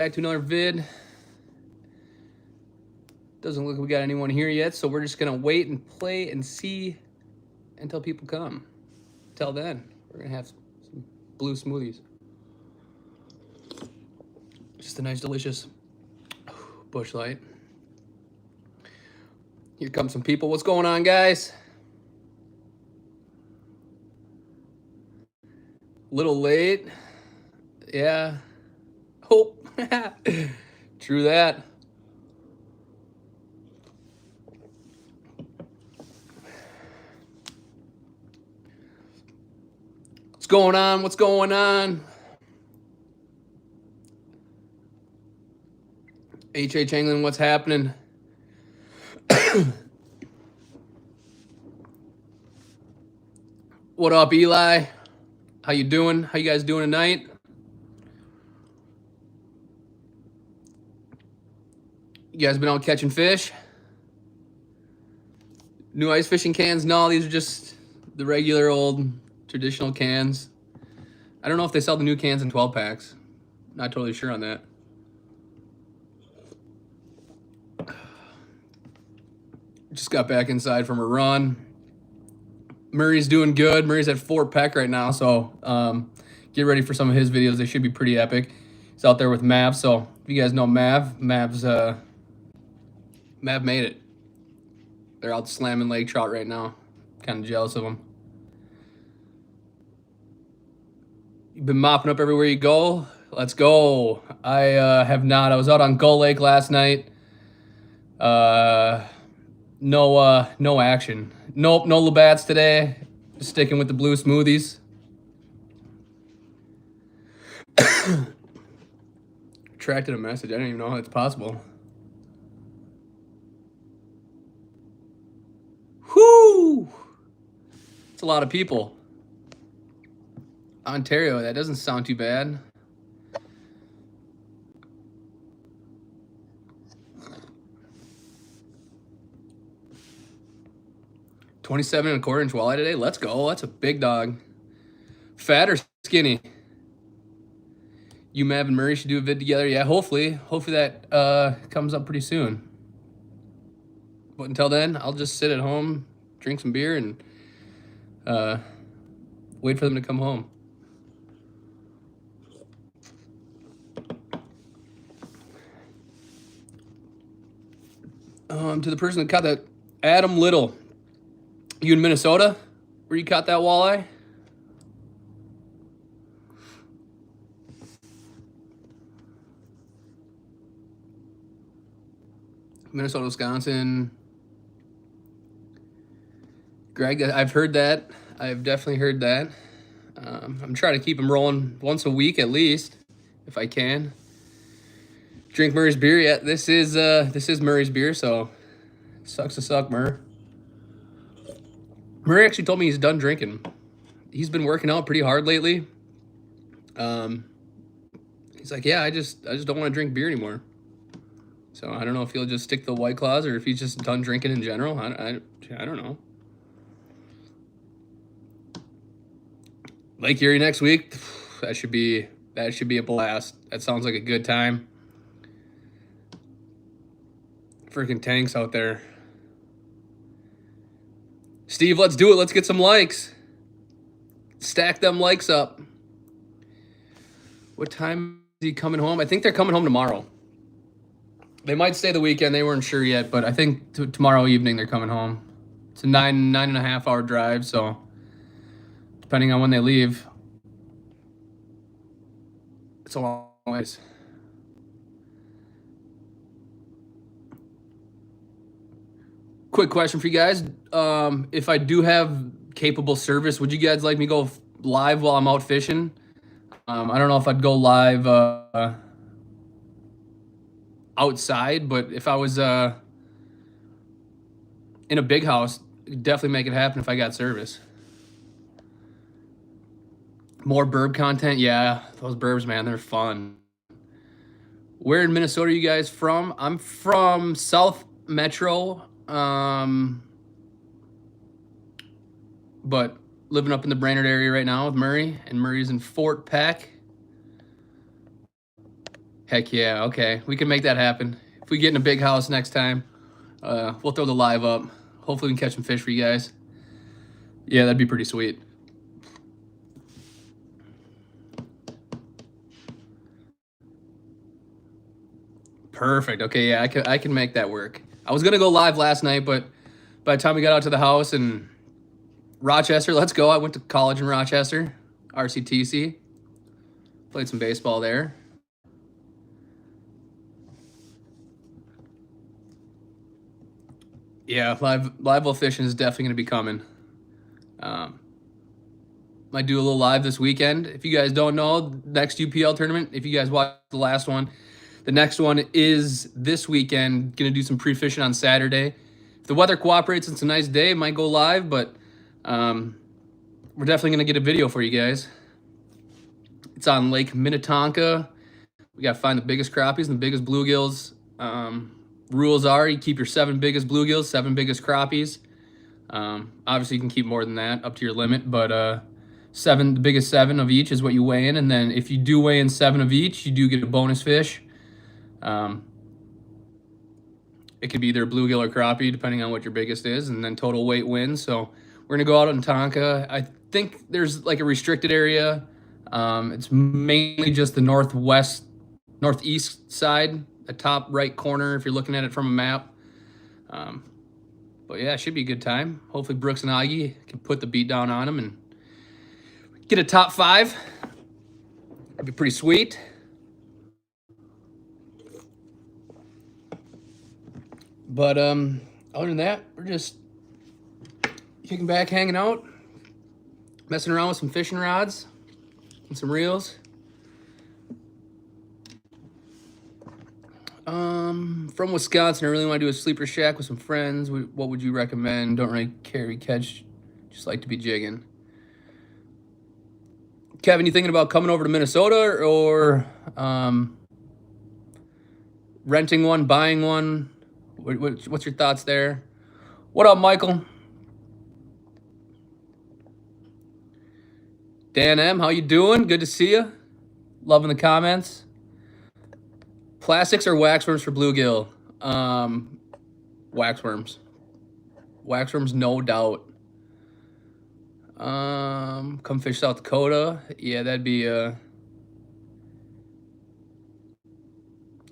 Back to another vid. Doesn't look like we got anyone here yet, so we're just gonna wait and play and see until people come. Until then, we're gonna have some blue smoothies. Just a nice, delicious Busch Light. Here come some people. What's going on, guys? Little late. Yeah. Oh, true that. What's going on? What's going on? H.H. England, what's happening? What up, Eli? How you doing? How you guys doing tonight? You guys been out catching fish? New ice fishing cans? No, these are just the regular old traditional cans. I don't know if they sell the new cans in 12 packs. Not totally sure on that. Just got back inside from a run. Murray's doing good. Murray's at Fort Peck right now, so get ready for some of his videos. They should be pretty epic. He's out there with Mav, so if you guys know Mav, Mav made it. They're out slamming lake trout right now. Kind of jealous of them. You've been mopping up everywhere you go. Let's go. I have not. I was out on Gull Lake last night. No action. Nope, no Labatt's today. Just sticking with the blue smoothies. Attracted a message. I didn't even know how it's possible. Whoo! It's a lot of people. Ontario, that doesn't sound too bad. $27.25 walleye today. Let's go. That's a big dog. Fat or skinny? You, Mav, and Murray should do a vid together. Yeah, hopefully. Hopefully that comes up pretty soon. But until then, I'll just sit at home, drink some beer, and wait for them to come home. To the person that caught that, Adam Little. You in Minnesota? Where you caught that walleye? Minnesota, Wisconsin. Greg, I've heard that. I've definitely heard that. I'm trying to keep them rolling once a week at least, if I can. Drink Murray's beer. Yeah, this is Murray's beer, so sucks to suck, Murray. Murray actually told me he's done drinking. He's been working out pretty hard lately. He's like, yeah, I just don't want to drink beer anymore. So I don't know if he'll just stick to the White Claws or if he's just done drinking in general. I don't know. Lake Erie next week. That should be a blast. That sounds like a good time. Freaking tanks out there. Steve, let's do it. Let's get some likes. Stack them likes up. What time is he coming home? I think they're coming home tomorrow. They might stay the weekend. They weren't sure yet, but I think tomorrow evening they're coming home. It's a 9.5 hour drive, so depending on when they leave, it's a long ways. Quick question for you guys. If I do have capable service, would you guys like me to go live while I'm out fishing? I don't know if I'd go live outside, but if I was in a big house, definitely make it happen if I got service. More burb content? Yeah, those burbs, man, they're fun. Where in Minnesota are you guys from? I'm from South Metro, but living up in the Brainerd area right now with Murray, and Murray's in Fort Peck. Heck yeah, okay. We can make that happen. If we get in a big house next time, we'll throw the live up. Hopefully we can catch some fish for you guys. Yeah, that'd be pretty sweet. Perfect. Okay, yeah, I can make that work. I was gonna go live last night, but by the time we got out to the house and Rochester, let's go. I went to college in Rochester, RCTC. Played some baseball there. Yeah, live well fishing is definitely going to be coming. Might do a little live this weekend. If you guys don't know, next UPL tournament, if you guys watched the last one, the next one is this weekend. Going to do some pre-fishing on Saturday. If the weather cooperates, it's a nice day. It might go live, but we're definitely going to get a video for you guys. It's on Lake Minnetonka. We got to find the biggest crappies and the biggest bluegills. Rules are you keep your 7 biggest bluegills, 7 biggest crappies. Obviously, you can keep more than that, up to your limit, but the biggest 7 of each is what you weigh in, and then if you do weigh in 7 of each, you do get a bonus fish. It could be either a bluegill or crappie, depending on what your biggest is, and then total weight wins. So we're gonna go out in Tonka. I think there's like a restricted area. It's mainly just the northeast side, the top right corner if you're looking at it from a map. But yeah, it should be a good time. Hopefully Brooks and Augie can put the beat down on them and get a top 5. That'd be pretty sweet. But other than that, we're just kicking back, hanging out, messing around with some fishing rods and some reels. From Wisconsin, I really want to do a sleeper shack with some friends. What would you recommend? Don't really carry catch, just like to be jigging. Kevin, you thinking about coming over to Minnesota or renting one, buying one? What's your thoughts there? What up, Michael? Dan M, how you doing? Good to see you. Loving the comments. Plastics or waxworms for bluegill? Waxworms. Waxworms, no doubt. Come fish South Dakota. Yeah, that'd be a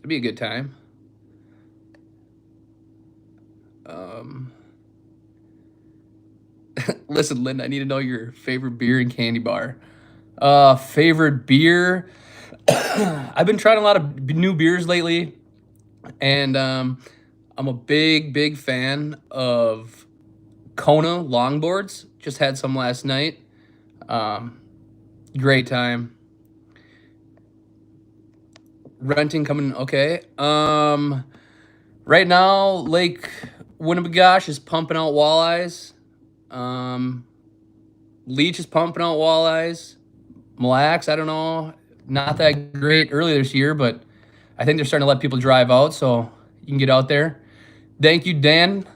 good time. Listen, Lynn, I need to know your favorite beer and candy bar. Favorite beer? I've been trying a lot of new beers lately, and I'm a big fan of Kona longboards. Just had some last night. Great time. Renting coming, okay. Right now, Lake Winnebagosh is pumping out walleyes. Leech is pumping out walleyes. Mille, I don't know. Not that great earlier this year, but I think they're starting to let people drive out, so you can get out there. Thank you, Dan,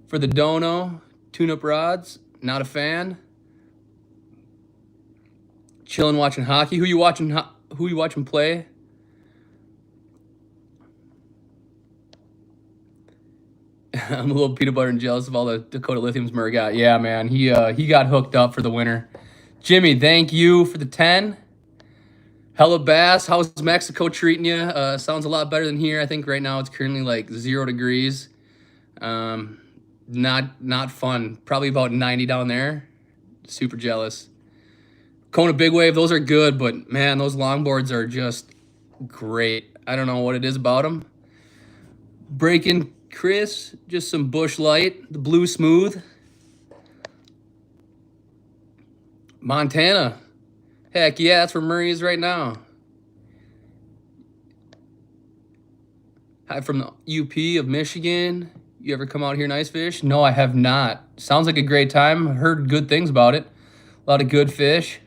for the dono. Tune-up rods. Not a fan. Chilling, watching hockey. Who you watching play? I'm a little peanut butter and jealous of all the Dakota Lithiums Murray got. Yeah, man, he got hooked up for the winter. Jimmy, thank you for the 10. Hello, Bass. How's Mexico treating you? Sounds a lot better than here. I think right now it's currently like 0 degrees. Not fun. Probably about 90 down there. Super jealous. Kona Big Wave, those are good, but man, those longboards are just great. I don't know what it is about them. Breaking Chris, just some Bush Light, the Blue Smooth. Montana. Heck yeah, that's where Murray is right now. Hi from the UP of Michigan. You ever come out here and ice fish? No, I have not. Sounds like a great time. Heard good things about it. A lot of good fish.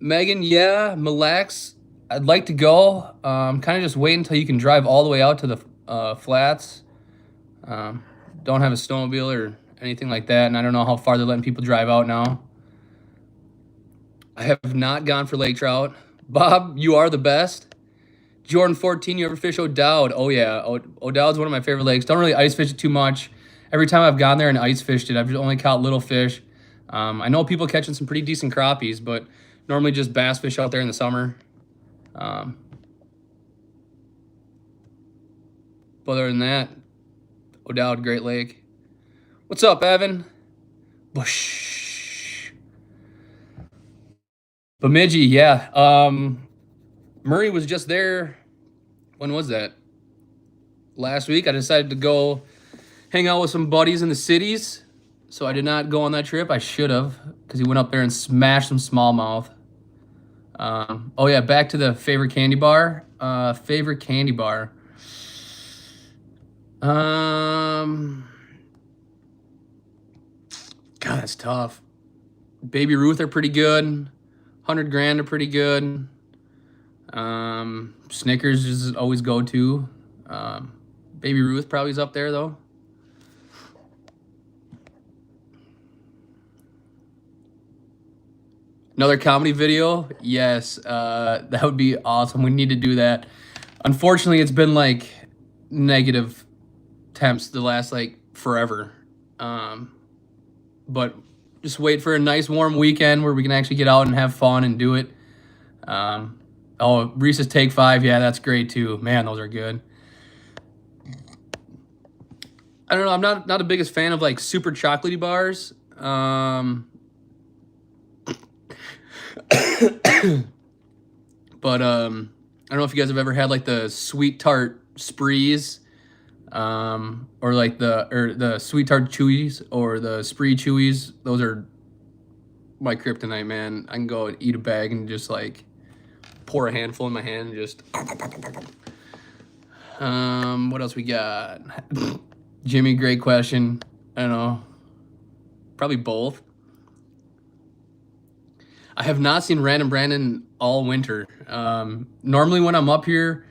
Megan, yeah, Mille. I'd like to go. Kind of just wait until you can drive all the way out to the flats. Don't have a snowmobile or anything like that, and I don't know how far they're letting people drive out now. I have not gone for lake trout. Bob, you are the best. Jordan 14, you ever fish O'Dowd? Oh yeah, O'Dowd's one of my favorite lakes. Don't really ice fish it too much. Every time I've gone there and ice fished it, I've just only caught little fish. I know people catching some pretty decent crappies, but normally just bass fish out there in the summer. But other than that, O'Dowd, great lake. What's up, Evan? Bush. Bemidji, yeah. Murray was just there. When was that? Last week. I decided to go hang out with some buddies in the cities, so I did not go on that trip. I should have, because he went up there and smashed some smallmouth. Oh yeah, back to the favorite candy bar. Favorite candy bar. God, that's tough. Baby Ruth are pretty good. 100 Grand are pretty good. Snickers is always go to. Baby Ruth probably is up there though. Another comedy video? Yes, that would be awesome. We need to do that. Unfortunately, it's been like negative temps the last like forever. But just wait for a nice warm weekend where we can actually get out and have fun and do it. Oh, Reese's Take 5, yeah, that's great too. Man, those are good. I don't know, I'm not the biggest fan of like super chocolatey bars. But I don't know if you guys have ever had like the sweet tart sprees, or like the sweet tart chewies or the spree chewies. Those are my kryptonite, man. I can go and eat a bag and just like pour a handful in my hand and just. What else we got? Jimmy, great question. I don't know. Probably both. I have not seen Random Brandon all winter. Normally when I'm up here,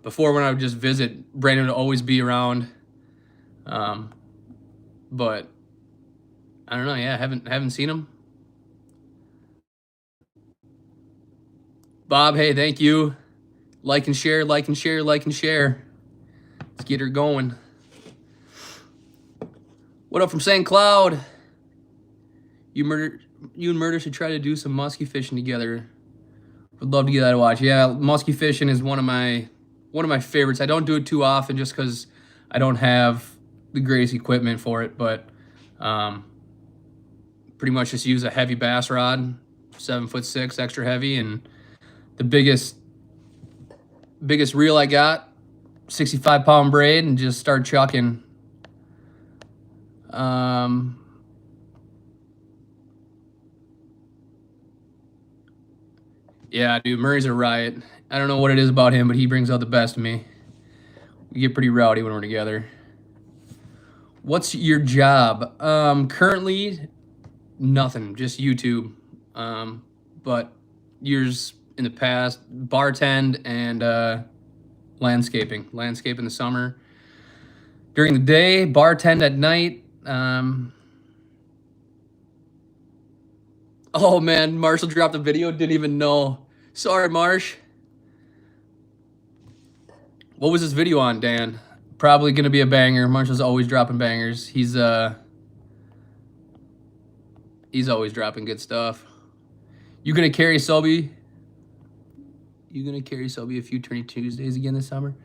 before when I would just visit, Brandon would always be around. But I don't know. Yeah, I haven't seen him. Bob, hey, thank you. Like and share, like and share, like and share. Let's get her going. What up from St. Cloud? You and Murder should try to do some muskie fishing together. Would love to get that to watch. Yeah, muskie fishing is one of my favorites. I don't do it too often just because I don't have the greatest equipment for it, but pretty much just use a heavy bass rod, 7'6", extra heavy, and the biggest reel I got, 65-pound braid, and just start chucking. Yeah, dude, Murray's a riot. I don't know what it is about him, but he brings out the best in me. We get pretty rowdy when we're together. What's your job? Currently, nothing, just YouTube. But years in the past, bartend and landscaping. Landscape in the summer. During the day, bartend at night. Oh man, Marshall dropped a video, didn't even know. Sorry, Marsh. What was this video on, Dan? Probably gonna be a banger. Marshall's always dropping bangers. He's always dropping good stuff. You gonna carry Sobe? You gonna carry Sobe a few Tourney Tuesdays again this summer?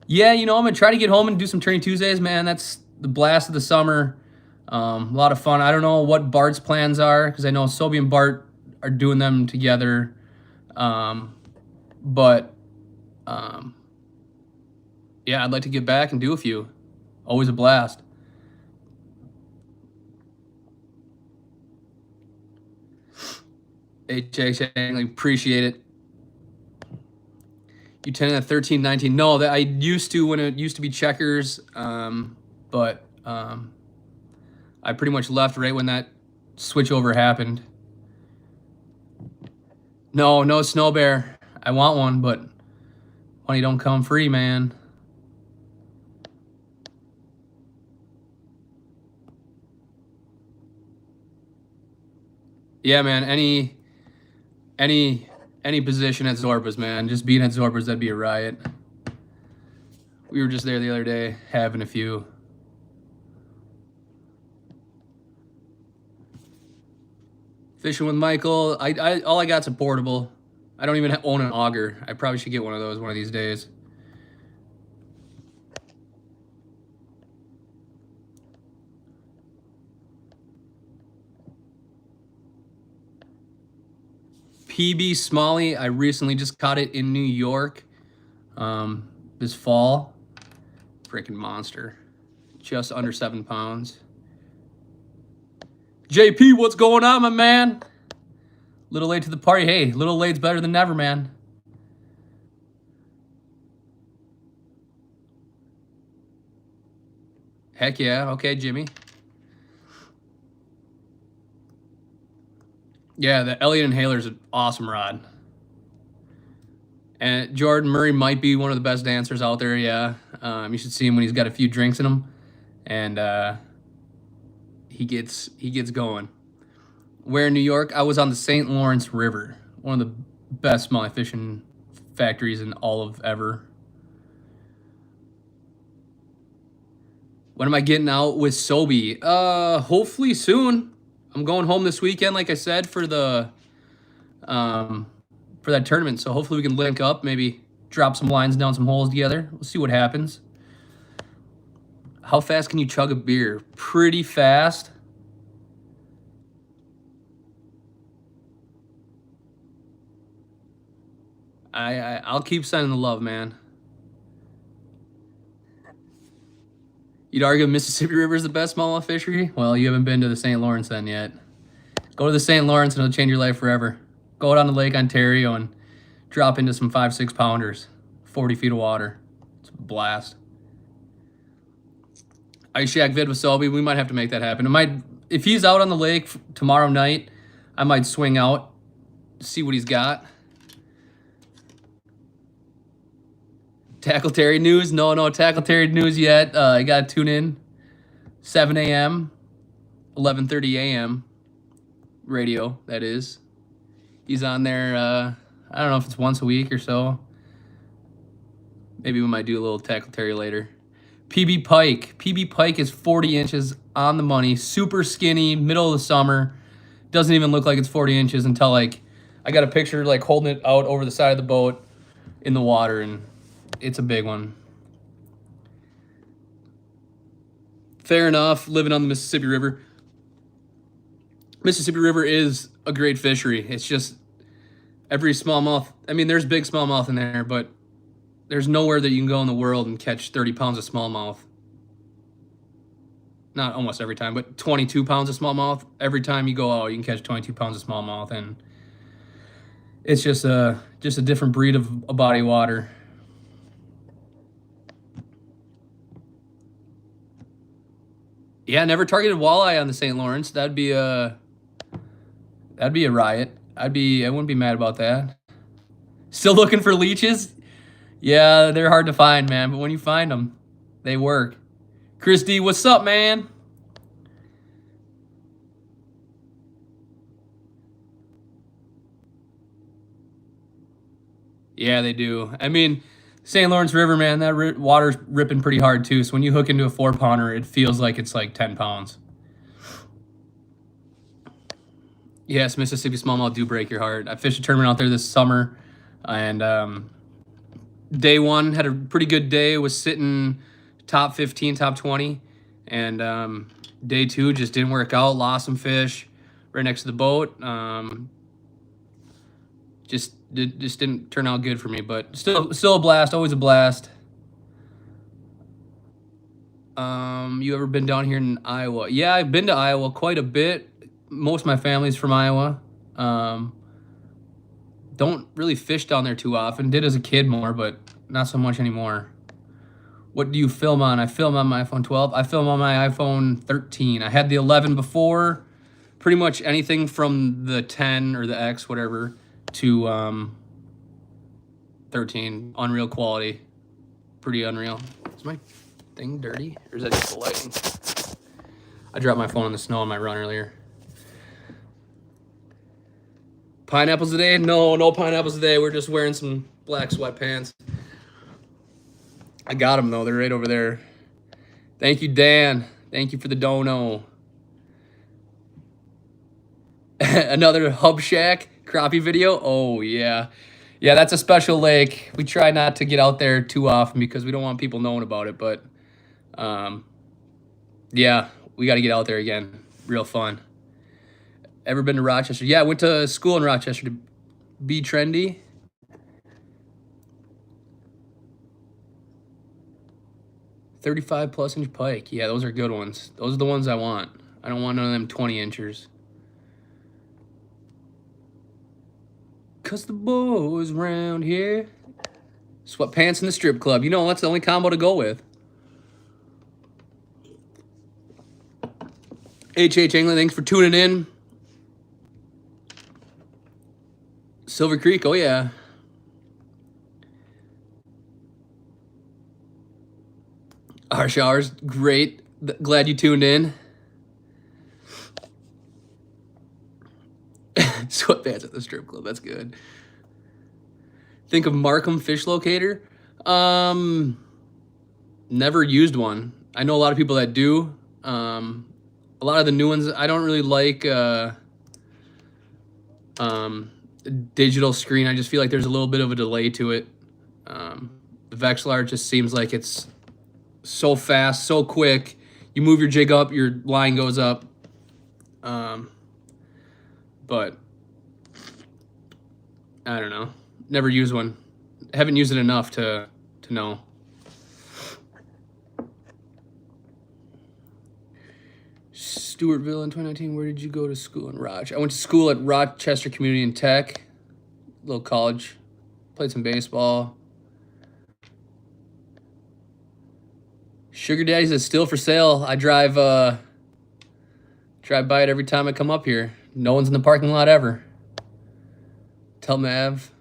Yeah, you know, I'm gonna try to get home and do some Tourney Tuesdays, man. That's the blast of the summer. A lot of fun. I don't know what Bart's plans are because I know Sobe and Bart are doing them together. Yeah, I'd like to get back and do a few. Always a blast. HX Angling, appreciate it. You 10 at 13, 19. No, that I used to when it used to be checkers, but I pretty much left right when that switchover happened. No snow bear. I want one, but money don't come free, man. Yeah, man. Any position at Zorba's, man. Just being at Zorba's, that'd be a riot. We were just there the other day having a few. Fishing with Michael. All I got's a portable. I don't even own an auger. I probably should get one of those one of these days. PB Smallie. I recently just caught it in New York this fall. Freaking monster. Just under 7 pounds. JP, what's going on, my man? Little late to the party. Hey, little late's better than never, man. Heck yeah. Okay, Jimmy. Yeah, the Elliott Inhaler's an awesome rod. And Jordan Murray might be one of the best dancers out there, yeah. You should see him when he's got a few drinks in him. And he gets going. Where in New York? I was on the St. Lawrence River. One of the best smallie fishing factories in all of ever. When am I getting out with Sobe? Hopefully soon. I'm going home this weekend, like I said, for the for that tournament. So hopefully we can link up, maybe drop some lines down some holes together. We'll see what happens. How fast can you chug a beer? Pretty fast. I'll keep sending the love, man. You'd argue Mississippi River is the best smallmouth fishery? Well, you haven't been to the St. Lawrence then yet. Go to the St. Lawrence and it'll change your life forever. Go down to Lake Ontario and drop into some 5-6 pounders. 40 feet of water. It's a blast. Ice Shack vid with Selby. We might have to make that happen. If he's out on the lake tomorrow night, I might swing out, see what he's got. Tackle Terry news? No Tackle Terry news yet. You got to tune in. 7 a.m., 11:30 a.m. radio, that is. He's on there, I don't know if it's once a week or so. Maybe we might do a little Tackle Terry later. PB Pike. PB Pike is 40 inches on the money. Super skinny, middle of the summer. Doesn't even look like it's 40 inches until, like, I got a picture, like, holding it out over the side of the boat in the water, and it's a big one. Fair enough, living on the Mississippi River. Mississippi River is a great fishery. It's just every smallmouth. I mean, there's big smallmouth in there, but there's nowhere that you can go in the world and catch 30 pounds of smallmouth. Not almost every time, but 22 pounds of smallmouth. Every time you go out, you can catch 22 pounds of smallmouth, and it's just a different breed of a body of water. Yeah, never targeted walleye on the St. Lawrence. That'd be a riot. I wouldn't be mad about that. Still looking for leeches? Yeah, they're hard to find, man. But when you find them, they work. Chris D, what's up, man? Yeah, they do. I mean, St. Lawrence River, man, that water's ripping pretty hard too. So when you hook into a 4-pounder, it feels like it's like 10 pounds. Yes, Mississippi smallmouth do break your heart. I fished a tournament out there this summer, and day one had a pretty good day. Was sitting top 15, top 20, and day two just didn't work out. Lost some fish right next to the boat. Just didn't turn out good for me, but still a blast. Always a blast. You ever been down here in Iowa? Yeah, I've been to Iowa quite a bit. Most of my family's from Iowa. Don't really fish down there too often. Did as a kid more, but not so much anymore. What do you film on? I film on my iPhone 12. I film on my iPhone 13. I had the 11 before. Pretty much anything from the 10 or the X, whatever, to 13. Unreal quality. Pretty unreal. Is my thing dirty? Or is that just the lighting? I dropped my phone in the snow on my run earlier. Pineapples today? No, no pineapples today. We're just wearing some black sweatpants. I got them, though. They're right over there. Thank you, Dan. Thank you for the dono. Another Hub Shack crappie video. Oh, yeah. Yeah, that's a special lake. We try not to get out there too often because we don't want people knowing about it. But, yeah, we got to get out there again. Real fun. Ever been to Rochester? Yeah, I went to school in Rochester to be trendy. +35 inch pike. Yeah, those are good ones. Those are the ones I want. I don't want none of them 20 inchers. Cause the boys round here. Sweatpants in the strip club. You know, that's the only combo to go with. H.H. England, thanks for tuning in. Silver Creek, oh yeah. Our showers, great. Glad you tuned in. Sweatpants at the strip club, that's good. Think of Markham Fish Locator. Never used one. I know a lot of people that do. A lot of the new ones, I don't really like digital screen. I just feel like there's a little bit of a delay to it. The Vexlar just seems like it's so fast, so quick. You move your jig up, your line goes up. But I don't know. Never used one. Haven't used it enough to know. Stewartville in 2019. Where did you go to school in Rochester? I went to school at Rochester Community and Tech. Little college. Played some baseball. Sugar Daddy's is still for sale. I drive by it every time I come up here. No one's in the parking lot ever. Tell Mav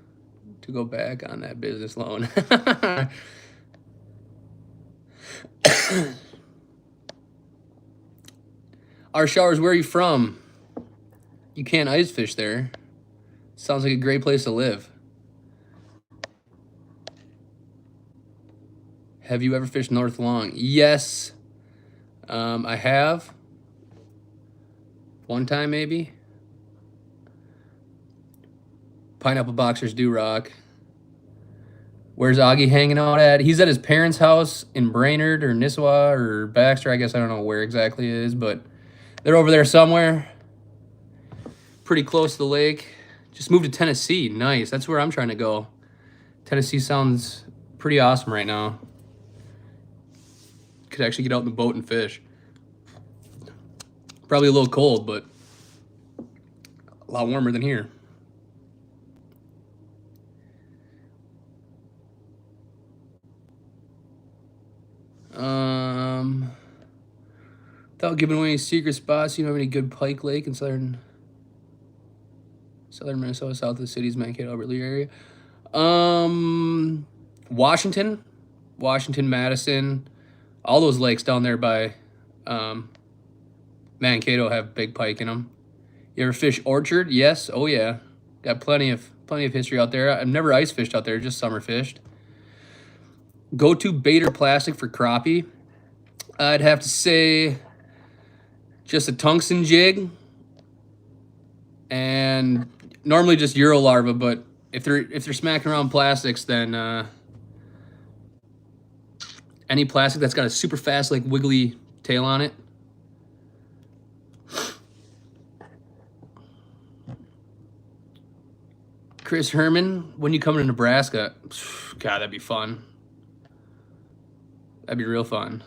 to go back on that business loan. Our showers, where are you from? You can't ice fish there. Sounds like a great place to live. Have you ever fished North Long? Yes, I have. One time, maybe. Pineapple Boxers do rock. Where's Augie hanging out at? He's at his parents' house in Brainerd or Nisswa or Baxter. I guess I don't know where exactly it is, but they're over there somewhere. Pretty close to the lake. Just moved to Tennessee. Nice. That's where I'm trying to go. Tennessee sounds pretty awesome right now. Could actually get out in the boat and fish. Probably a little cold, but a lot warmer than here. Without giving away any secret spots, you don't have any good pike lake in southern Minnesota, south of the city's Mankato, Albert Lea area. Washington, Madison, all those lakes down there by Mankato have big pike in them. You ever fish Orchard? Yes. Oh yeah. Got plenty of history out there. I've never ice fished out there, just summer fished. Go-to bait or plastic for crappie? I'd have to say just a tungsten jig, and normally just Euro larva. But if they're smacking around plastics, then any plastic that's got a super fast, like wiggly tail on it. Chris Herman, when you come to Nebraska, God, that'd be fun. That'd be real fun.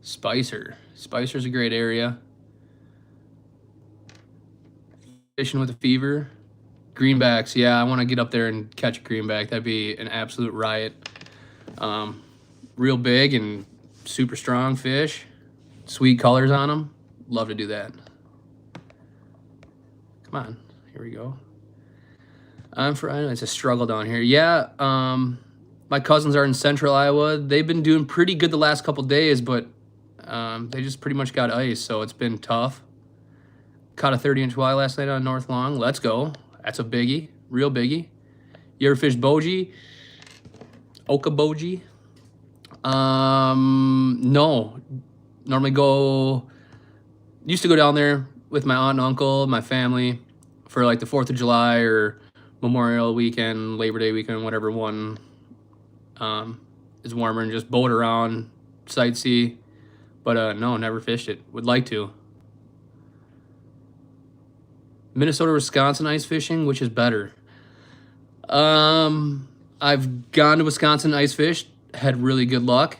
Spicer's a great area. Fishing with a fever. Greenbacks, yeah, I want to get up there and catch a greenback. That'd be an absolute riot. Real big and super strong fish. Sweet colors on them. Love to do that. Come on, here we go. I know it's a struggle down here. Yeah, my cousins are in central Iowa. They've been doing pretty good the last couple days, but They just pretty much got ice, so it's been tough. Caught a 30-inch walleye last night on North Long. Let's go. That's a biggie, real biggie. You ever fish bogie? Oka bogie? No. Normally used to go down there with my aunt and uncle, my family, for like the 4th of July or Memorial weekend, Labor Day weekend, whatever one is warmer, and just boat around, sightsee. But no, never fished it. Would like to. Minnesota, Wisconsin ice fishing, which is better? I've gone to Wisconsin ice fished, had really good luck.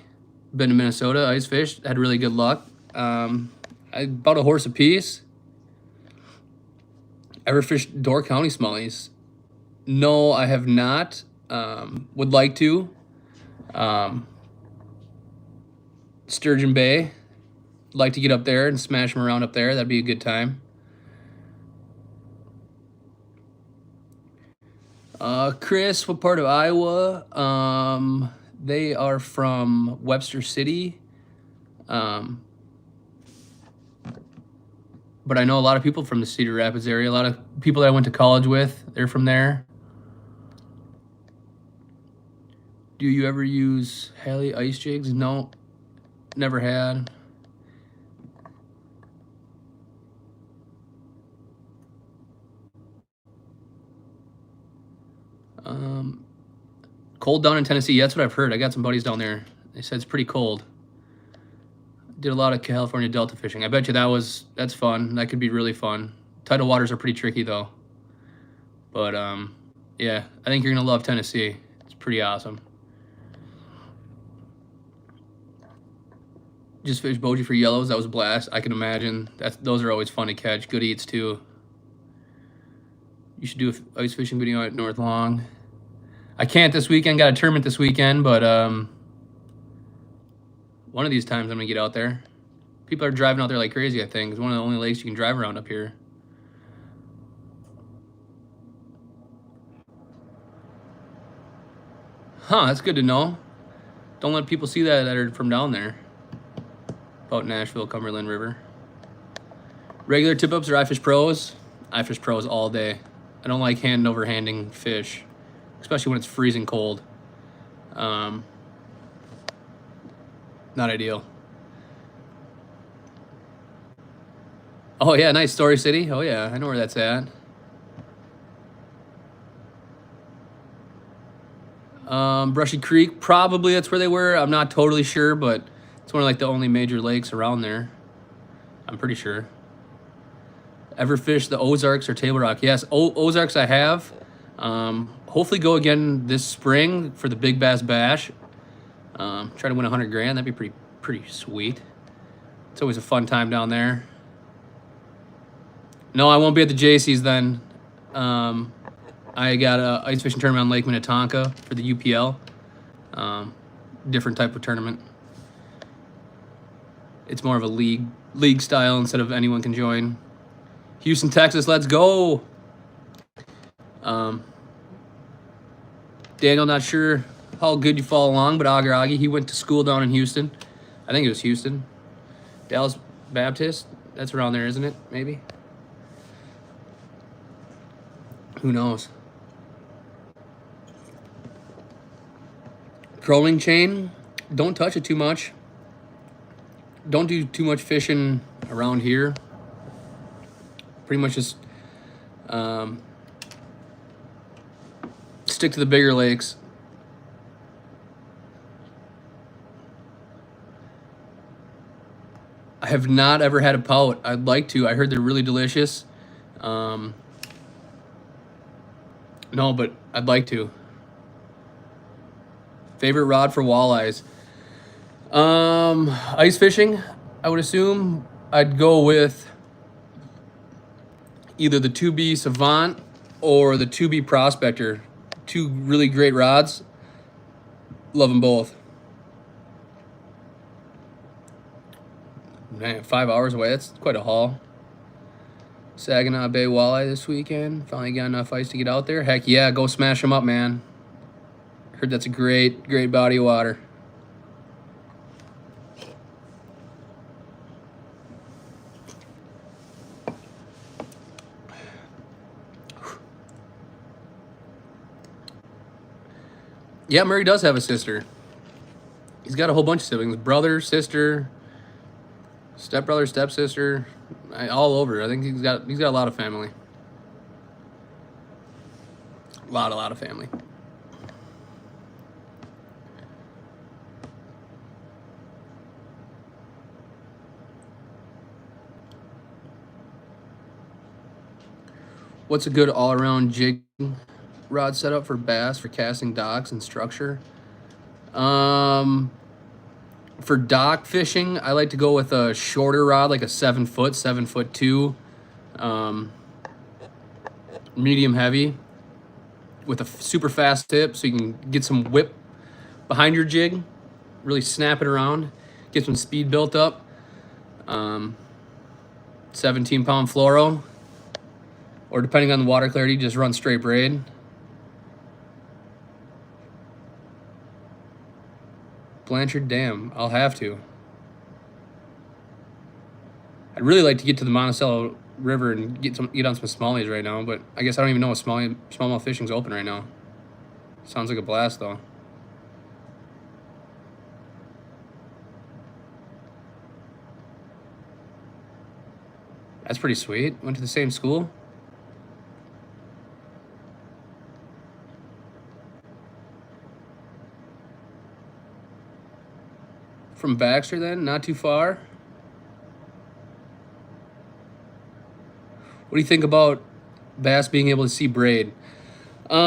Been to Minnesota ice fished, had really good luck. I bought a horse apiece. Ever fished Door County smallies? No, I have not. Would like to. Sturgeon Bay. Like to get up there and smash them around up there. That'd be a good time. Chris, what part of Iowa? They are from Webster City. But I know a lot of people from the Cedar Rapids area. A lot of people that I went to college with, they're from there. Do you ever use Halley ice jigs? No, never had. Cold down in Tennessee. Yeah, that's what I've heard. I got some buddies down there. They said it's pretty cold. Did a lot of California Delta fishing. I bet you that's fun. That could be really fun. Tidal waters are pretty tricky though. But yeah, I think you're gonna love Tennessee. It's pretty awesome. Just fished bogie for yellows. That was a blast. I can imagine. Those are always fun to catch. Good eats too. You should do an ice fishing video at North Long. I can't this weekend. Got a tournament this weekend, but one of these times I'm gonna get out there. People are driving out there like crazy, I think. It's one of the only lakes you can drive around up here. Huh, that's good to know. Don't let people see that are from down there. About Nashville, Cumberland River. Regular tip-ups or I fish pros? I fish pros all day. I don't like hand-over-handing fish, especially when it's freezing cold. Not ideal. Oh yeah, nice. Story City. Oh yeah, I know where that's at. Brushy Creek, probably that's where they were. I'm not totally sure, but it's one of like the only major lakes around there. I'm pretty sure. Ever fish the Ozarks or Table Rock? Yes, Ozarks I have. Hopefully go again this spring for the Big Bass Bash. Try to win 100 grand. That'd be pretty sweet. It's always a fun time down there. No, I won't be at the JC's then. I got a ice fishing tournament on Lake Minnetonka for the UPL. Different type of tournament. It's more of a league style instead of anyone can join. Houston, Texas, let's go. Daniel, not sure how good you follow along, but Augie, he went to school down in Houston. I think it was Houston. Dallas Baptist, that's around there, isn't it? Maybe. Who knows? Trolling chain, don't touch it too much. Don't do too much fishing around here. Pretty much just stick to the bigger lakes. I have not ever had a pout. I'd like to. I heard they're really delicious. No, but I'd like to. Favorite rod for walleyes? Ice fishing, I would assume. I'd go with either the 2B Savant or the 2B Prospector. Two really great rods. Love them both. Man, 5 hours away. That's quite a haul. Saginaw Bay walleye this weekend. Finally got enough ice to get out there. Heck yeah, go smash them up, man. Heard that's a great body of water. Yeah, Murray does have a sister. He's got a whole bunch of siblings. Brother, sister, stepbrother, stepsister, all over. I think he's got a lot of family. A lot of family. What's a good all-around jig rod setup for bass for casting docks and structure? For dock fishing, I like to go with a shorter rod, like a 7-foot, 7'2", medium heavy, with a super fast tip, so you can get some whip behind your jig, really snap it around, get some speed built up. 17-pound fluoro, or depending on the water clarity, just run straight braid. Blanchard Dam, I'll have to. I'd really like to get to the Monticello River and get on some smallies right now, but I guess I don't even know if smallmouth fishing's open right now. Sounds like a blast though. That's pretty sweet. Went to the same school. From Baxter then, not too far. What do you think about bass being able to see braid? It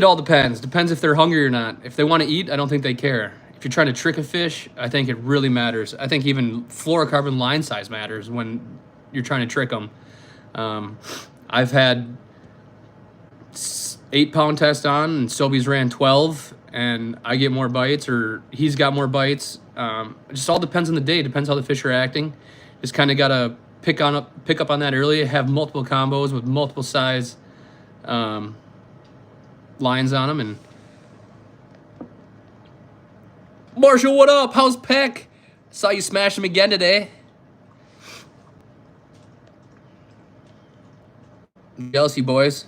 all depends. Depends if they're hungry or not. If they want to eat, I don't think they care. If you're trying to trick a fish, I think it really matters. I think even fluorocarbon line size matters when you're trying to trick them. I've had 8-pound test on, and Sobeys ran 12, and I get more bites, or he's got more bites. It just all depends on the day. Depends how the fish are acting. Just kind of gotta pick up on that early. Have multiple combos with multiple size lines on them. And Marshall, what up? How's Peck? Saw you smash him again today. Jealousy, boys.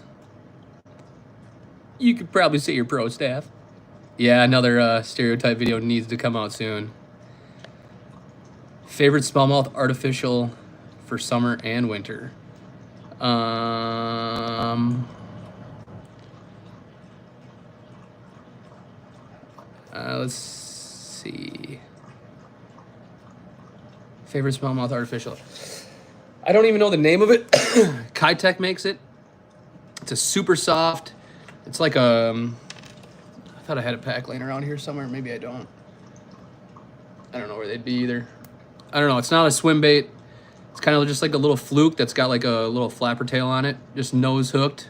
You could probably say your pro staff. Yeah, another stereotype video needs to come out soon. Favorite smallmouth artificial for summer and winter? Let's see. Favorite smallmouth artificial? I don't even know the name of it. Kitech makes it. It's a super soft. It's like a... I thought I had a pack laying around here somewhere. Maybe I don't. I don't know where they'd be either. I don't know. It's not a swim bait. It's kind of just like a little fluke that's got like a little flapper tail on it. Just nose hooked.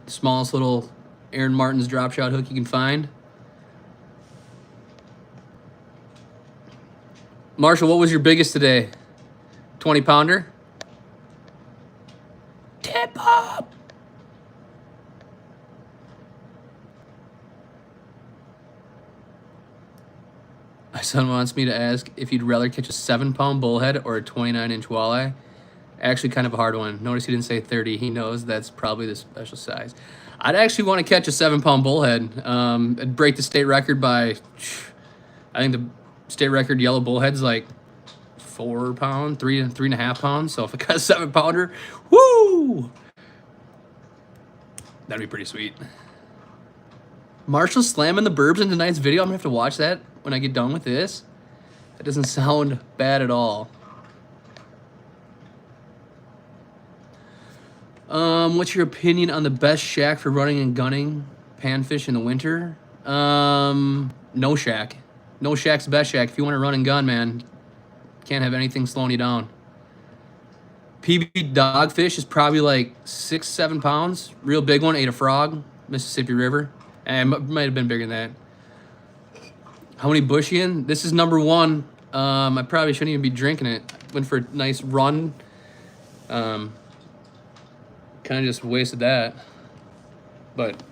Smallest little Aaron Martin's drop shot hook you can find. Marshall, what was your biggest today? 20-pounder? Tip up! My son wants me to ask if you'd rather catch a 7-pound bullhead or a 29-inch walleye. Actually, kind of a hard one. Notice he didn't say 30. He knows that's probably the special size. I'd actually want to catch a 7-pound bullhead. It'd break the state record by, I think the state record yellow bullhead's like 4 pounds, 3.5 pounds. So if I got a 7-pounder, woo! That'd be pretty sweet. Marshall slamming the burbs in tonight's video. I'm gonna have to watch that when I get done with this. That doesn't sound bad at all. What's your opinion on the best shack for running and gunning panfish in the winter? No shack. No shack's the best shack. If you want to run and gun, man, can't have anything slowing you down. PB dogfish is probably like 6-7 pounds. Real big one. Ate a frog, Mississippi River. And it might have been bigger than that. How many bush you in? This is number 1. I probably shouldn't even be drinking it. Went for a nice run. Kind of just wasted that. But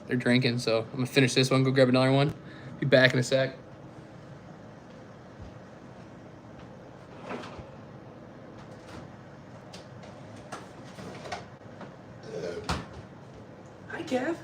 they're drinking, so I'm gonna finish this one, go grab another one. Be back in a sec. Kev.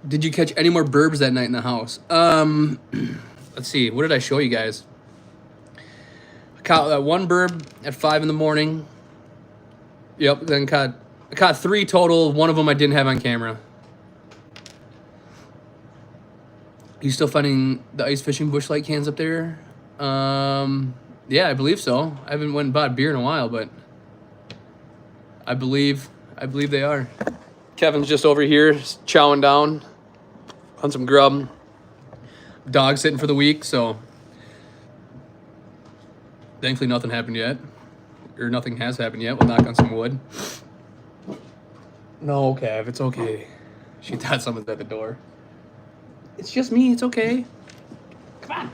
Did you catch any more burbs that night in the house? Let's see. What did I show you guys? I caught that one burb at 5 in the morning. Yep. Then I caught 3 total. One of them I didn't have on camera. You still finding the ice fishing bush light cans up there? Yeah, I believe so. I haven't went and bought beer in a while, but I believe they are. Kevin's just over here chowing down on some grub. Dog sitting for the week, so thankfully nothing happened yet. Or nothing has happened yet. We'll knock on some wood. No, Kev, it's okay. She thought someone's at the door. It's just me, it's okay. Come on.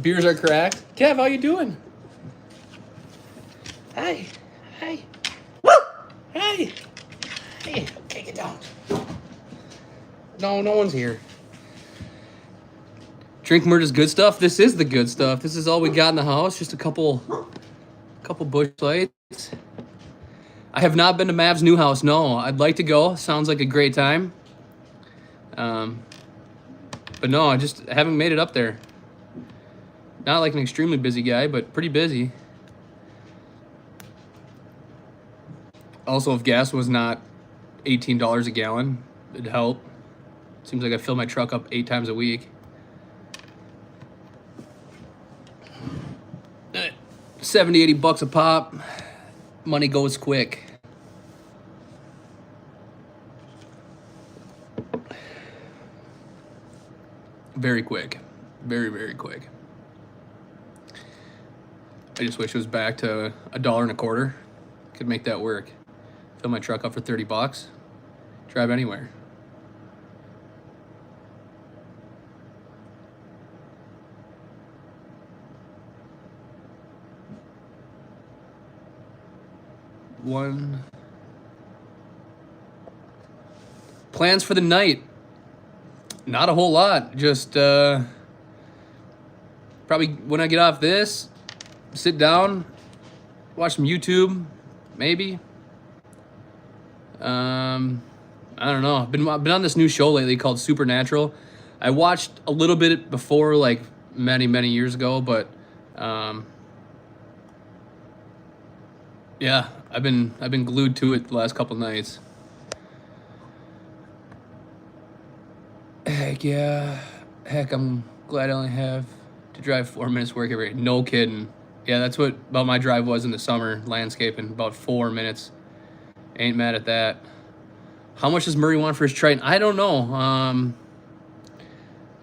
Beers are cracked. Kev, how you doing? Hey, hey. Woo! Hey. Hey, okay, get down. No one's here. Drink Murder's good stuff. This is the good stuff. This is all we got in the house. Just a couple bush lights. I have not been to Mav's new house. No, I'd like to go. Sounds like a great time. But no, I haven't made it up there. Not like an extremely busy guy, but pretty busy. Also, if gas was not $18 a gallon, it'd help. Seems like I fill my truck up 8 times a week. 70, 80 bucks a pop. Money goes quick. Very quick. Very, very quick. I just wish it was back to $1.25. Could make that work. Fill my truck up for 30 bucks. Drive anywhere. Plans for the night. Not a whole lot. Just probably when I get off this, sit down, watch some YouTube, maybe. I don't know. I've been on this new show lately called Supernatural. I watched a little bit before, like many years ago, but yeah, I've been glued to it the last couple nights. Heck yeah. Heck, I'm glad I only have to drive 4 minutes work every day. No kidding. Yeah, that's what about my drive was in the summer, landscaping, about 4 minutes. Ain't mad at that. How much does Murray want for his Triton? I don't know.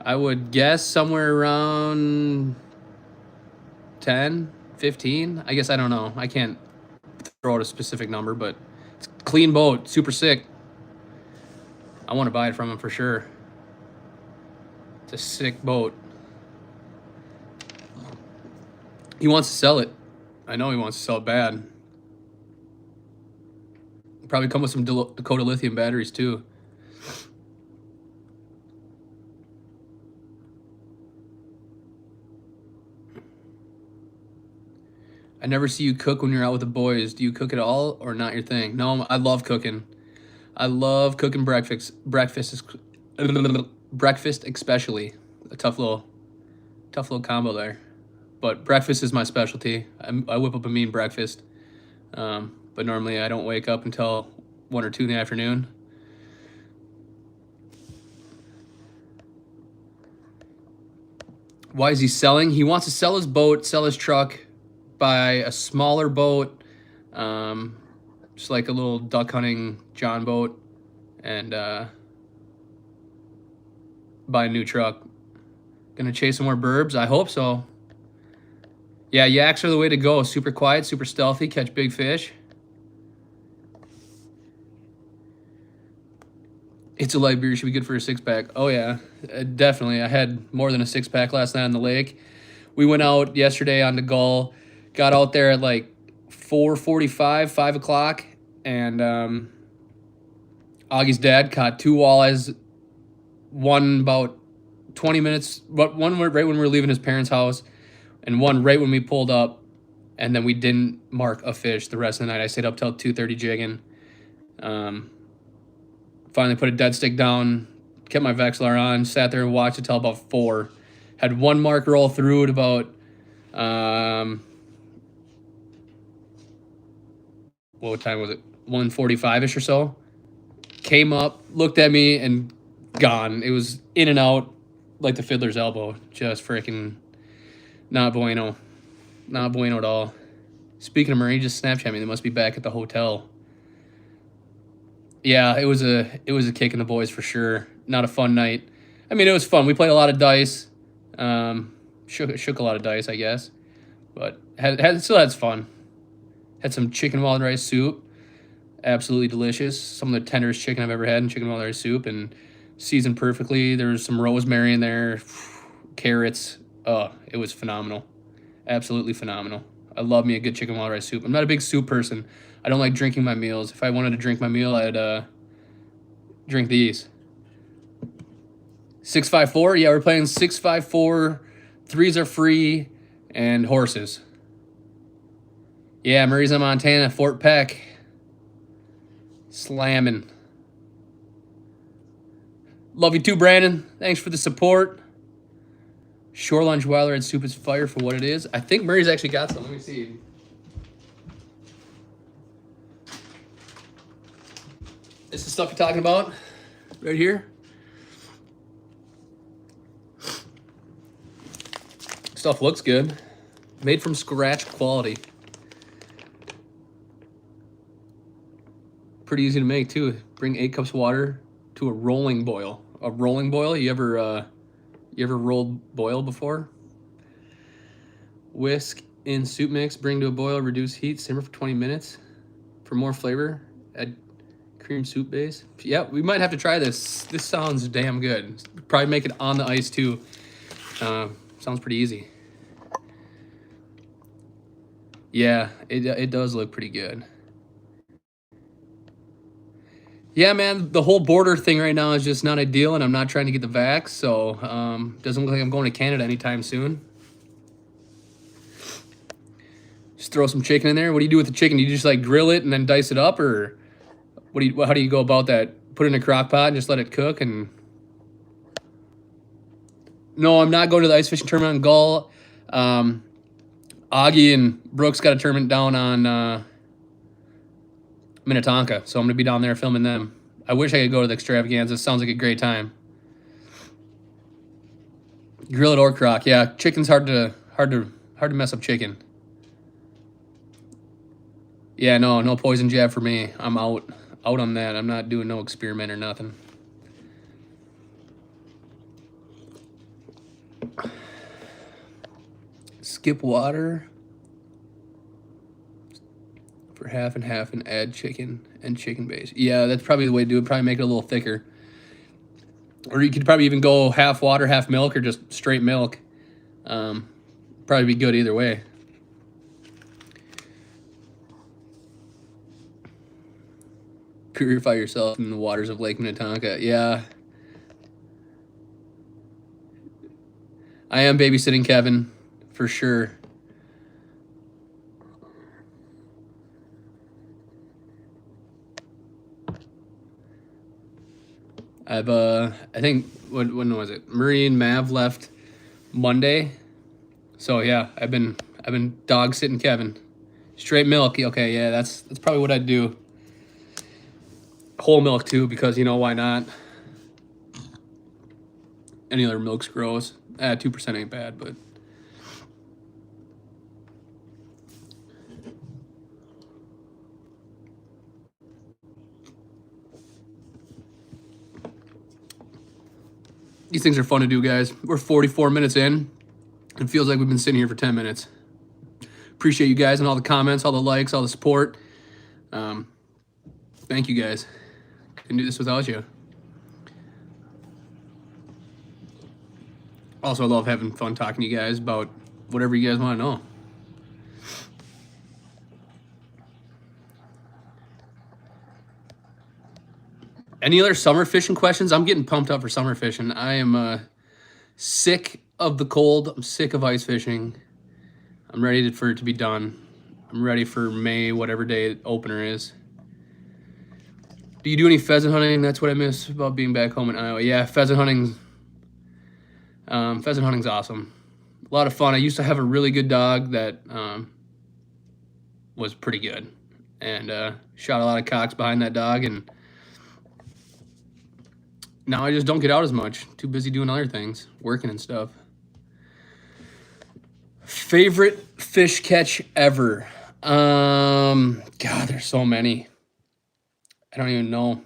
I would guess somewhere around 10, 15. I guess I don't know. I can't throw out a specific number, but it's a clean boat, super sick. I want to buy it from him for sure. It's a sick boat. He wants to sell it. I know he wants to sell it bad. Probably come with some Dakota lithium batteries too. I never see you cook when you're out with the boys. Do you cook at all or not your thing? No, I love cooking. I love cooking breakfast especially. A tough little combo there. But breakfast is my specialty. I whip up a mean breakfast. But normally I don't wake up until 1 or 2 in the afternoon. Why is he selling? He wants to sell his boat, sell his truck, buy a smaller boat, just like a little duck hunting John boat, and buy a new truck. Gonna chase some more burbs? I hope so. Yeah, yaks are the way to go. Super quiet, super stealthy, catch big fish. It's a light beer. Should be good for a 6-pack. Oh, yeah, definitely. I had more than a 6-pack last night on the lake. We went out yesterday on the Gull. Got out there at like 4:45, 5 o'clock. And Augie's dad caught 2 walleyes, one about 20 minutes, but one right when we were leaving his parents' house, and one right when we pulled up, and then we didn't mark a fish the rest of the night. I stayed up till 2:30 jigging. Finally put a dead stick down, kept my Vexilar on, sat there and watched it till about 4. Had one mark roll through at about, what time was it? 1:45-ish or so. Came up, looked at me, and gone. It was in and out like the fiddler's elbow. Just freaking not bueno. Not bueno at all. Speaking of Murray, just Snapchat me. They must be back at the hotel. Yeah, it was a kick in the boys for sure. Not a fun night. I mean, it was fun. We played a lot of dice. Shook a lot of dice, I guess. But still had fun. Had some chicken wild rice soup. Absolutely delicious. Some of the tenderest chicken I've ever had in chicken wild rice soup, and seasoned perfectly. There was some rosemary in there, carrots. Oh, it was phenomenal. Absolutely phenomenal. I love me a good chicken wild rice soup. I'm not a big soup person. I don't like drinking my meals. If I wanted to drink my meal, I'd drink these. 654. Yeah, we're playing 654. Threes are free, and horses. Yeah, Murray's in Montana, Fort Peck. Slamming. Love you too, Brandon. Thanks for the support. Shore Lunch Wild Red Soup is fire for what it is. I think Murray's actually got some. Let me see. This is the stuff you're talking about right here. Stuff looks good. Made from scratch quality. Pretty easy to make too. Bring 8 cups of water to a rolling boil. A rolling boil? You ever rolled boil before? Whisk in soup mix, bring to a boil, reduce heat, simmer for 20 minutes. For more flavor, add cream soup base. Yeah, we might have to try this. This sounds damn good. Probably make it on the ice too. Sounds pretty easy. Yeah, it does look pretty good. Yeah, man, the whole border thing right now is just not ideal, and I'm not trying to get the vax, so doesn't look like I'm going to Canada anytime soon. Just throw some chicken in there. What do you do with the chicken? Do you just like grill it and then dice it up, or how do you go about that? Put it in a crock pot and just let it cook? And no, I'm not going to the ice fishing tournament on Gull. Augie and Brooks got a tournament down on Minnetonka, so I'm gonna be down there filming them. I wish I could go to the extravaganza. Sounds like a great time. Grill it or crock. Yeah, chicken's hard to mess up chicken. Yeah, no poison jab for me. I'm out on that. I'm not doing no experiment or nothing. Skip water for half and half and add chicken and chicken base. Yeah, that's probably the way to do it. Probably make it a little thicker. Or you could probably even go half water, half milk, or just straight milk. Probably be good either way. Purify yourself in the waters of Lake Minnetonka. Yeah. I am babysitting Kevin, for sure. I think, when was it? Murray and Mav left Monday. So yeah, I've been dog sitting Kevin. Straight milk. Okay, yeah, that's probably what I'd do. Whole milk too, because why not? Any other milk's gross. 2% ain't bad, but these things are fun to do, guys. We're 44 minutes in. It feels like we've been sitting here for 10 minutes. Appreciate you guys and all the comments, all the likes, all the support. Thank you guys. Couldn't do this without you. Also, I love having fun talking to you guys about whatever you guys want to know. Any other summer fishing questions? I'm getting pumped up for summer fishing. I am sick of the cold. I'm sick of ice fishing. I'm ready for it to be done. I'm ready for May, whatever day opener is. Do you do any pheasant hunting? That's what I miss about being back home in Iowa. Yeah, pheasant hunting's awesome. A lot of fun. I used to have a really good dog that was pretty good, and shot a lot of cocks behind that dog, and now I just don't get out as much. Too busy doing other things, working and stuff. Favorite fish catch ever? God, there's so many. I don't even know.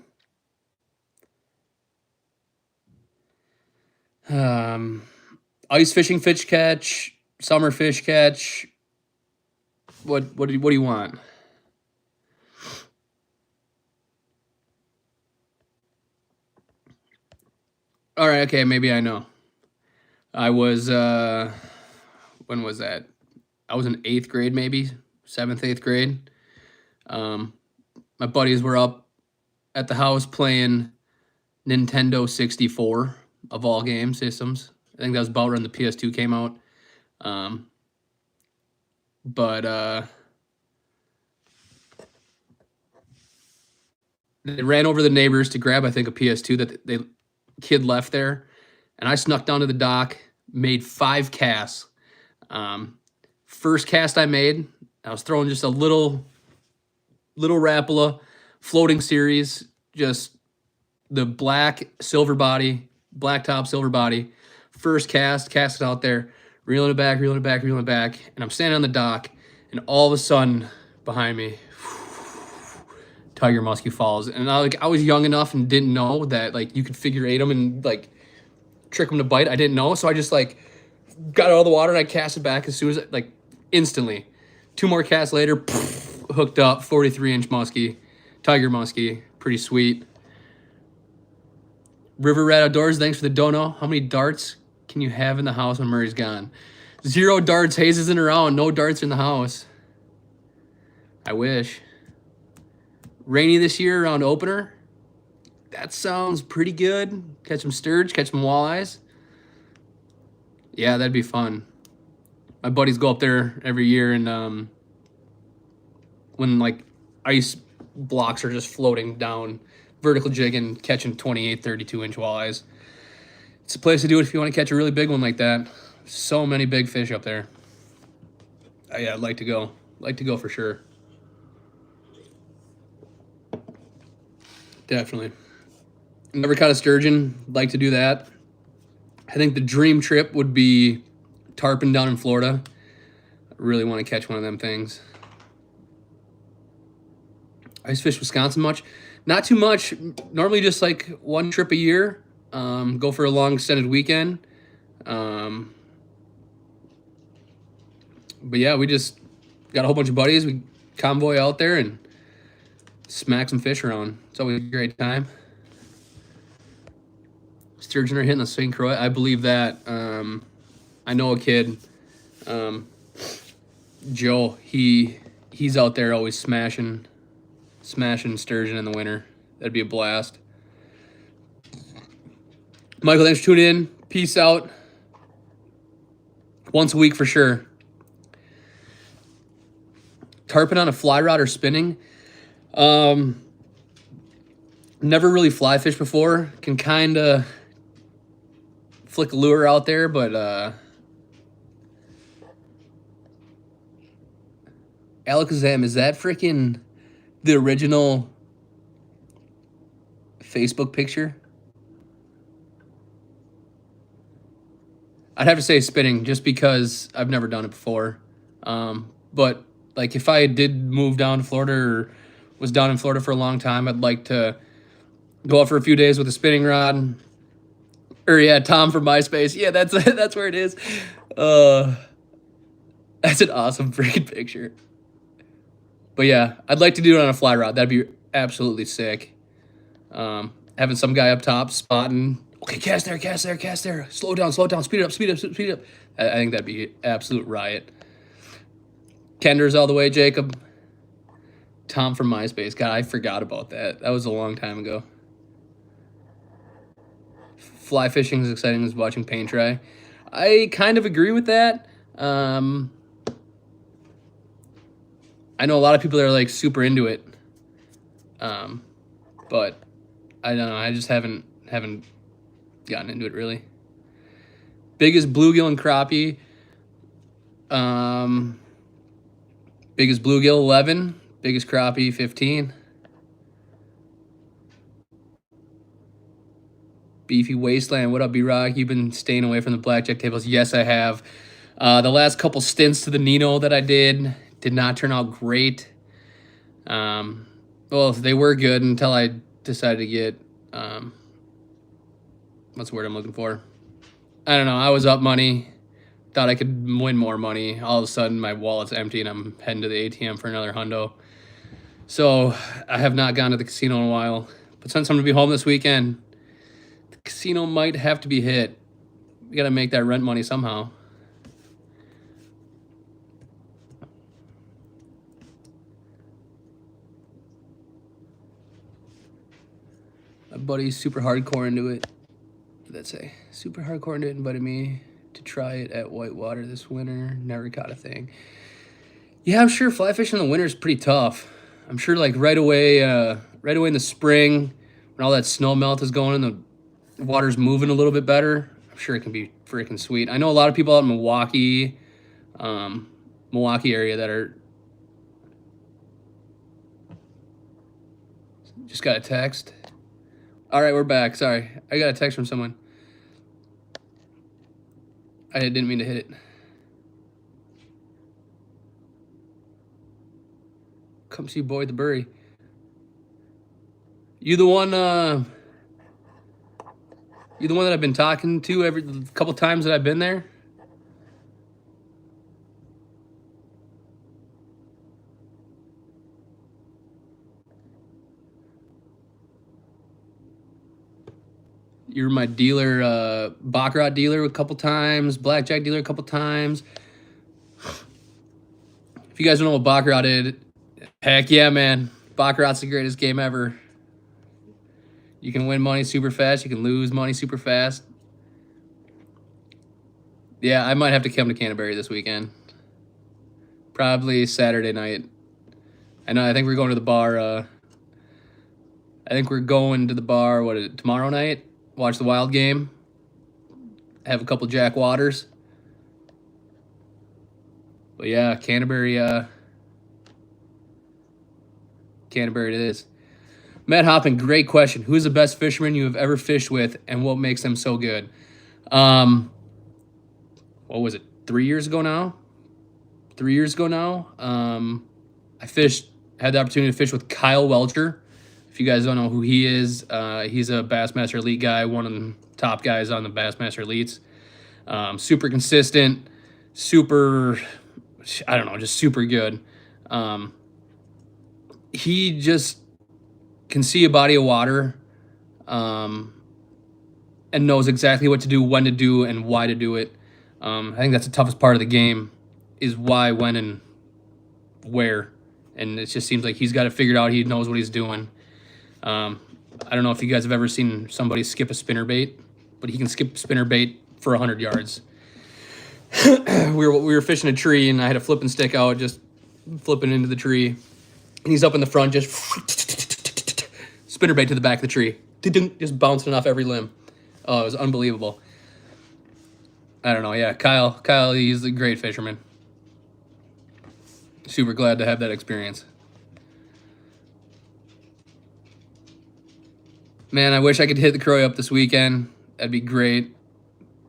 Ice fishing fish catch, summer fish catch. What do you want? All right, okay, maybe I know. I was when was that? I was in 8th grade, maybe 7th, 8th grade. My buddies were up at the house playing Nintendo 64 of all game systems. I think that was about when the PS2 came out. But they ran over the neighbors to grab, I think, a PS2 that the kid left there. And I snuck down to the dock, made 5 casts. First cast I made, I was throwing just a little Rapala floating series, just the black silver body, black top silver body. First cast it out there, reeling it back, and I'm standing on the dock, and all of a sudden behind me, tiger muskie falls, and I was young enough and didn't know that like you could figure 8 them and like trick them to bite. I didn't know, so I just like got out of the water and I cast it back as soon as like instantly. 2 more casts later, hooked up, 43-inch muskie, tiger muskie, pretty sweet. River Rat Outdoors, thanks for the dono. How many darts can you have in the house when Murray's gone? 0 darts. Hayes isn't around. No darts in the house. I wish. Rainy this year around opener. That sounds pretty good. Catch some sturge, catch some walleyes. Yeah, that'd be fun. My buddies go up there every year, and when like ice blocks are just floating down, vertical jigging, catching 28, 32-inch walleyes. It's a place to do it if you want to catch a really big one like that. So many big fish up there. Yeah, I'd like to go. Like to go for sure. Definitely. Never caught a sturgeon. Like to do that. I think the dream trip would be Tarpon down in Florida. I really want to catch one of them things. Ice fish Wisconsin much? Not too much. Normally just like 1 trip a year. Go for a long extended weekend. But yeah, we just got a whole bunch of buddies. We convoy out there and smack some fish around. It's always a great time. Sturgeon are hitting the synchro. I believe that. I know a kid, Joe. He's out there always smashing sturgeon in the winter. That'd be a blast. Michael, thanks for tuning in. Peace out. Once a week for sure. Tarpon on a fly rod or spinning? Never really fly fish before. Can kind of flick a lure out there, but Alakazam, is that freaking the original Facebook picture? I'd have to say spinning just because I've never done it before. But like if I did move down to Florida or was down in Florida for a long time, I'd like to go out for a few days with a spinning rod. Or yeah, Tom from MySpace. Yeah, that's where it is. That's an awesome freaking picture. But yeah, I'd like to do it on a fly rod. That'd be absolutely sick. Having some guy up top spotting. Okay, cast there. Slow down. Speed it up. I think that'd be absolute riot. Kender's all the way, Jacob. Tom from MySpace. God, I forgot about that. That was a long time ago. fly fishing is exciting as watching paint dry. I kind of agree with that. I know a lot of people are like super into it, but I don't know. I just haven't gotten into it really. Biggest bluegill and crappie. Biggest bluegill 11. Biggest crappie 15. Beefy Wasteland. What up, B-Rock? You've been staying away from the blackjack tables. Yes, I have. The last couple stints to the Nino that I did not turn out great. Well, they were good until I decided to get, what's the word I'm looking for? I don't know. I was up money. Thought I could win more money. All of a sudden, my wallet's empty, and I'm heading to the ATM for another hundo. So I have not gone to the casino in a while. But since I'm going to be home this weekend, the casino might have to be hit. We got to make that rent money somehow. My buddy's super hardcore into it. What did that say? Super hardcore into it, invited me to try it at Whitewater this winter. Never caught a thing. Yeah, I'm sure fly fishing in the winter is pretty tough. I'm sure like right away in the spring when all that snow melt is going and the water's moving a little bit better, I'm sure it can be freaking sweet. I know a lot of people out in Milwaukee area that are just got a text. All right, we're back. Sorry, I got a text from someone. I didn't mean to hit it. Come see Boyd the Burry. You the one that I've been talking to every couple times that I've been there? You're my dealer, baccarat dealer a couple times, blackjack dealer a couple times. If you guys don't know what baccarat is, heck yeah, man. Baccarat's the greatest game ever. You can win money super fast. You can lose money super fast. Yeah, I might have to come to Canterbury this weekend. Probably Saturday night. I think we're going to the bar. Tomorrow night? Watch the Wild game. Have a couple Jack Waters. But yeah, Canterbury it is. Matt Hoppin, great question. Who is the best fisherman you have ever fished with, and what makes them so good? What was it? 3 years ago now. I had the opportunity to fish with Kyle Welcher. If you guys don't know who he is, he's a Bassmaster Elite guy, one of the top guys on the Bassmaster Elites. Super consistent, super good. He just can see a body of water and knows exactly what to do, when to do, and why to do it. I think that's the toughest part of the game is why, when, and where. And it just seems like he's got it figured out. He knows what he's doing. I don't know if you guys have ever seen somebody skip a spinnerbait, but he can skip spinnerbait for 100 yards. we were fishing a tree, and I had a flipping stick out, just flipping into the tree. And he's up in the front, just spinnerbait to the back of the tree. Just bouncing off every limb. Oh, it was unbelievable. I don't know. Yeah, Kyle, he's a great fisherman. Super glad to have that experience. Man, I wish I could hit the Croy up this weekend. That'd be great.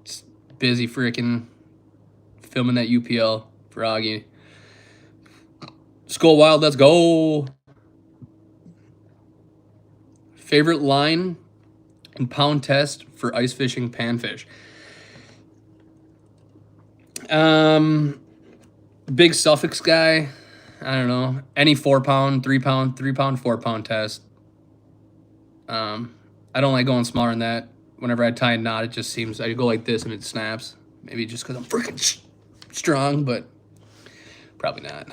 Just busy freaking filming that UPL for Augie. Skull Wild, let's go. Favorite line and pound test for ice fishing panfish. Big Suffolk guy. I don't know. Any 4 pound, 3 pound, 3 pound, 4 pound test. I don't like going smaller than that. Whenever I tie a knot, it just seems I go like this and it snaps. Maybe just because I'm freaking strong, but probably not.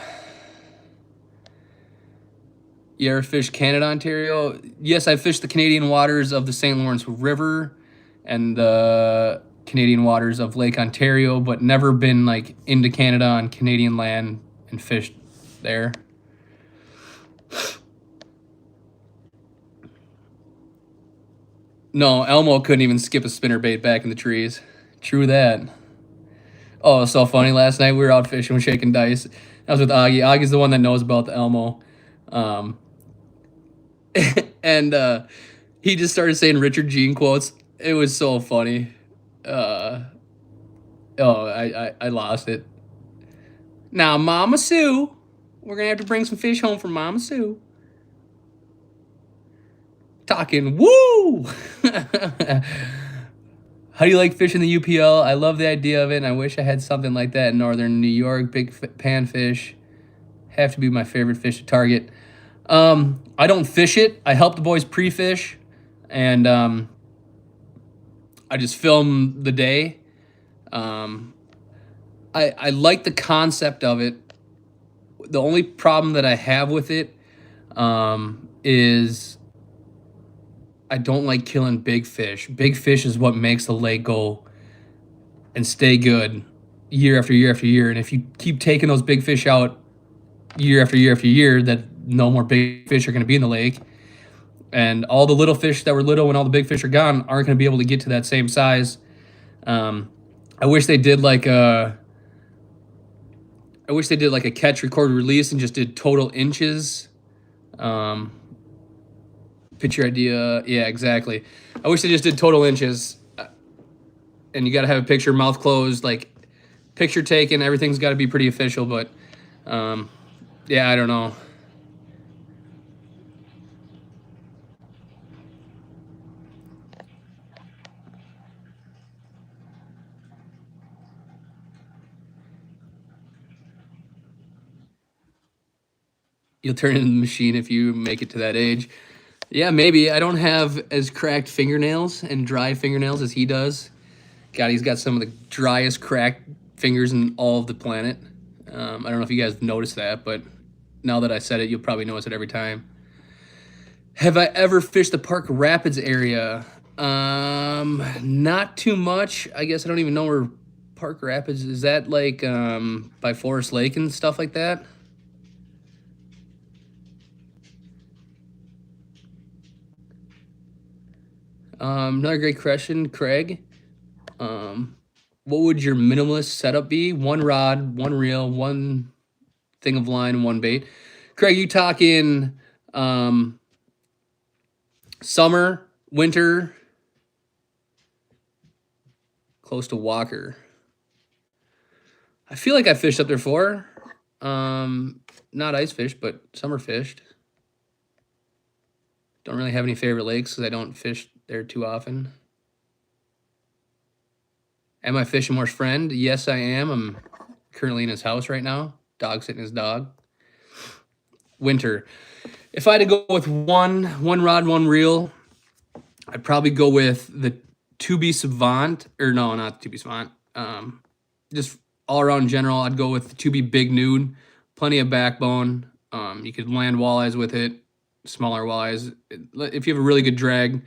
You ever fished Canada, Ontario? Yes, I fished the Canadian waters of the St. Lawrence River. and the Canadian waters of Lake Ontario, but never been like into Canada on Canadian land and fished there. No, Elmo couldn't even skip a spinnerbait back in the trees. True that. Oh, it was so funny. Last night we were out fishing, shaking dice. I was with Augie. Augie's the one that knows about the Elmo. And he just started saying Richard Gere quotes. It was so funny. I lost it. Now, Mama Sue, we're gonna have to bring some fish home from Mama Sue. Talking woo. How do you like fishing the UPL? I love the idea of it, and I wish I had something like that in northern New York. Big panfish have to be my favorite fish to target. I don't fish it. I help the boys pre-fish, and I just film the day. I like the concept of it. The only problem that I have with it is I don't like killing big fish. Big fish is what makes the lake go and stay good year after year after year. And if you keep taking those big fish out year after year after year, that no more big fish are going to be in the lake. And all the little fish that were little when all the big fish are gone aren't going to be able to get to that same size. I wish they did like a catch, record, release and just did total inches. Picture idea. Yeah, exactly. I wish they just did total inches. And you got to have a picture, mouth closed, like picture taken. Everything's got to be pretty official. But yeah, I don't know. You'll turn into the machine if you make it to that age. Yeah, maybe. I don't have as cracked fingernails and dry fingernails as he does. God, he's got some of the driest cracked fingers in all of the planet. I don't know if you guys noticed that, but now that I said it, you'll probably notice it every time. Have I ever fished the Park Rapids area? Not too much. I guess I don't even know where Park Rapids is. That like by Forest Lake and stuff like that? Another great question, Craig. What would your minimalist setup be? One rod, one reel, one thing of line, and one bait. Craig, you talking summer, winter, close to Walker? I feel like I fished up there before. Not ice fish, but summer fished. Don't really have any favorite lakes because I don't fish there too often. Am I Fishing More's friend? Yes, I am. I'm currently in his house right now. Dog sitting his dog. Winter. If I had to go with one rod, one reel, I'd probably go with the 2B Savant. Or no, not the 2B Savant. Just all around general, I'd go with the 2B Big Nude. Plenty of backbone. You could land walleyes with it. Smaller walleyes. If you have a really good drag,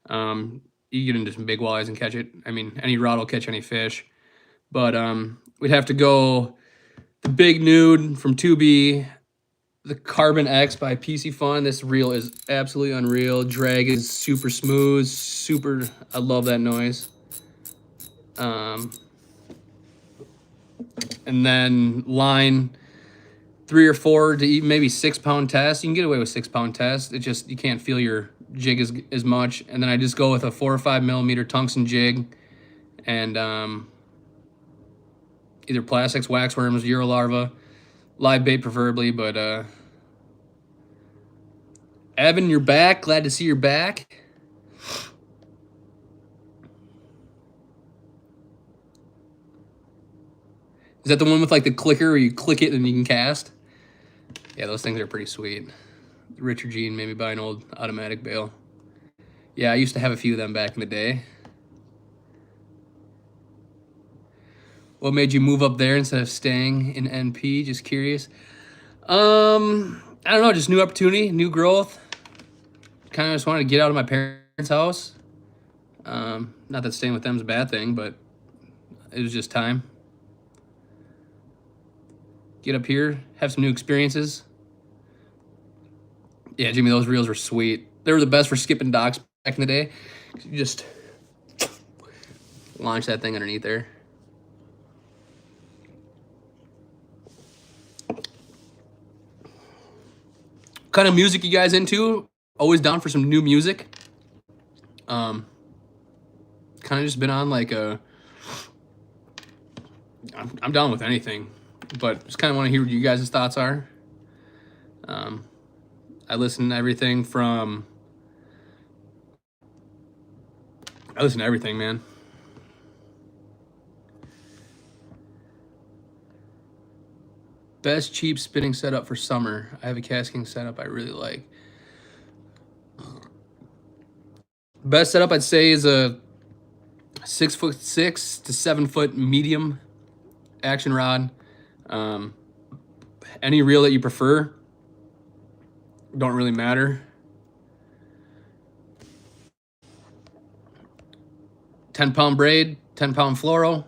you get into some big walleyes and catch it. I mean, any rod will catch any fish. But we'd have to go the Big Nude from 2B, the Carbon X by PC Fun. This reel is absolutely unreal. Drag is super smooth, super. I love that noise. And then line 3 or 4 to even maybe 6 pound test. You can get away with 6 pound test. It just, you can't feel your jig as much. And then I just go with a 4 or 5 millimeter tungsten jig and either plastics, waxworms, Eurolarva, live bait preferably. But Evan, you're back. Glad to see you're back. Is that the one with like the clicker where you click it and you can cast? Yeah, those things are pretty sweet. Richard Gere made me buy an old automatic bail. Yeah, I used to have a few of them back in the day. What made you move up there instead of staying in NP? Just curious. I don't know, just new opportunity, new growth. Kind of just wanted to get out of my parents' house. Not that staying with them's a bad thing, but it was just time. Get up here, have some new experiences. Yeah, Jimmy, those reels were sweet. They were the best for skipping docks back in the day. You just launch that thing underneath there. What kind of music you guys into? Always down for some new music. Kind of just been on like a... I'm down with anything, but just kind of want to hear what you guys' thoughts are. I listen to everything from... I listen to everything, man. Best cheap spinning setup for summer. I have a casting setup I really like. Best setup I'd say is a 6'6" to 7 foot medium action rod. Any reel that you prefer, don't really matter. 10-pound braid, 10-pound fluoro.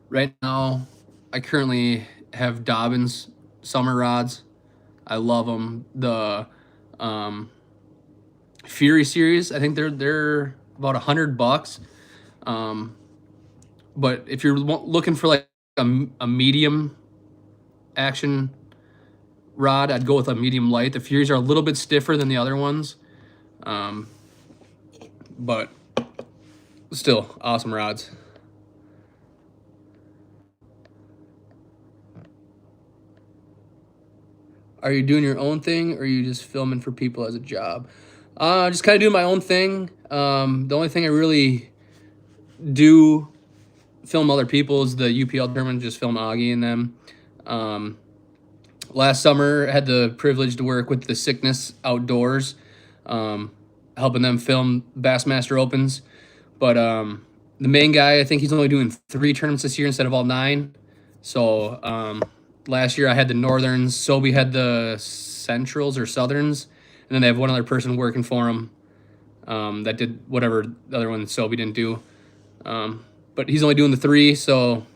Right now, I currently have Dobbins summer rods. I love them. The Fury series, I think they're about $100. But if you're looking for like a medium action rod, I'd go with a medium light. The Furies are a little bit stiffer than the other ones, but still awesome rods. Are you doing your own thing, or are you just filming for people as a job? Just kind of doing my own thing. The only thing I really do film other people is the UPL tournament, just film Augie and them. Last summer, I had the privilege to work with the Sickness Outdoors, helping them film Bassmaster Opens. But the main guy, I think he's only doing 3 tournaments this year instead of all 9. So last year I had the Northerns, Sobe had the Centrals or Southerns, and then they have one other person working for him that did whatever the other one Sobe didn't do. But he's only doing the 3, so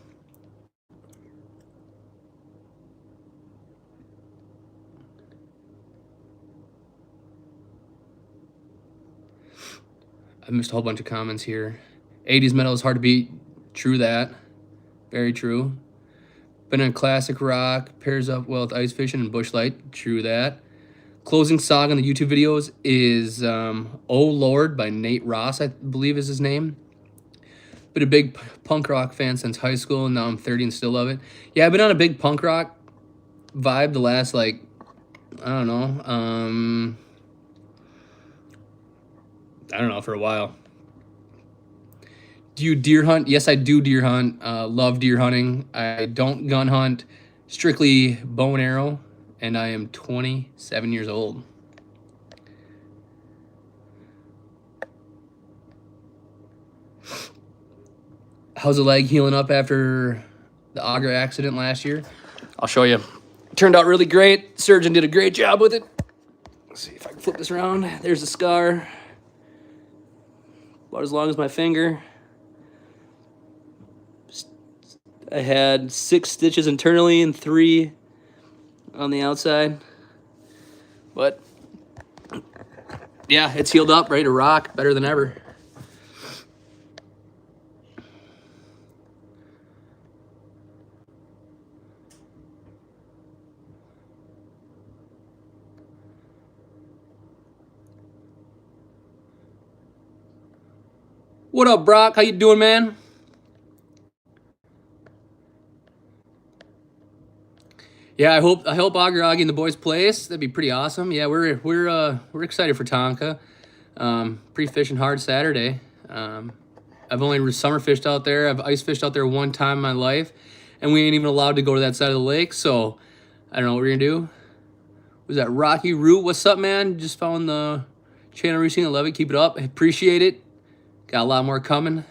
I missed a whole bunch of comments here. 80s metal is hard to beat. True that. Very true. Been in classic rock, pairs up well with ice fishing and bush light. True that. Closing song on the YouTube videos is Oh Lord by Nate Ross, I believe is his name. Been a big punk rock fan since high school, and now I'm 30 and still love it. Yeah, I've been on a big punk rock vibe the last, like, I don't know, for a while. Do you deer hunt? Yes, I do deer hunt. Love deer hunting. I don't gun hunt, strictly bow and arrow, and I am 27 years old. How's the leg healing up after the auger accident last year? I'll show you. Turned out really great. Sturgeon did a great job with it. Let's see if I can flip this around. There's the scar. About as long as my finger. I had 6 stitches internally and 3 on the outside. But yeah, it's healed up, ready to rock, better than ever. What up, Brock? How you doing, man? Yeah, I hope Augie and the boys place. That'd be pretty awesome. Yeah, we're excited for Tonka. Pre-fishing hard Saturday. I've only summer fished out there. I've ice fished out there one time in my life, and we ain't even allowed to go to that side of the lake. So I don't know what we're gonna do. Was that Rocky Root? What's up, man? Just found the channel recently. I love it. Keep it up. I appreciate it. Got a lot more coming.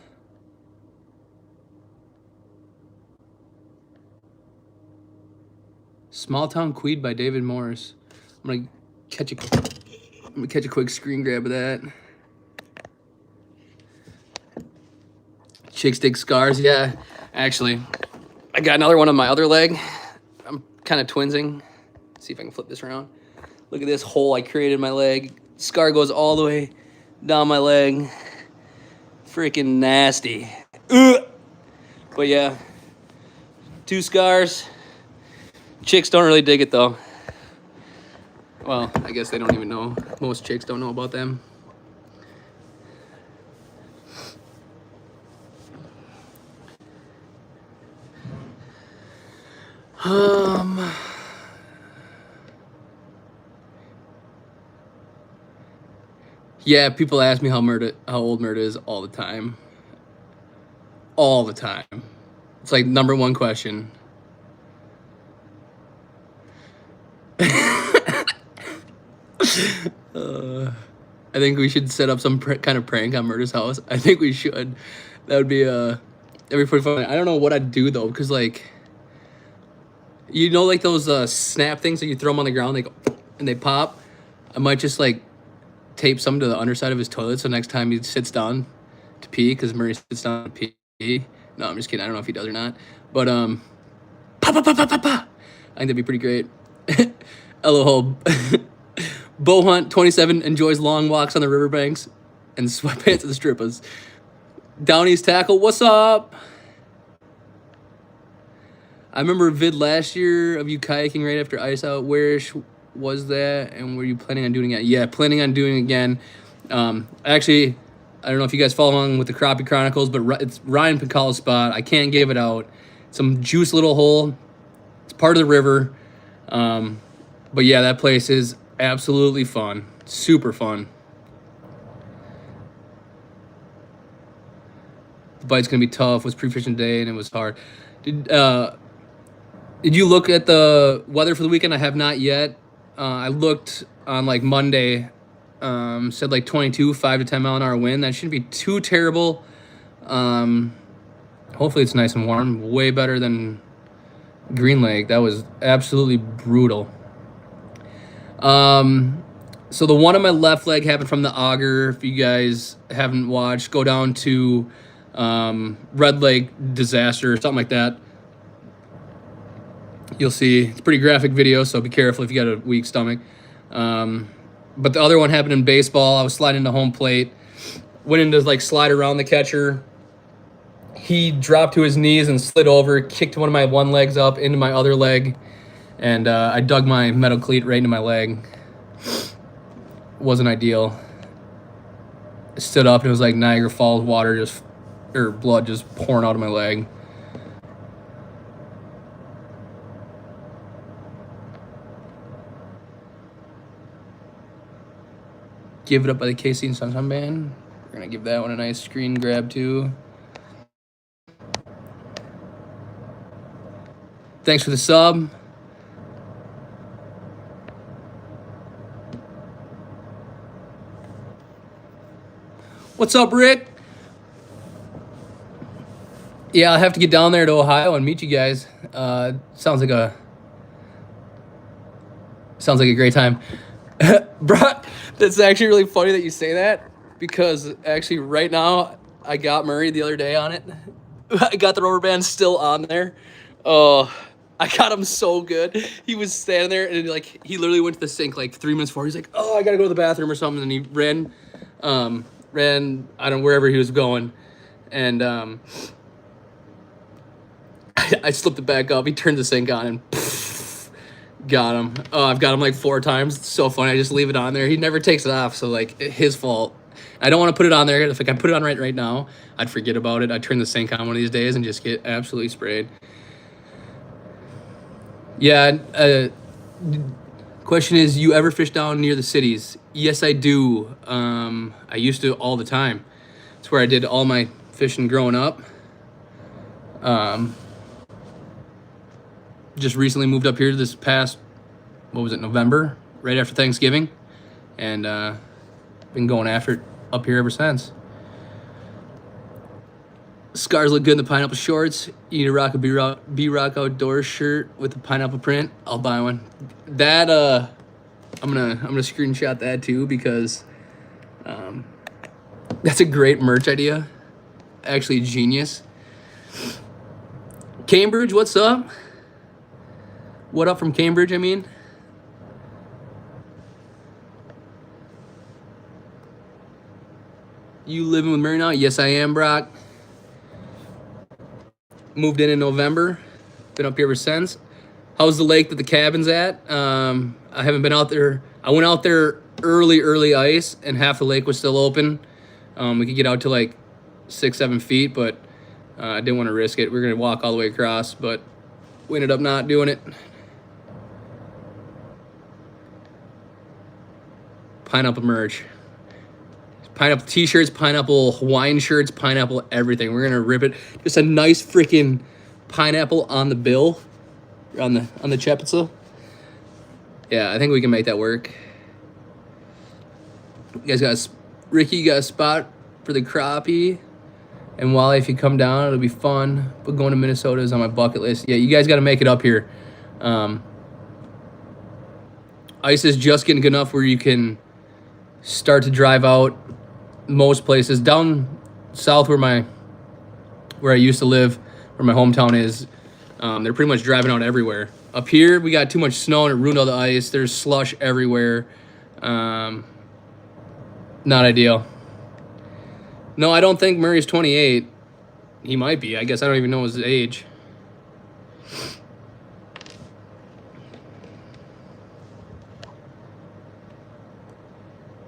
Small Town Queed by David Morris. I'm gonna catch a quick screen grab of that. Chick stick scars, yeah. Actually, I got another one on my other leg. I'm kind of twinsing. Let's see if I can flip this around. Look at this hole I created in my leg. Scar goes all the way down my leg. Freaking nasty. Ugh. But yeah, 2 scars. Chicks don't really dig it though. Well, I guess they don't even know. Most chicks don't know about them. Yeah, people ask me how old Murda is all the time. All the time. It's like #1 question. I think we should set up some kind of prank on Murda's house. I think we should. That would be that'd be pretty funny. I don't know what I'd do though, because like, you know, like those snap things that you throw them on the ground, and they pop. I might just like tape some to the underside of his toilet, so next time he sits down to pee, because Murray sits down to pee. No, I'm just kidding. I don't know if he does or not. But pa pa pa pa pa pa. I think that'd be pretty great. LOL. Bow Hunt 27 enjoys long walks on the riverbanks and sweatpants at the strippers. Downey's Tackle, what's up? I remember a vid last year of you kayaking right after ice out. Where was that, and were you planning on doing it? Yeah, planning on doing it again. Actually, I don't know if you guys follow along with the Crappie Chronicles, but it's Ryan Picala's spot. I can't give it out. Some juice little hole. It's part of the river. But yeah, that place is absolutely fun. Super fun. The bite's gonna be tough. It was pre-fishing day and it was hard. Did you look at the weather for the weekend? I have not yet. I looked on like Monday. Said like 22, 5 to 10 mile an hour wind. That shouldn't be too terrible. Hopefully it's nice and warm. Way better than Green Lake. That was absolutely brutal. So the one on my left leg happened from the auger. If you guys haven't watched, go down to Red Lake Disaster or something like that. You'll see it's a pretty graphic video, so be careful if you got a weak stomach. But the other one happened in baseball. I was sliding into home plate, went into like slide around the catcher. He dropped to his knees and slid over, kicked one of my one legs up into my other leg, and I dug my metal cleat right into my leg. Wasn't ideal. I stood up and it was like Niagara Falls water blood just pouring out of my leg. Give It Up by the KC and Sunshine Band. We're gonna give that one a nice screen grab too. Thanks for the sub. What's up, Rick? Yeah, I'll have to get down there to Ohio and meet you guys. Sounds like a great time. Bro, that's actually really funny that you say that, because actually right now I got Murray the other day on it. I got the rubber band still on there. Oh, I got him so good. He was standing there and like he literally went to the sink like 3 minutes before. He's like, "Oh, I gotta go to the bathroom or something," and he ran I don't know, wherever he was going, and I slipped it back up. He turned the sink on and got him. Oh, I've got him like 4 times. It's so funny. I just leave it on there. He never takes it off, so like his fault. I don't want to put it on there. If I put it on right now, I'd forget about it. I'd turn the sink on one of these days and just get absolutely sprayed. Yeah. Question is, you ever fish down near the cities? Yes, I do. I used to all the time. It's where I did all my fishing growing up. Just recently moved up here this past, November, right after Thanksgiving, and been going after it up here ever since. Scars look good in the pineapple shorts. You need to rock a B-Rock Outdoors shirt with the pineapple print. I'll buy one. That I'm gonna screenshot that too, because that's a great merch idea. Actually, genius. Cambridge, what's up? What up from Cambridge? I mean. You living with Murray now? Yes, I am, Brock. Moved in November. Been up here ever since. How's the lake that the cabin's at? I haven't been out there. I went out there early ice, and half the lake was still open. We could get out to like 6-7 feet, but I didn't want to risk it. We were gonna walk all the way across, but we ended up not doing it. Pineapple merch. Pineapple t-shirts, pineapple Hawaiian shirts, pineapple everything. We're gonna rip it. Just a nice freaking pineapple on the bill, on the Chepitzel. Yeah, I think we can make that work. You guys got Ricky, you got a spot for the crappie and Walleye. If you come down, it'll be fun. But going to Minnesota is on my bucket list. Yeah, you guys got to make it up here. Ice is just getting good enough where you can start to drive out most places. Down south where I used to live, where my hometown is, they're pretty much driving out everywhere. Up here, we got too much snow and it ruined all the ice. There's slush everywhere. Not ideal. No, I don't think Murray's 28. He might be. I guess I don't even know his age.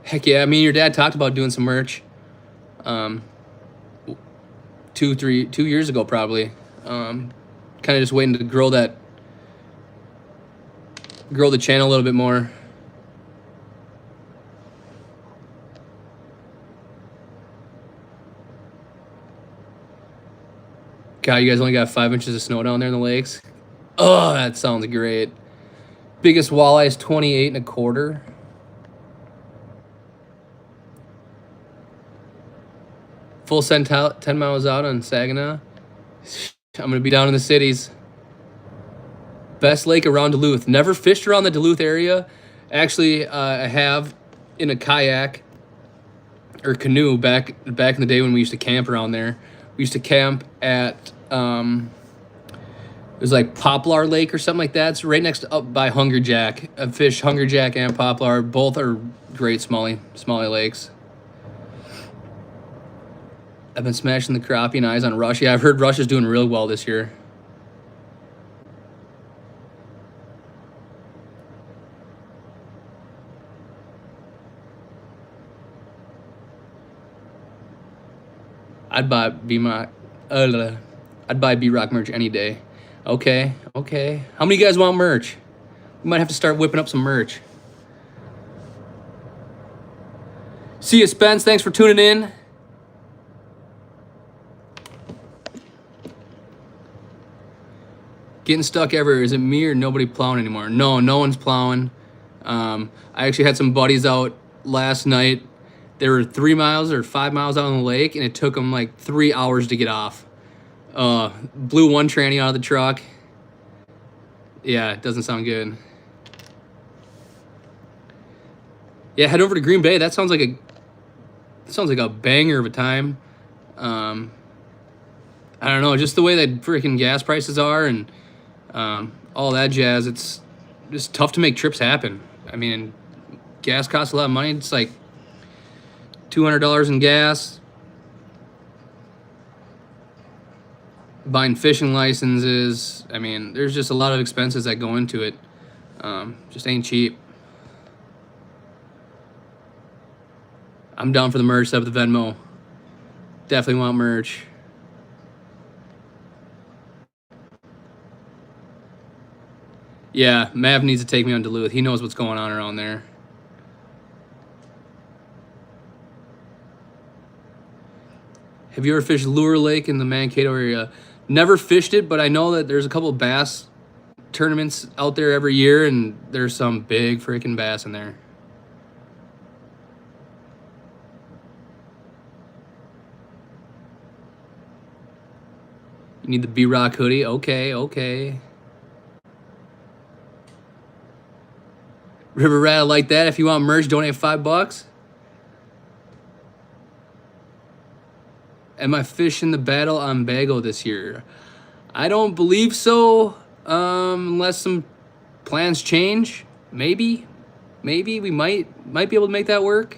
Heck yeah, me and your dad talked about doing some merch 2 years ago probably. Kind of just waiting to grow the channel a little bit more. God, you guys only got 5 inches of snow down there in the lakes? Oh, that sounds great. Biggest walleye is 28.25. Full send 10 miles out on Saginaw. I'm going to be down in the cities. Best lake around Duluth. Never fished around the Duluth area. Actually, I have in a kayak or canoe back in the day when we used to camp around there. We used to camp at, it was like Poplar Lake or something like that. It's right next up by Hunger Jack. I've fished Hunger Jack and Poplar. Both are great smallie lakes. I've been smashing the crappie and eyes on Rush. Yeah, I've heard Rush is doing real well this year. I'd buy B-Rock merch any day. Okay. How many of you guys want merch? We might have to start whipping up some merch. See you, Spence. Thanks for tuning in. Getting stuck everywhere. Is it me or nobody plowing anymore? No one's plowing. I actually had some buddies out last night. They were 3 miles or 5 miles out on the lake, and it took them like 3 hours to get off. Blew one tranny out of the truck. Yeah, it doesn't sound good. Yeah, head over to Green Bay. That sounds like a banger of a time. I don't know, just the way that freaking gas prices are and all that jazz. It's just tough to make trips happen. I mean, gas costs a lot of money. It's like $200 in gas. Buying fishing licenses. I mean, there's just a lot of expenses that go into it. Just ain't cheap. I'm down for the merch. Set up the Venmo. Definitely want merch. Yeah, Mav needs to take me on Duluth. He knows what's going on around there. Have you ever fished Lure Lake in the Mankato area? Never fished it, but I know that there's a couple of bass tournaments out there every year, and there's some big freaking bass in there. You need the B-Rock hoodie. Okay, okay. River Rat, I like that. If you want merch, donate $5. Am I fishing the battle on Bago this year? I don't believe so, unless some plans change. Maybe we might be able to make that work.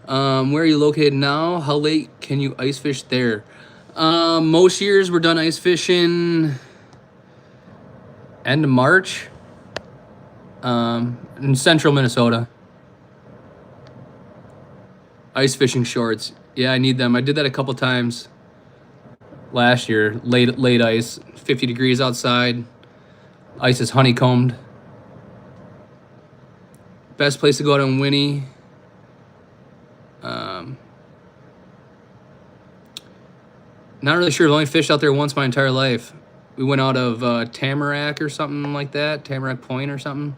Where are you located now? How late can you ice fish there? Most years we're done ice fishing end of March. In central Minnesota. Ice fishing shorts. Yeah, I need them. I did that a couple times last year. Late ice, 50 degrees outside. Ice is honeycombed. Best place to go out in Winnie. Not really sure. I've only fished out there once my entire life. We went out of Tamarack or something like that. Tamarack Point or something.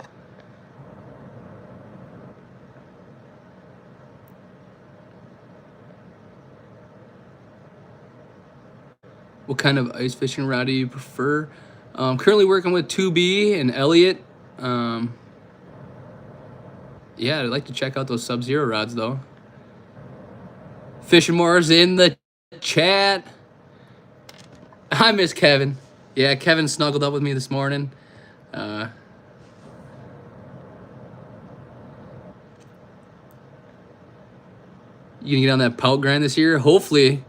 What kind of ice fishing rod do you prefer? Currently working with 2B and Elliott. Yeah, I'd like to check out those Sub-Zero rods though. Fishing Moore's in the chat. I miss Kevin. Yeah, Kevin snuggled up with me this morning. You gonna get on that pout grind this year? Hopefully.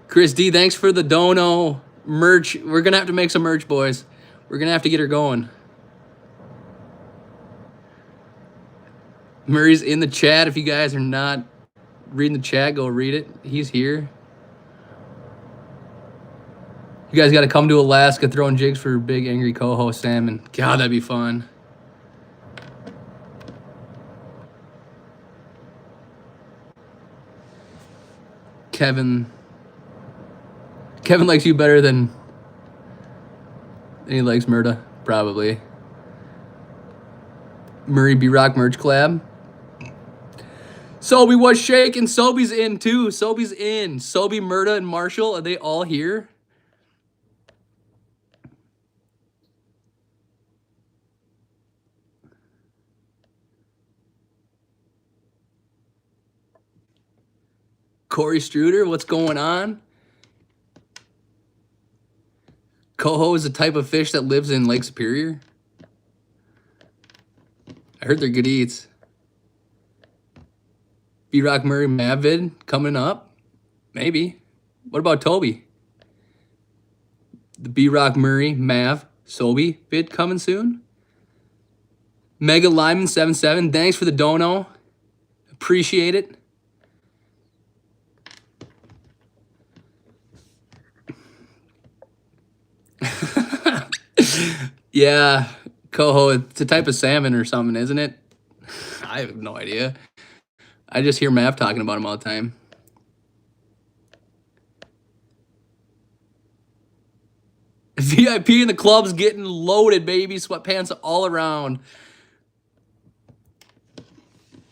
Chris D, thanks for the dono. Merch. We're gonna have to make some merch, boys. We're gonna have to get her going. Murray's in the chat. If you guys are not reading the chat, go read it. He's here. You guys got to come to Alaska throwing jigs for big angry coho salmon. God, that'd be fun. Kevin likes you better than he likes Murda, probably. Murray B-Rock merch collab. Sobe was shaking. Sobe's in too. Sobe's in. Sobe, Murda, and Marshall, are they all here? Corey Struder, what's going on? Coho is a type of fish that lives in Lake Superior. I heard they're good eats. B-Rock Murray Mavid coming up? Maybe. What about Toby? The B-Rock Murray Mav Sobe vid coming soon? Mega Lyman 77, thanks for the dono. Appreciate it. Yeah, coho, it's a type of salmon or something, isn't it? I have no idea. I just hear Mav talking about him all the time. VIP in the club's getting loaded, baby. Sweatpants all around.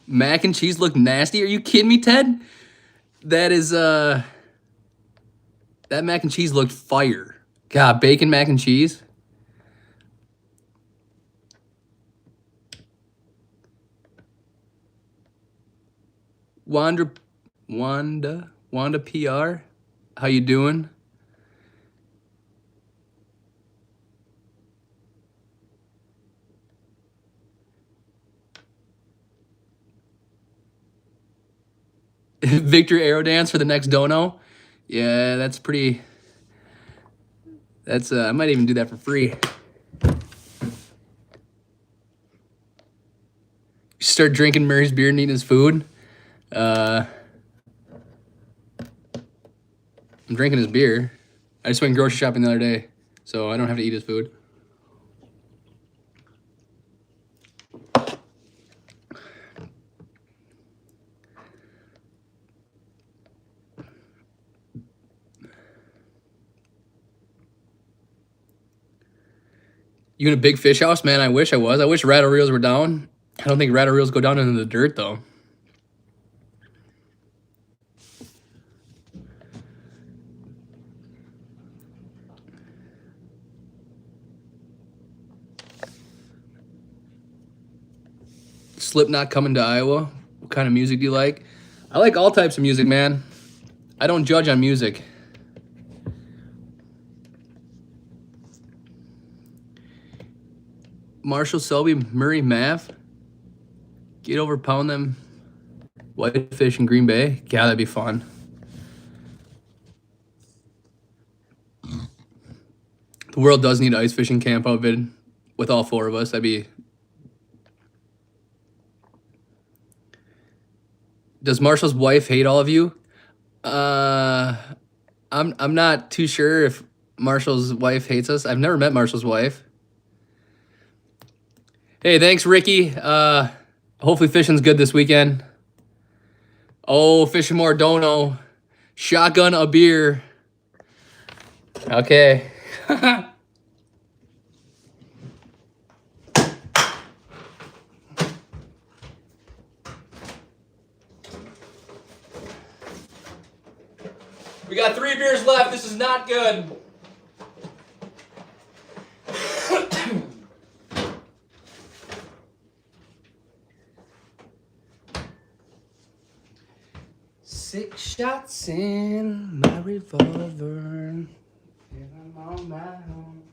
Mac and cheese look nasty. Are you kidding me, Ted? That is, that mac and cheese looked fire. God, bacon mac and cheese. Wanda PR, how you doing? Victor Aero Dance for the next dono. Yeah, that's pretty. That's I might even do that for free. Start drinking Murray's beer and eating his food. I'm drinking his beer. I just went grocery shopping the other day, so I don't have to eat his food. You in a big fish house? Man, I wish I was. I wish rattle reels were down. I don't think rattler reels go down into the dirt, though. Slipknot coming to Iowa. What kind of music do you like? I like all types of music, man. I don't judge on music. Marshall, Selby, Murray, Mav. Get over, pound them. Whitefish in Green Bay. Yeah, that'd be fun. The world does need ice fishing camp outfit with all 4 of us. That'd be. Does Marshall's wife hate all of you? I'm not too sure if Marshall's wife hates us. I've never met Marshall's wife. Hey, thanks, Ricky. Hopefully fishing's good this weekend. Oh, fishing more dono. Shotgun a beer. Okay. We got 3 beers left. This is not good. Six shots in my revolver, and I'm on my own.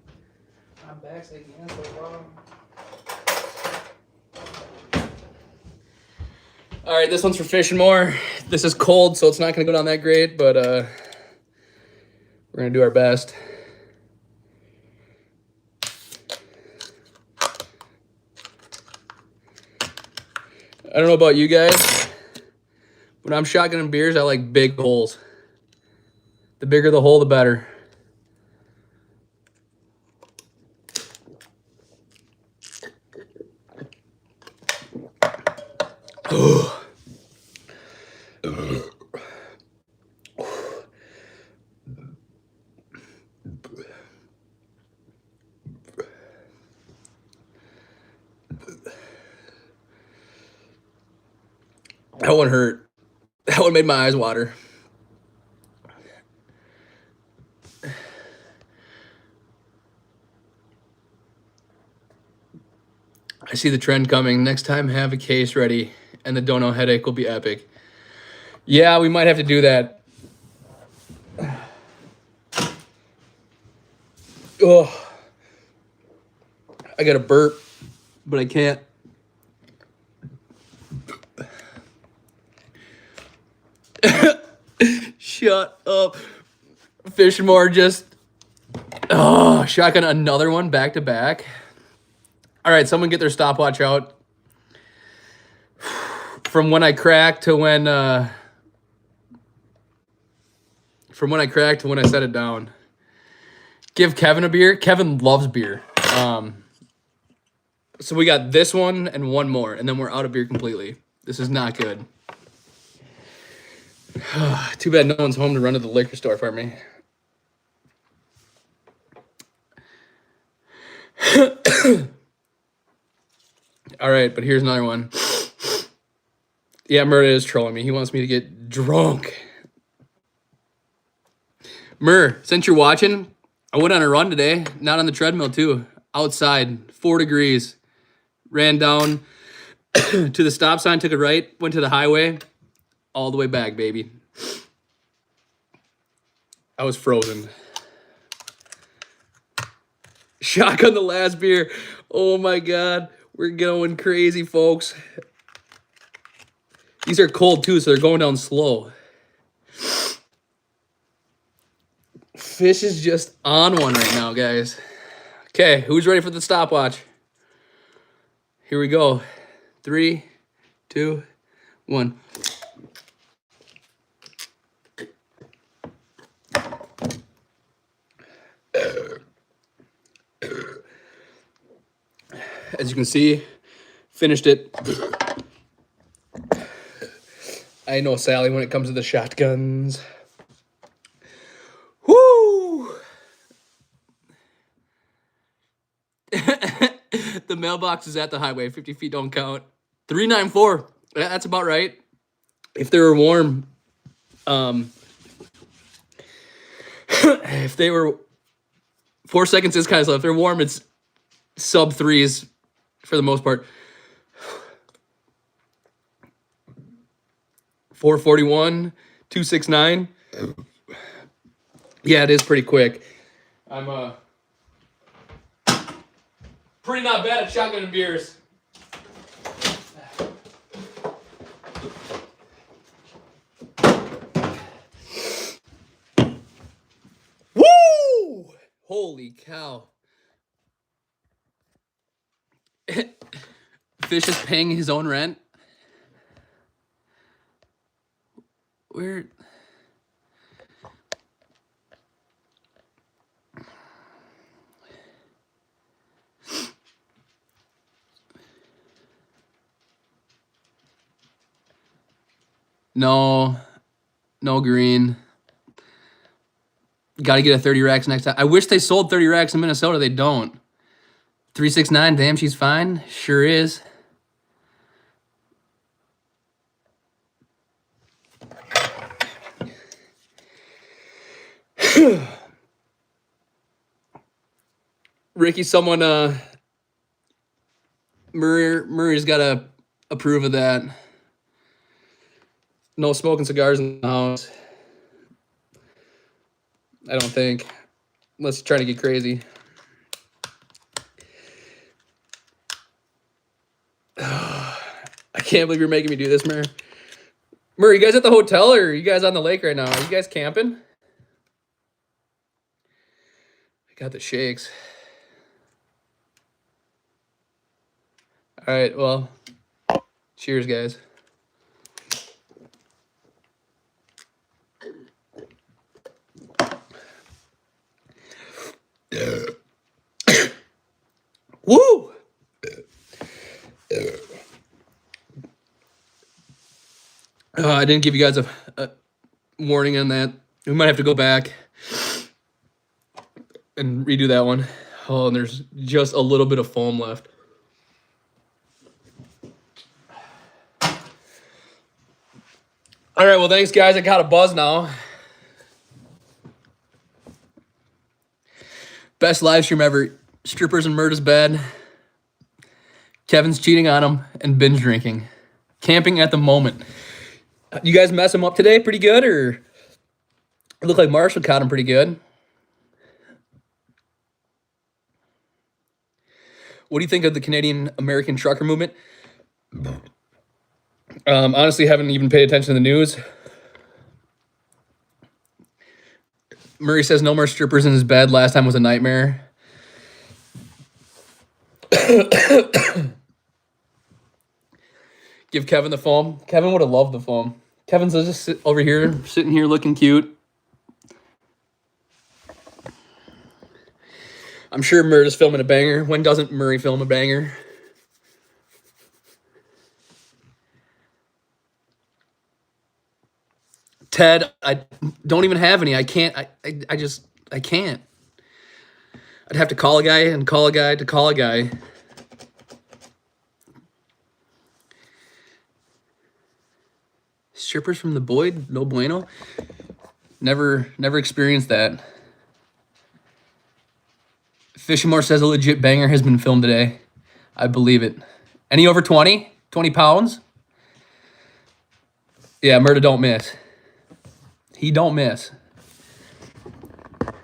My back's against the wall. All right, this one's for fishing more. This is cold, so it's not gonna go down that great, but we're gonna do our best. I don't know about you guys. When I'm shotgunning beers, I like big holes. The bigger the hole, the better. That one hurt. That one made my eyes water. I see the trend coming. Next time, have a case ready, and the dono headache will be epic. Yeah, we might have to do that. Oh, I got a burp, but I can't. Shut up. Fishing more, just shotgun another one back to back. All right, someone get their stopwatch out. From when I cracked to when I set it down. Give Kevin a beer. Kevin loves beer. So we got this one and one more, and then we're out of beer completely. This is not good. Too bad no one's home to run to the liquor store for me. All right, but here's another one. Yeah, Murr is trolling me. He wants me to get drunk. Murr, since you're watching, I went on a run today. Not on the treadmill, too. Outside, 4 degrees. Ran down to the stop sign, took a right, went to the highway. All the way back, baby. I was frozen. Shotgun the last beer. Oh my God. We're going crazy, folks. These are cold too, so they're going down slow. Fish is just on one right now, guys. Okay, who's ready for the stopwatch? Here we go. 3, 2, 1. As you can see, finished it. I know Sally when it comes to the shotguns. Woo! The mailbox is at the highway. 50 feet don't count. 394. That's about right. If they were warm, if they were 4 seconds is kind of slow. If they're warm, it's sub threes for the most part. 441, 269. Yeah, it is pretty quick. I'm pretty not bad at shotgunning beers. Woo! Holy cow. Fish is paying his own rent. Where? No green. Got to get a 30 racks next time. I wish they sold 30 racks in Minnesota. They don't. 369, damn, she's fine. Sure is. Ricky, someone, Murray's got to approve of that. No smoking cigars in the house. I don't think. Let's try to get crazy. I can't believe you're making me do this, Murray. Murray, you guys at the hotel or are you guys on the lake right now? Are you guys camping? I got the shakes. All right, well, cheers, guys. Woo! I didn't give you guys a warning on that. We might have to go back and redo that one. Oh, and there's just a little bit of foam left. All right, well, thanks, guys. I got a buzz now. Best live stream ever. Strippers and Murda's bed. Kevin's cheating on him and binge drinking. Camping at the moment. You guys mess him up today pretty good, or it looked like Marshall caught him pretty good? What do you think of the Canadian-American trucker movement? Honestly, haven't even paid attention to the news. Murray says no more strippers in his bed. Last time was a nightmare. Give Kevin the foam. Kevin would have loved the foam. Kevin's just over here, sitting here looking cute. I'm sure Murray's filming a banger. When doesn't Murray film a banger? Ted, I don't even have any. I can't. I can't. I'd have to call a guy and call a guy to call a guy. Strippers from the Boyd? No bueno. Never experienced that. Fishamore says a legit banger has been filmed today. I believe it. Any over 20? 20 pounds? Yeah, Murda don't miss. He don't miss.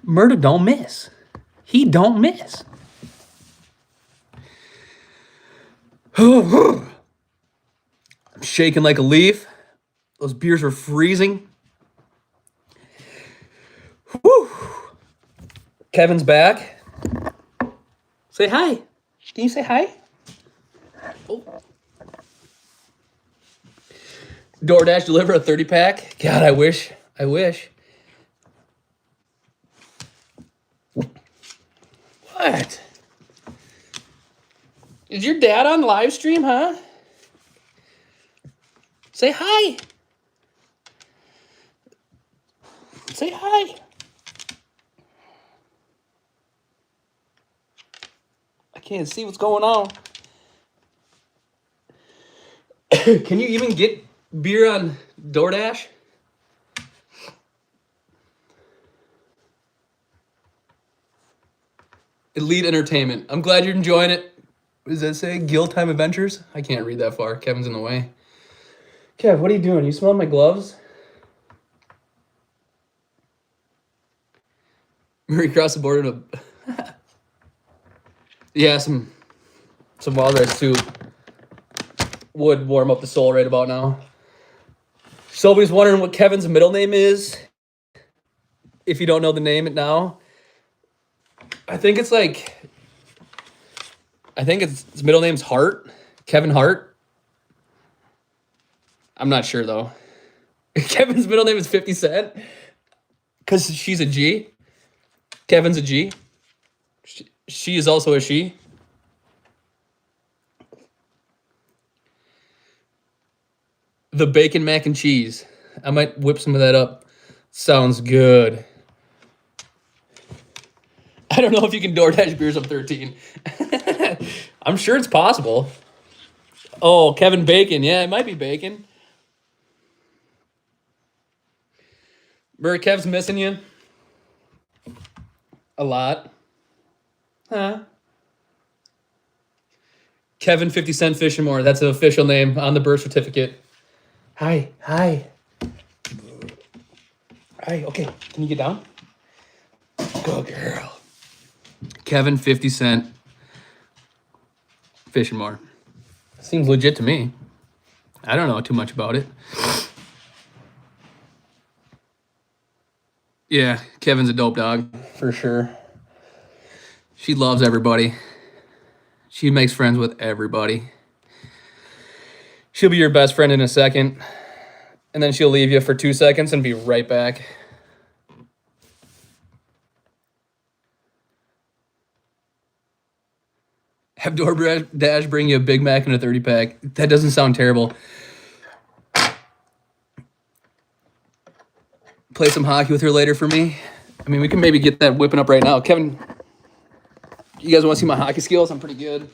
Murda don't miss. He don't miss. I'm shaking like a leaf. Those beers were freezing. Whew. Kevin's back. Say hi. Can you say hi? Oh. DoorDash deliver a 30-pack? God, I wish. I wish. What? Is your dad on live stream, huh? Say hi. Say hi. I can't see what's going on. Can you even get beer on DoorDash? Elite Entertainment. I'm glad you're enjoying it. What does that say? Gill Time Adventures? I can't read that far. Kevin's in the way. Kev, what are you doing? You smell my gloves? Murray crossed the border to... Yeah, some wild rice soup would warm up the soul right about now. Somebody's wondering what Kevin's middle name is. If you don't know the name now, I think it's his middle name's Hart. Kevin Hart. I'm not sure though. Kevin's middle name is 50 Cent. Because she's a G. Kevin's a G. She is also a she. The bacon mac and cheese. I might whip some of that up. Sounds good. I don't know if you can DoorDash beers up 13. I'm sure it's possible. Oh, Kevin Bacon. Yeah, it might be bacon. Murray, Kev's missing you. A lot. Huh? Kevin 50 Cent Fishermore. That's an official name on the birth certificate. Hi. Okay. Can you get down? Good girl. Kevin 50 Cent Fishermore. Seems legit to me. I don't know too much about it. Yeah, Kevin's a dope dog, for sure. She loves everybody. She makes friends with everybody. She'll be your best friend in a second, and then she'll leave you for 2 seconds and be right back. Have DoorDash bring you a Big Mac and a 30-pack. That doesn't sound terrible. Play some hockey with her later for me. I mean, we can maybe get that whipping up right now. Kevin, you guys want to see my hockey skills? I'm pretty good.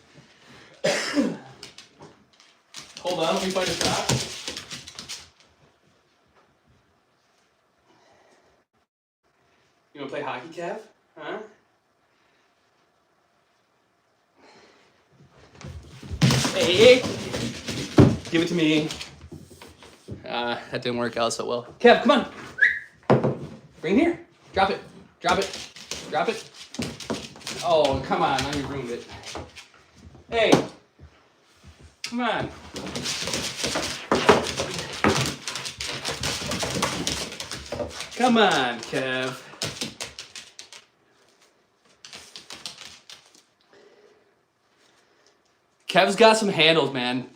Hold on, let me find a shot. You want to play hockey, Kev? Huh? Hey! Give it to me. That didn't work out so well. Kev, come on. Bring it here. Drop it. Oh, come on. Now you ruined it. Hey. Come on. Come on, Kev. Kev's got some handles, man.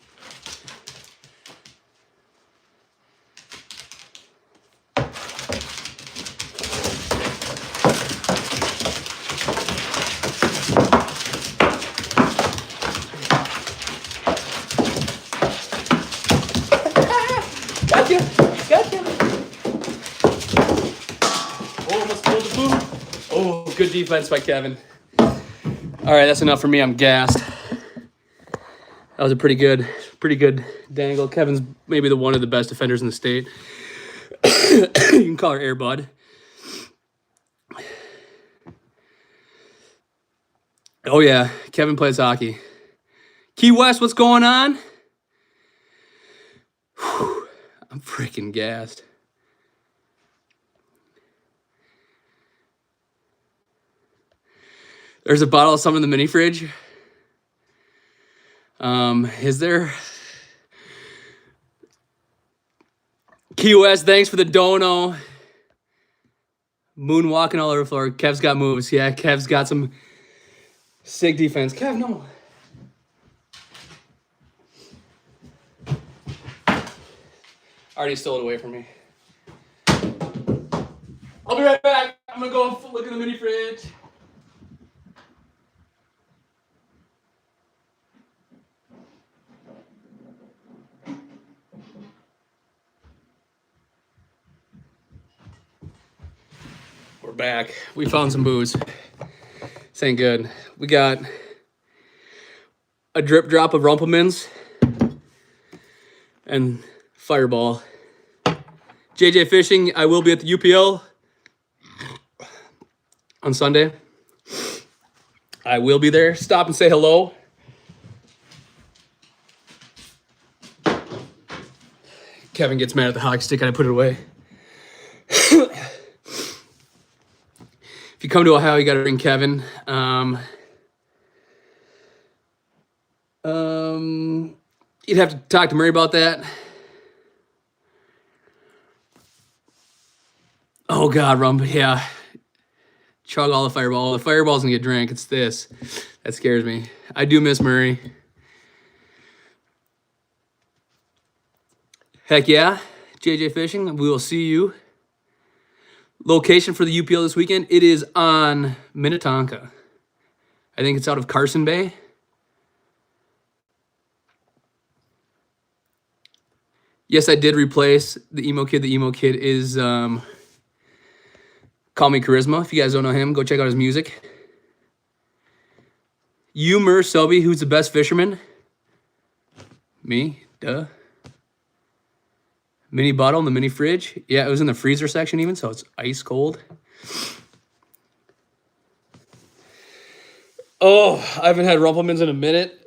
Gotcha. Oh, almost pulled the boot. Oh, good defense by Kevin. All right, that's enough for me. I'm gassed. That was a pretty good dangle. Kevin's maybe one of the best defenders in the state. You can call her Air Bud. Oh yeah, Kevin plays hockey. Key West, what's going on? Whew, I'm freaking gassed. There's a bottle of something in the mini fridge. Is there? Key West, thanks for the dono. Moonwalking all over the floor. Kev's got moves. Yeah, Kev's got some sick defense. Kev, no. Already stole it away from me. I'll be right back. I'm gonna go look in the mini fridge. We're back. We found some booze. This ain't good. We got a drip drop of Rumplemans. and Fireball. JJ Fishing, I will be at the UPL on Sunday. I will be there. Stop and say hello. Kevin gets mad at the hockey stick and I put it away. If you come to Ohio, you got to bring Kevin. You'd have to talk to Murray about that. Oh, God, Rump. Yeah. Chug all the Fireball. The Fireball's going to get drank. It's this. That scares me. I do miss Murray. Heck yeah. JJ Fishing, we will see you. Location for the UPL this weekend, it is on Minnetonka. I think it's out of Carson Bay. Yes, I did replace the emo kid. The emo kid is Call Me Charisma. If you guys don't know him, go check out his music. Mer Selby, who's the best fisherman? Me, duh. Mini bottle in the mini fridge. Yeah, it was in the freezer section even, so it's ice cold. Oh, I haven't had Rumplemans in a minute.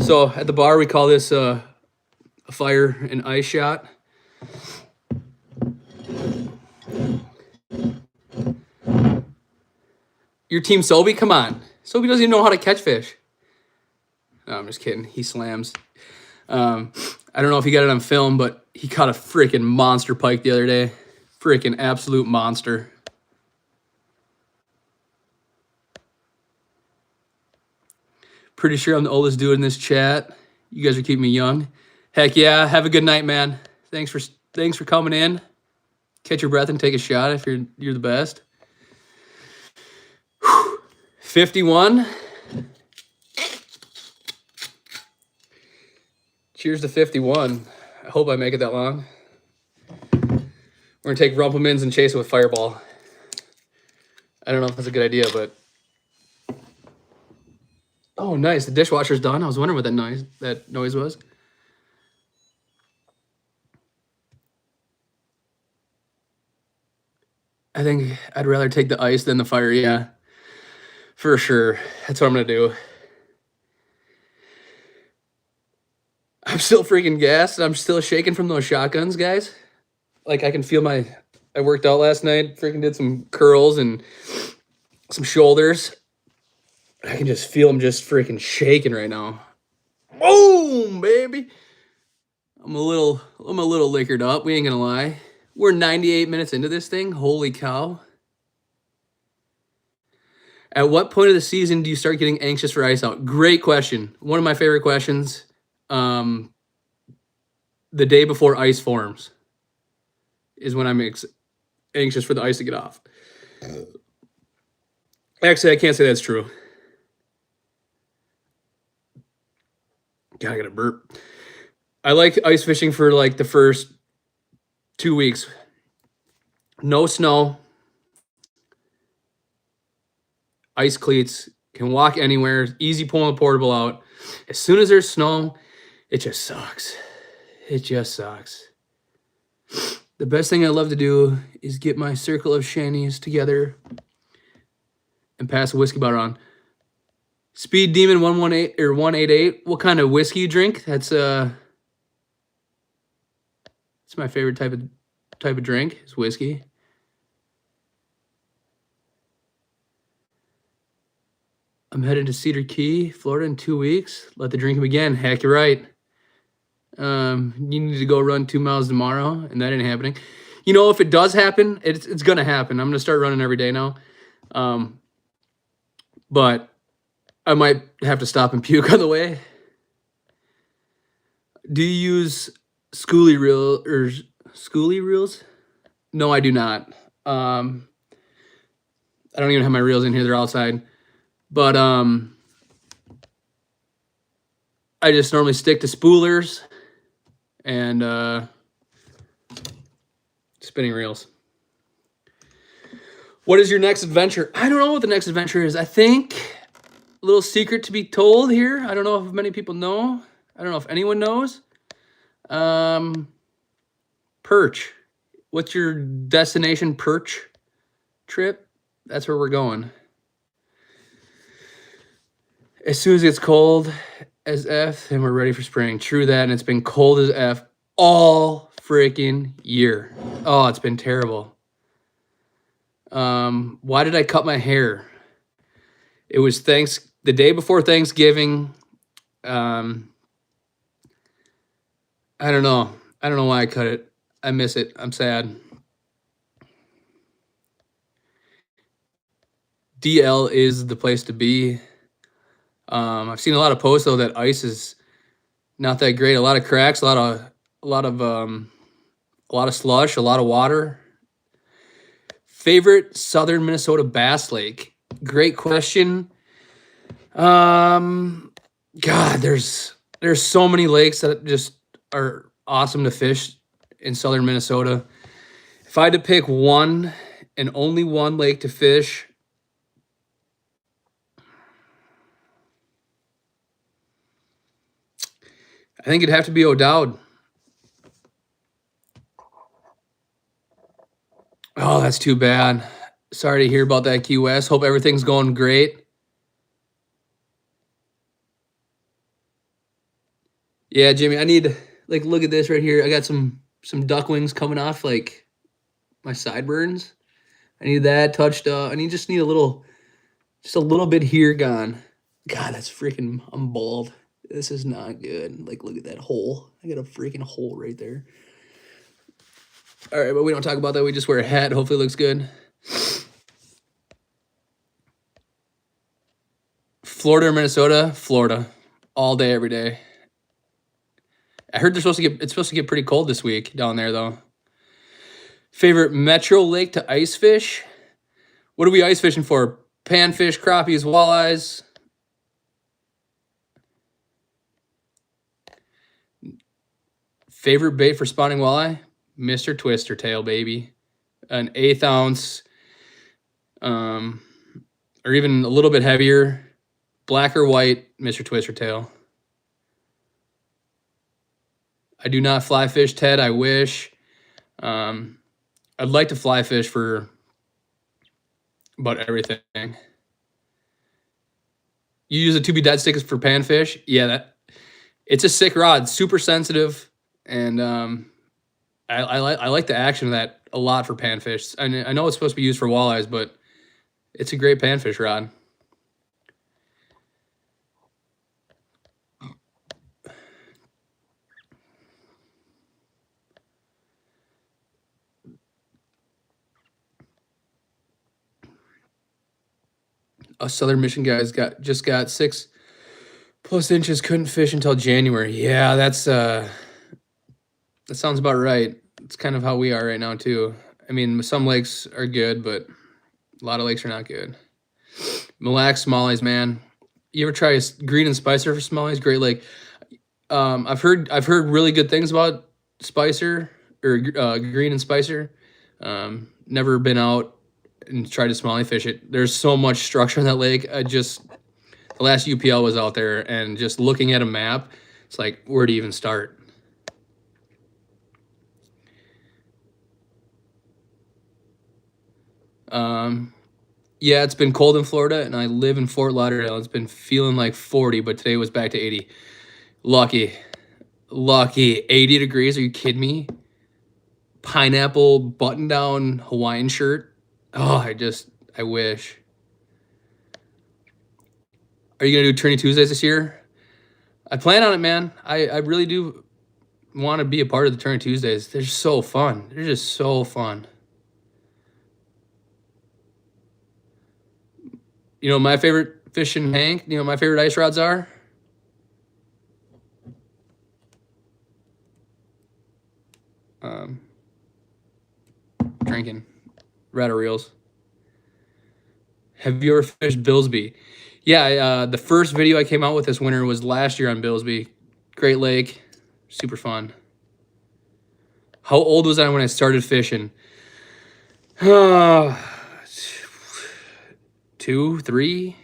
So at the bar, we call this a fire and ice shot. Your team Sobe? Come on. Sobe doesn't even know how to catch fish. No, I'm just kidding. He slams. I don't know if he got it on film, but he caught a freaking monster pike the other day. Freaking absolute monster. Pretty sure I'm the oldest dude in this chat. You guys are keeping me young. Heck yeah. Have a good night, man. Thanks for coming in. Catch your breath and take a shot if you're the best. Whew. 51. Cheers to 51. I hope I make it that long. We're going to take Rumplemans and chase it with Fireball. I don't know if that's a good idea, but... Oh, nice. The dishwasher's done. I was wondering what that noise was. I think I'd rather take the ice than the fire, yeah. For sure. That's what I'm going to do. I'm still freaking gassed. I'm still shaking from those shotguns, guys. Like, I can feel I worked out last night, freaking did some curls and some shoulders. I can just feel them just freaking shaking right now. Boom, baby. I'm a little liquored up. We ain't gonna lie. We're 98 minutes into this thing. Holy cow. At what point of the season do you start getting anxious for ice out? Great question. One of my favorite questions. The day before ice forms is when I'm anxious for the ice to get off. Actually, I can't say that's true. God, I got to burp. I like ice fishing for like the first 2 weeks. No snow. Ice cleats. Can walk anywhere. Easy pulling the portable out. As soon as there's snow, it just sucks. It just sucks. The best thing I love to do is get my circle of shanties together and pass a whiskey bottle on. Speed Demon 118 or 188. What kind of whiskey you drink? That's it's my favorite type of drink. Is whiskey. I'm headed to Cedar Key, Florida in 2 weeks. Let the drinking begin. Heck, you're right. You need to go run 2 miles tomorrow, and that ain't happening. You know, if it does happen, it's gonna happen. I'm gonna start running every day now. But I might have to stop and puke on the way. Do you use schoolie reels? No, I do not. I don't even have my reels in here. They're outside. But I just normally stick to spoolers and spinning reels. What is your next adventure? I don't know what the next adventure is. I think a little secret to be told here. I don't know if many people know. I don't know if anyone knows. Perch. What's your destination perch trip? That's where we're going. As soon as it gets cold as F, then we're ready for spring. True that, and it's been cold as F all freaking year. Oh, it's been terrible. Why did I cut my hair? It was the day before Thanksgiving. I don't know. I don't know why I cut it. I miss it. I'm sad. DL is the place to be. I've seen a lot of posts though that ice is not that great. A lot of cracks, a lot of slush, a lot of water. Favorite southern Minnesota bass lake? Great question. God, there's so many lakes that just are awesome to fish in southern Minnesota. If I had to pick one and only one lake to fish, I think it'd have to be O'Dowd. Oh, that's too bad. Sorry to hear about that, Key West. Hope everything's going great. Yeah, Jimmy, I need, like, look at this right here. I got some duck wings coming off, like, my sideburns. I need that touched up. Just a little bit here gone. God, that's freaking, I'm bald. This is not good. Like, look at that hole. I got a freaking hole right there. All right, but we don't talk about that. We just wear a hat. Hopefully it looks good. Florida or Minnesota? Florida. All day, every day. I heard it's supposed to get pretty cold this week down there, though. Favorite metro lake to ice fish? What are we ice fishing for? Panfish, crappies, walleyes. Favorite bait for spawning walleye? Mr. Twister tail, baby. An 1/8 ounce, or even a little bit heavier, black or white, Mr. Twister tail. I do not fly fish, Ted. I wish. I'd like to fly fish for about everything. You use a 2B dead stick for panfish? Yeah, it's a sick rod, super sensitive, and I like the action of that a lot for panfish. I know it's supposed to be used for walleyes, but it's a great panfish rod. Us Southern Michigan guys just got 6+ inches. Couldn't fish until January. Yeah, that sounds about right. It's kind of how we are right now too. I mean, some lakes are good, but a lot of lakes are not good. Mille smallies, man. You ever try green and Spicer for smallies? Great lake. I've heard really good things about Spicer or green and Spicer. Never been out and tried to smallie fish it. There's so much structure in that lake. The last UPL was out there, and just looking at a map, it's like, where to even start? Yeah, it's been cold in Florida, and I live in Fort Lauderdale. It's been feeling like 40, but today was back to 80. Lucky. 80 degrees. Are you kidding me? Pineapple button-down Hawaiian shirt. Oh, I wish. Are you going to do Tourney Tuesdays this year? I plan on it, man. I really do want to be a part of the Tourney Tuesdays. They're just so fun. They're just so fun. You know, my favorite fishing Hank, you know, my favorite ice rods are? Drinking. Rattle reels. Have you ever fished Billsby? Yeah, the first video I came out with this winter was last year on Billsby. Great lake. Super fun. How old was I when I started fishing? 2, 3.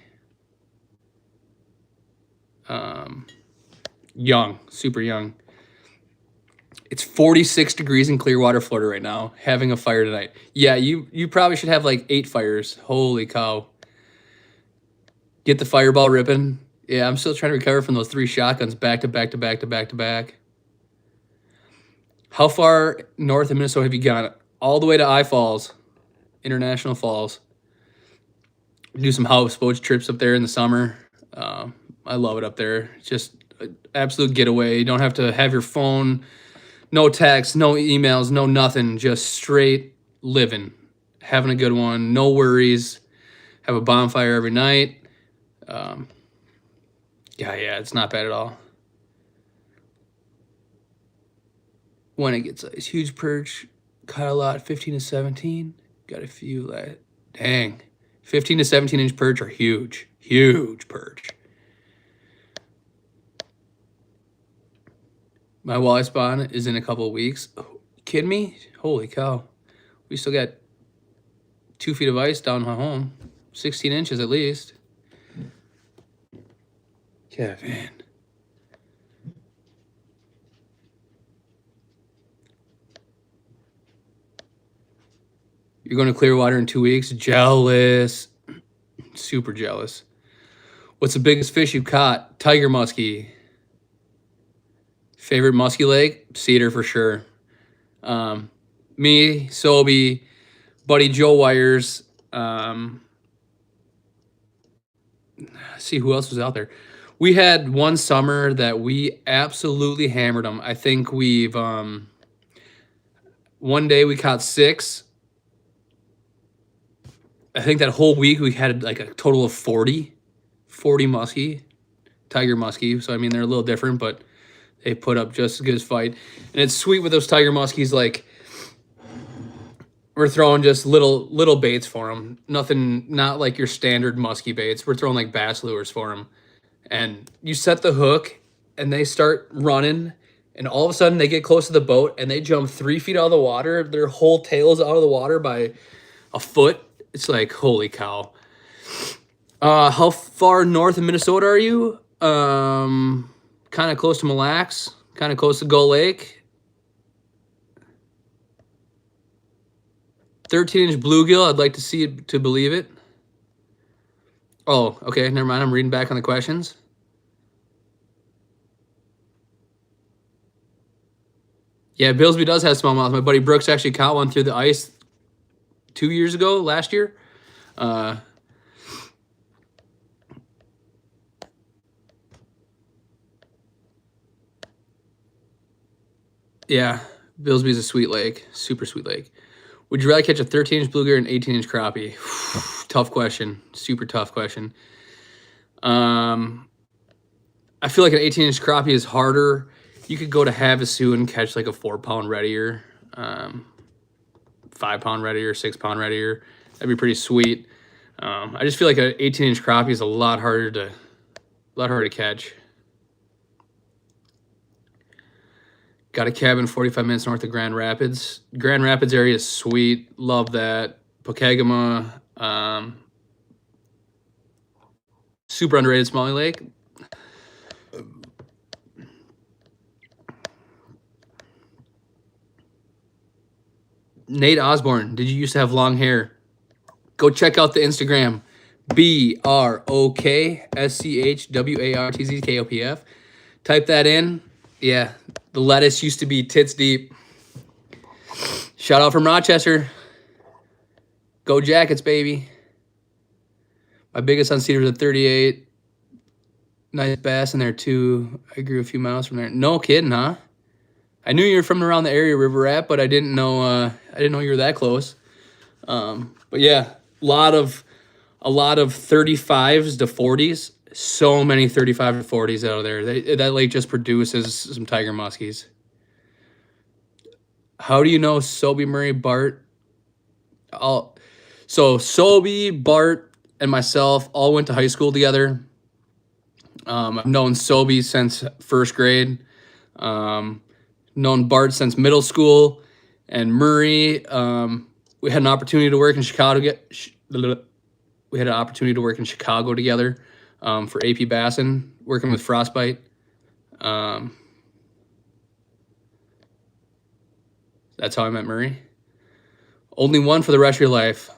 Young, super young. It's 46 degrees in Clearwater, Florida right now, having a fire tonight. Yeah, you probably should have like 8 fires. Holy cow. Get the fireball ripping. Yeah, I'm still trying to recover from those 3 shotguns back to back to back to back to back. How far north of Minnesota have you gone? All the way to I Falls, International Falls. Do some houseboat trips up there in the summer. I love it up there. It's just an absolute getaway. You don't have to have your phone, no text, no emails, no nothing. Just straight living, having a good one, no worries. Have a bonfire every night. Yeah, it's not bad at all. When it gets ice, huge perch, caught a lot, 15 to 17. Got a few, dang. 15 to 17 inch perch are huge, huge perch. My walleye spawn is in a couple of weeks. Oh, you kidding me? Holy cow. We still got 2 feet of ice down my home. 16 inches at least. Yeah, man. You're going to Clearwater in 2 weeks? Jealous. Super jealous. What's the biggest fish you've caught? Tiger muskie. Favorite muskie lake? Cedar for sure. Me, Sobe, buddy Joe Wires. See who else was out there. We had one summer that we absolutely hammered them. I think we've one day we caught 6. I think that whole week we had like a total of 40 muskie, tiger muskie. So I mean they're a little different, but they put up just as good as fight. And it's sweet with those tiger muskies. Like we're throwing just little baits for them. Nothing, not like your standard muskie baits. We're throwing like bass lures for them. And you set the hook, and they start running, and all of a sudden they get close to the boat, and they jump 3 feet out of the water. Their whole tail's out of the water by a foot. It's like, holy cow. How far north of Minnesota are you? Kind of close to Mille, kind of close to Gull Lake. 13-inch bluegill. I'd like to see it to believe it. Oh, okay, never mind. I'm reading back on the questions. Yeah, Billsby does have smallmouth. My buddy Brooks actually caught one through the ice 2 years ago, last year. Yeah, Billsby's a sweet lake, super sweet lake. Would you rather catch a 13-inch bluegill or an 18-inch crappie? Tough question, super tough question. I feel like an 18-inch crappie is harder. You could go to Havasu and catch like a 4-pound reddier, 5-pound reddier, 6-pound reddier. That'd be pretty sweet. I just feel like an 18-inch crappie is a lot harder to catch. Got a cabin 45 minutes north of Grand Rapids. Grand Rapids area is sweet. Love that. Pokegama. Super underrated Smalley Lake. Nate Osborne, did you used to have long hair? Go check out the Instagram. BROKSCHWARTZKOPF. Type that in. Yeah, the lettuce used to be tits deep. Shout out from Rochester. Go Jackets, baby. My biggest on cedar was a 38. Nice bass in there, too. I grew a few miles from there. No kidding, huh? I knew you were from around the area River Rat, but I didn't know you were that close. But yeah, a lot of 35s to 40s. So many 35 to 40s out of there. That lake just produces some tiger muskies. How do you know Sobe, Murray, Bart? So Sobe, Bart, and myself all went to high school together. I've known Sobe since first grade. Known Bart since middle school. And Murray, we had an opportunity to work in Chicago. We had an opportunity to work in Chicago together for AP Bassin, working with Frostbite. That's how I met Murray. Only one for the rest of your life.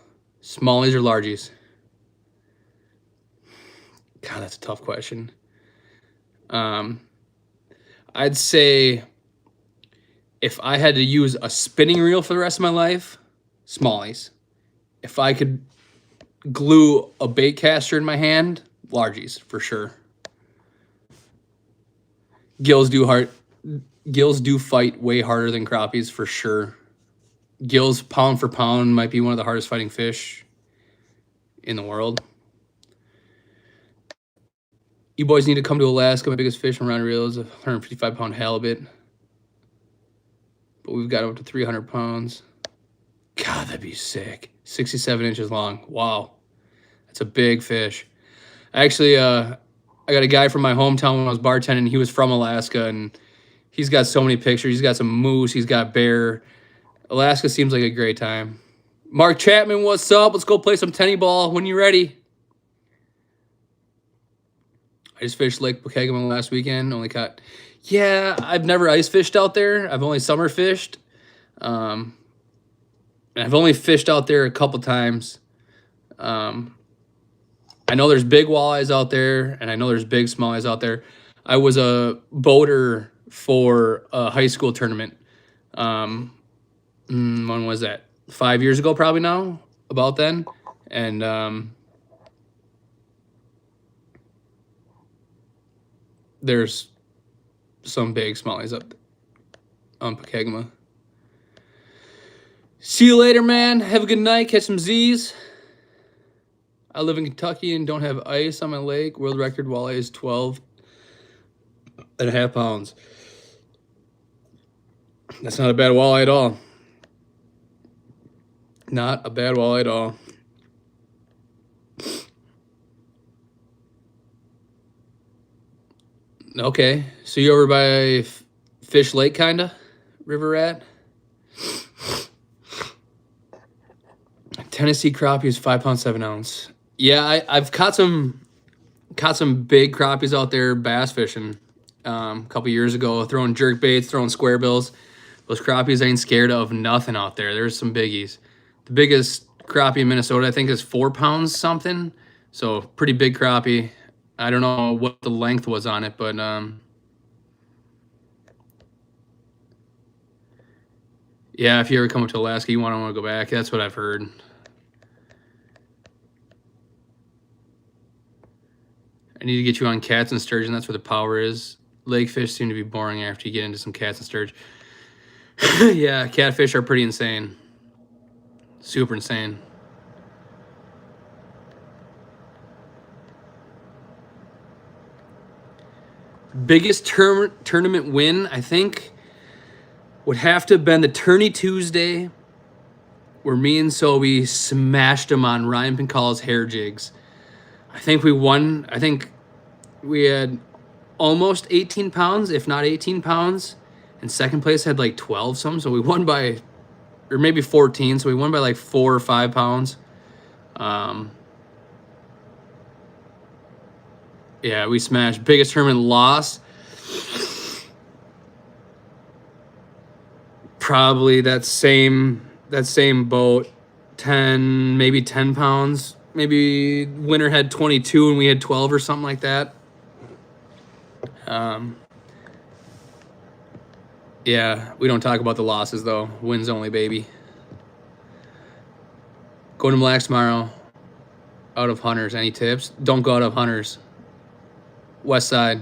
Smallies or largies? God, that's a tough question. I'd say if I had to use a spinning reel for the rest of my life, smallies. If I could glue a bait caster in my hand, largies for sure. Gills do fight way harder than crappies for sure. Gills, pound for pound, might be one of the hardest fighting fish in the world. You boys need to come to Alaska. My biggest fish from round reel is a 155-pound halibut. But we've got up to 300 pounds. God, that'd be sick. 67 inches long. Wow. That's a big fish. Actually, I got a guy from my hometown when I was bartending. He was from Alaska, and he's got so many pictures. He's got some moose. He's got bear. Alaska seems like a great time. Mark Chapman, what's up? Let's go play some tenny ball when you're ready. I just fished Lake Pokegama last weekend. Only caught... Yeah, I've never ice fished out there. I've only summer fished. And I've only fished out there a couple times. I know there's big walleyes out there, and I know there's big smallies out there. I was a boater for a high school tournament. When was that? 5 years ago, probably now, about then. And there's some big smallies up on Pokegama. See you later, man. Have a good night. Catch some Z's. I live in Kentucky and don't have ice on my lake. World record walleye is 12.5 pounds. That's not a bad walleye at all. Not a bad walleye at all. Okay, so you over by Fish Lake, kinda? River Rat? Tennessee crappie is 5 pounds 7 ounce. Yeah, I've caught some big crappies out there bass fishing a couple years ago, throwing jerk baits, throwing square bills. Those crappies ain't scared of nothing out there. There's some biggies. The biggest crappie in Minnesota, I think, is 4 pounds something. So pretty big crappie. I don't know what the length was on it, but yeah, if you ever come up to Alaska, you want to go back. That's what I've heard. I need to get you on cats and sturgeon. That's where the power is. Lake fish seem to be boring after you get into some cats and sturgeon. Yeah, catfish are pretty insane. Super insane. Biggest tournament win, I think, would have to have been the Tourney Tuesday, where me and Sobe smashed him on Ryan Pincala's hair jigs. I think we won. I think we had almost 18 pounds, if not 18 pounds. And second place had like 12 something. So we won by, or maybe 14. So we won by like 4 or 5 pounds. Yeah, we smashed. Biggest tournament loss. Probably that same boat. 10, maybe 10 pounds. Maybe winner had 22 and we had 12 or something like that. Yeah, we don't talk about the losses though. Wins only, baby. Going to Mille tomorrow. Out of Hunters. Any tips? Don't go out of Hunters. West side.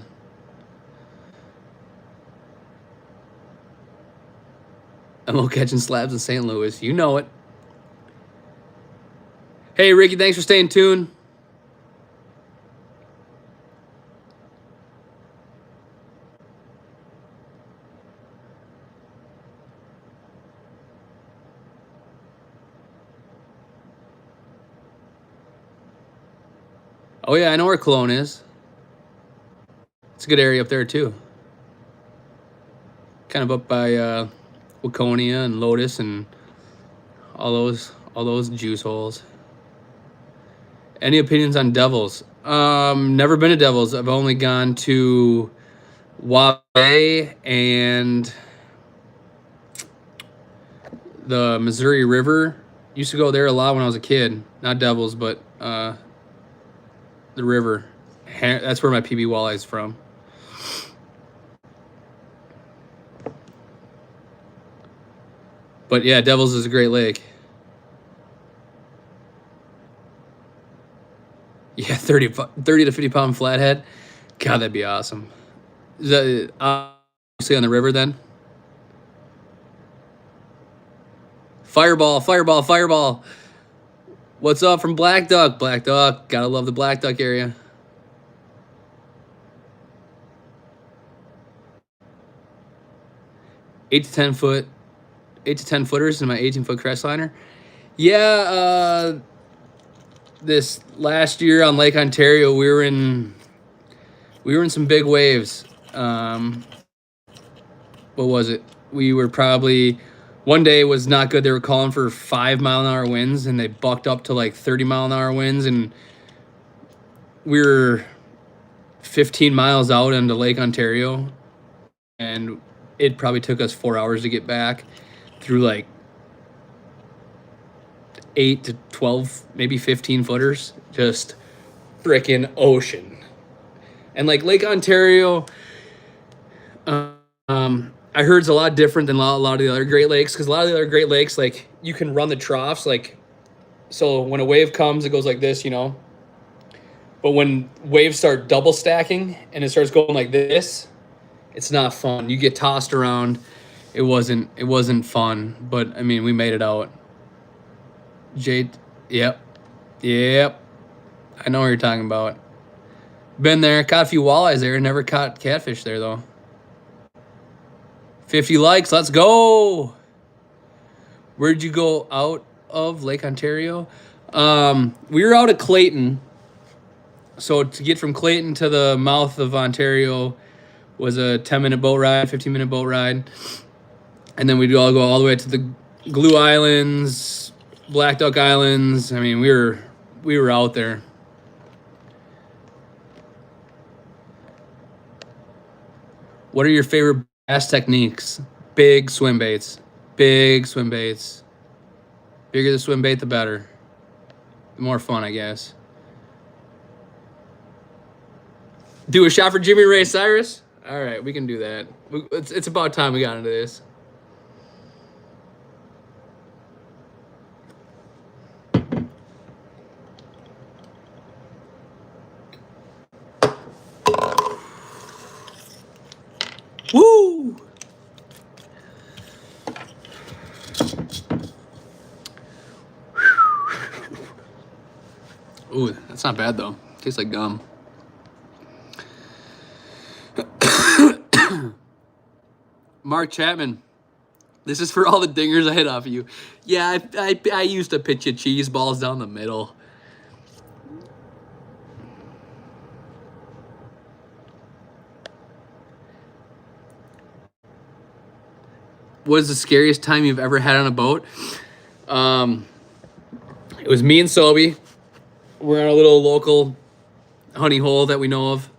I'm catching slabs in St. Louis. You know it. Hey, Ricky, thanks for staying tuned. Oh, yeah, I know where Cologne is. It's a good area up there, too. Kind of up by Waconia and Lotus and all those juice holes. Any opinions on Devils? Never been to Devils. I've only gone to Walleye and the Missouri River. Used to go there a lot when I was a kid. Not Devils, but the river. That's where my PB walleye is from. But yeah, Devils is a great lake. Yeah, 30 to 50 pound flathead. God, that'd be awesome. Is that obviously on the river then? Fireball, fireball, fireball. What's up from Black Duck? Black Duck. Gotta love the Black Duck area. Eight to 10 footers in my 18-foot crestliner. Yeah, this last year on Lake Ontario, we were in some big waves. What was it? We were probably, one day was not good. They were calling for 5-mile-an-hour winds, and they bucked up to like 30-mile-an-hour winds, and we were 15 miles out into Lake Ontario, and it probably took us 4 hours to get back through like 8 to 12, maybe 15 footers, just frickin' ocean. And like Lake Ontario, I heard it's a lot different than a lot of the other Great Lakes, because a lot of the other Great Lakes, like, you can run the troughs, like, so when a wave comes, it goes like this, you know. But when waves start double stacking and it starts going like this, it's not fun. You get tossed around. It wasn't fun, but I mean, we made it out. Jade, yep. I know what you're talking about. Been there, caught a few walleyes there, never caught catfish there though. 50 likes, let's go. Where'd you go out of Lake Ontario? We were out at Clayton. So to get from Clayton to the mouth of Ontario was a 10-minute boat ride, 15-minute boat ride. And then we'd all go all the way to the Glue Islands, Black Duck Islands. I mean, we were out there. What are your favorite bass techniques? Big swim baits. Big swim baits. Bigger the swim bait, the better. The more fun, I guess. Do a shot for Jimmy Ray Cyrus? All right, we can do that. It's about time we got into this. Woo! Ooh, that's not bad though. Tastes like gum. Mark Chapman, this is for all the dingers I hit off of you. Yeah, I used to pitch you cheese balls down the middle. What is the scariest time you've ever had on a boat? It was me and Sobe. We're on a little local honey hole that we know of.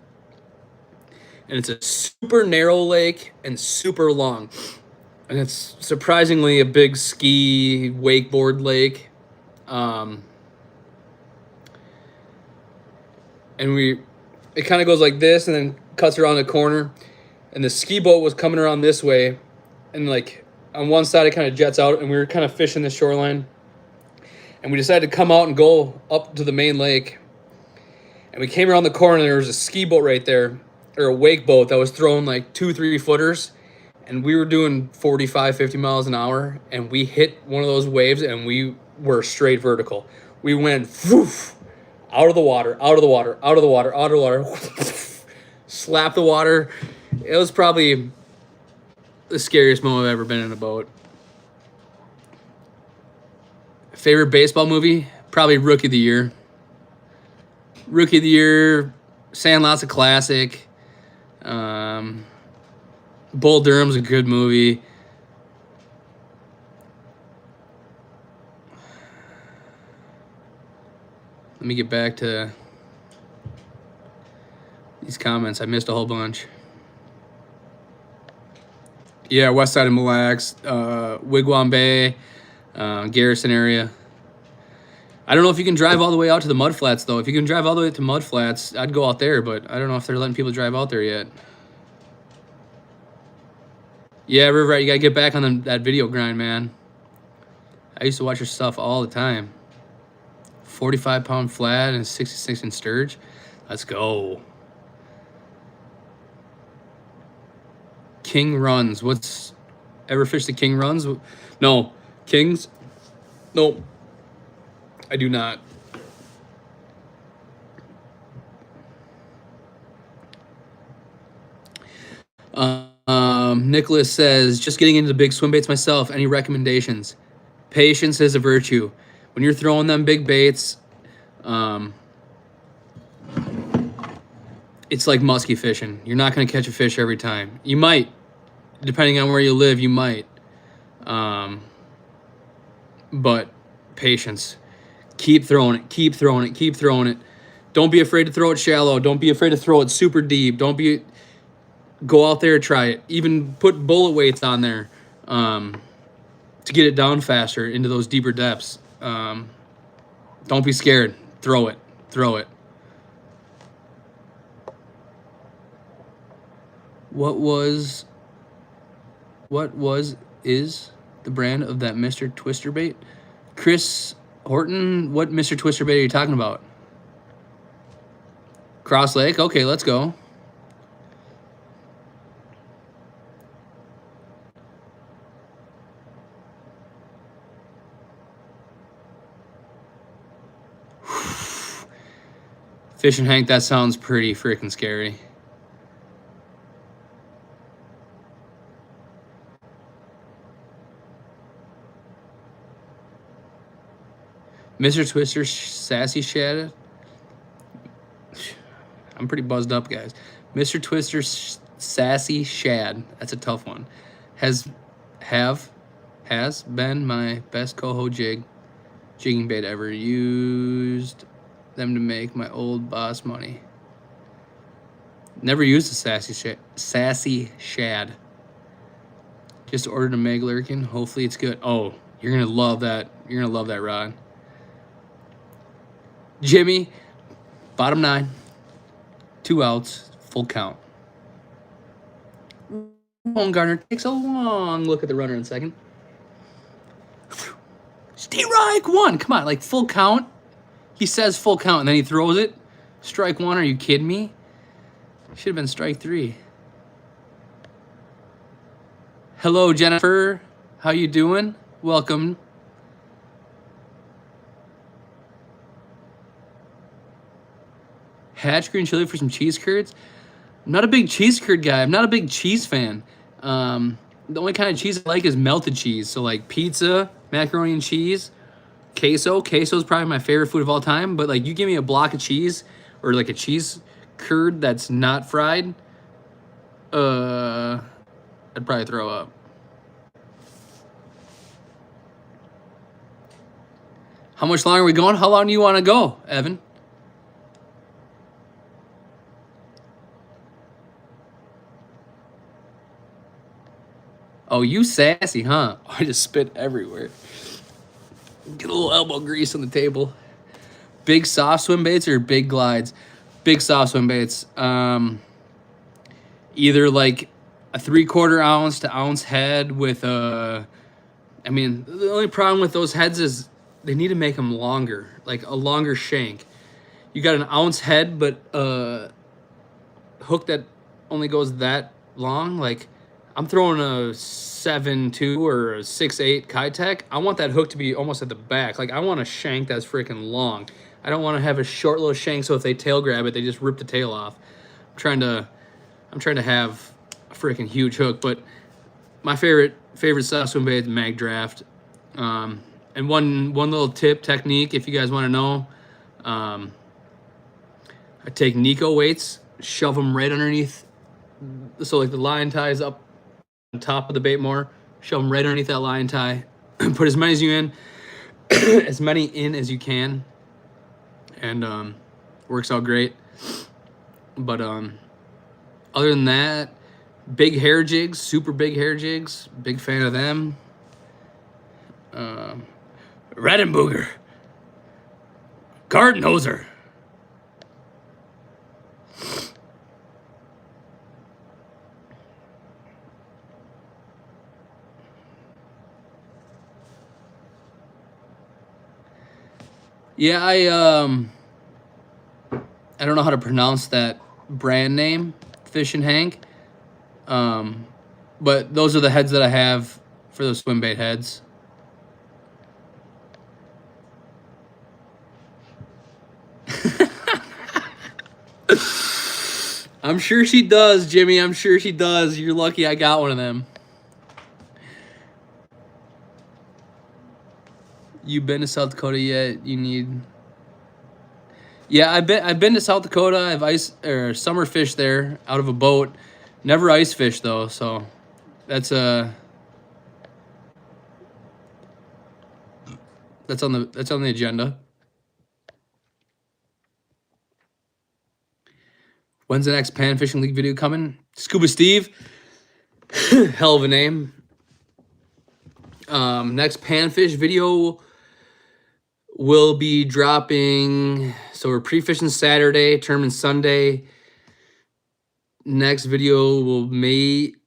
And it's a super narrow lake and super long. And it's surprisingly a big ski wakeboard lake. And it kind of goes like this and then cuts around the corner. And the ski boat was coming around this way. And like on one side, it kind of jets out, and we were kind of fishing the shoreline. And we decided to come out and go up to the main lake. And we came around the corner, and there was a ski boat right there, or a wake boat that was throwing like 2-3 footers. And we were doing 45, 50 miles an hour, and we hit one of those waves, and we were straight vertical. We went woof, out of the water, out of the water, out of the water, out of the water, slap the water. It was probably the scariest moment I've ever been in a boat. Favorite baseball movie? Probably Rookie of the Year. Rookie of the Year, Sandlot's a classic. Bull Durham's a good movie. Let me get back to these comments. I missed a whole bunch. Yeah, west side of Mille Lacs, Wigwam Bay, Garrison area. I don't know if you can drive all the way out to the mud flats, though. If you can drive all the way to mud flats, I'd go out there, but I don't know if they're letting people drive out there yet. Yeah, River, you got to get back on that video grind, man. I used to watch your stuff all the time. 45-pound flat and 66-inch sturge. Let's go. King runs. Ever fished the king runs? No. Kings? No. I do not. Nicholas says, just getting into big swim baits myself. Any recommendations? Patience is a virtue. When you're throwing them big baits, it's like muskie fishing. You're not going to catch a fish every time. You might. Depending on where you live, you might. But patience. Keep throwing it. Keep throwing it. Keep throwing it. Don't be afraid to throw it shallow. Don't be afraid to throw it super deep. Go out there and try it. Even put bullet weights on there to get it down faster into those deeper depths. Don't be scared. Throw it. Throw it. Is the brand of that Mr. Twister bait? Chris Horton, what Mr. Twister bait are you talking about? Cross Lake? Okay, let's go. Fishing Hank, that sounds pretty freaking scary. Mr. Twister Sassy Shad. I'm pretty buzzed up, guys. Mr. Twister Sassy Shad. That's a tough one. Has been my best coho jigging bait ever. Used them to make my old boss money. Never used a sassy shad. Just ordered a Meg Lurkin. Hopefully it's good. Oh, you're gonna love that. You're gonna love that rod. Jimmy, bottom 9, 2 outs, full count. Garner takes a long look at the runner in second. Strike 1. Come on, like full count. He says full count and then he throws it. Strike 1. Are you kidding me? Should have been strike 3. Hello, Jennifer. How you doing? Welcome. Hatch green chili for some cheese curds. I'm not a big cheese curd guy. I'm not a big cheese fan. The only kind of cheese I like is melted cheese. So like pizza, macaroni and cheese, queso. Queso is probably my favorite food of all time. But like you give me a block of cheese or like a cheese curd that's not fried, I'd probably throw up. How much longer are we going? How long do you want to go, Evan? Oh, you sassy, huh? I just spit everywhere. Get a little elbow grease on the table. Big soft swim baits or big glides? Big soft swim baits. Either like a 3/4 ounce to ounce head with a... I mean, the only problem with those heads is they need to make them longer. Like a longer shank. You got an ounce head, but a hook that only goes that long. Like... I'm throwing a 7.2 or a 6.8 Kitech. I want that hook to be almost at the back. Like, I want a shank that's freaking long. I don't want to have a short little shank so if they tail grab it, they just rip the tail off. I'm trying to have a freaking huge hook. But my favorite soft swim bait is mag draft. And one little tip, technique, if you guys want to know. I take Nico weights, shove them right underneath. So, like, the line ties up on top of the bait more, shove them right underneath that line tie, put as many as you can, and works out great. But other than that, Big hair jigs, super big hair jigs. Big fan of them. Redenbooger. Garden hoser. Yeah, I don't know how to pronounce that brand name, Fish and Hank. But those are the heads that I have for those swim bait heads. I'm sure she does, Jimmy. I'm sure she does. You're lucky I got one of them. You been to South Dakota yet? You need. Yeah, I've been to South Dakota. I've summer fished there out of a boat. Never ice fished though, so that's on the agenda. When's the next Pan Fishing League video coming? Scuba Steve. Hell of a name. Next Panfish video will be dropping. So we're pre-fishing Saturday, tournament Sunday. Next video will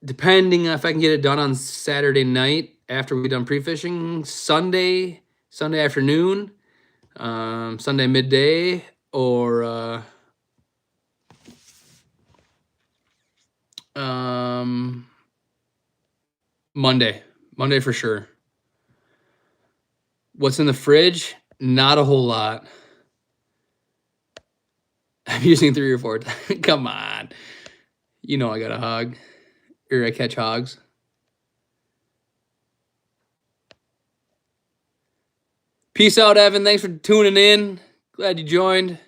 depending if I can get it done on Saturday night after we're done pre-fishing. Sunday afternoon, Sunday midday, or Monday for sure. What's in the fridge? Not a whole lot. I'm using 3 or 4 times. Come on. You know I got a hog. Or I catch hogs. Peace out, Evan. Thanks for tuning in. Glad you joined.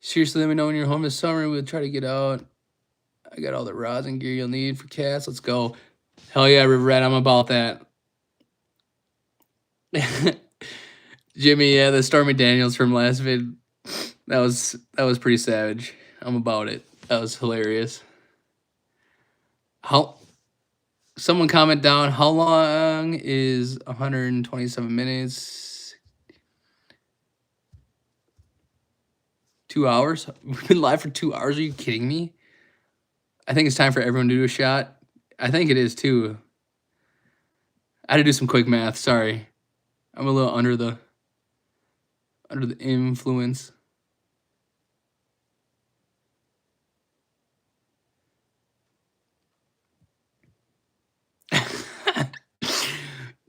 Seriously, let me know when you're home this summer. We'll try to get out. I got all the rods and gear you'll need for cats. Let's go. Hell yeah, River Rat. I'm about that. Jimmy, yeah, the Stormy Daniels from last vid. That was pretty savage. I'm about it. That was hilarious. Someone comment down, how long is 127 minutes? 2 hours? We've been live for 2 hours. Are you kidding me? I think it's time for everyone to do a shot. I think it is too. I had to do some quick math. Sorry. I'm a little under the influence.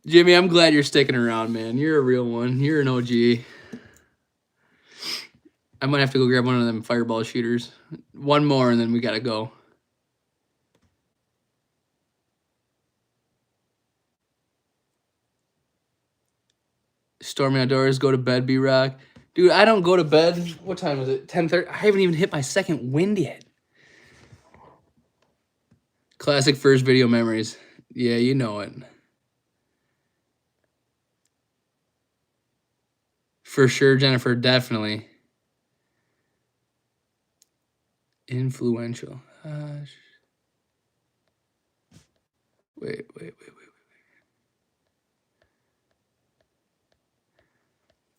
Jimmy, I'm glad you're sticking around, man. You're a real one. You're an OG. I might have to go grab one of them fireball shooters. One more, and then we gotta go. Stormy outdoors, go to bed, B-Rock. Dude, I don't go to bed. What time is it? 10:30. I haven't even hit my second wind yet. Classic first video memories. Yeah, you know it. For sure, Jennifer, definitely. Influential. Wait.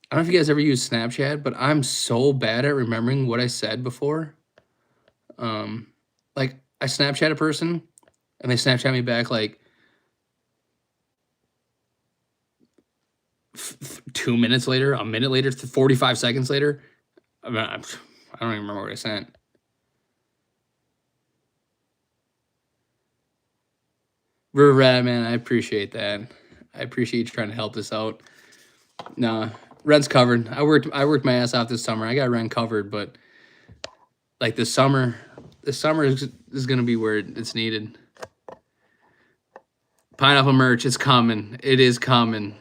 I don't know if you guys ever use Snapchat, but I'm so bad at remembering what I said before. Like I Snapchat a person, and they Snapchat me back like 2 minutes later, a minute later, 45 seconds later. I don't even remember what I sent. River Rat, man, I appreciate that. I appreciate you trying to help this out. Nah, rent's covered. I worked my ass off this summer. I got rent covered, but like this summer is gonna be where it's needed. Pineapple merch, it's coming. It is coming.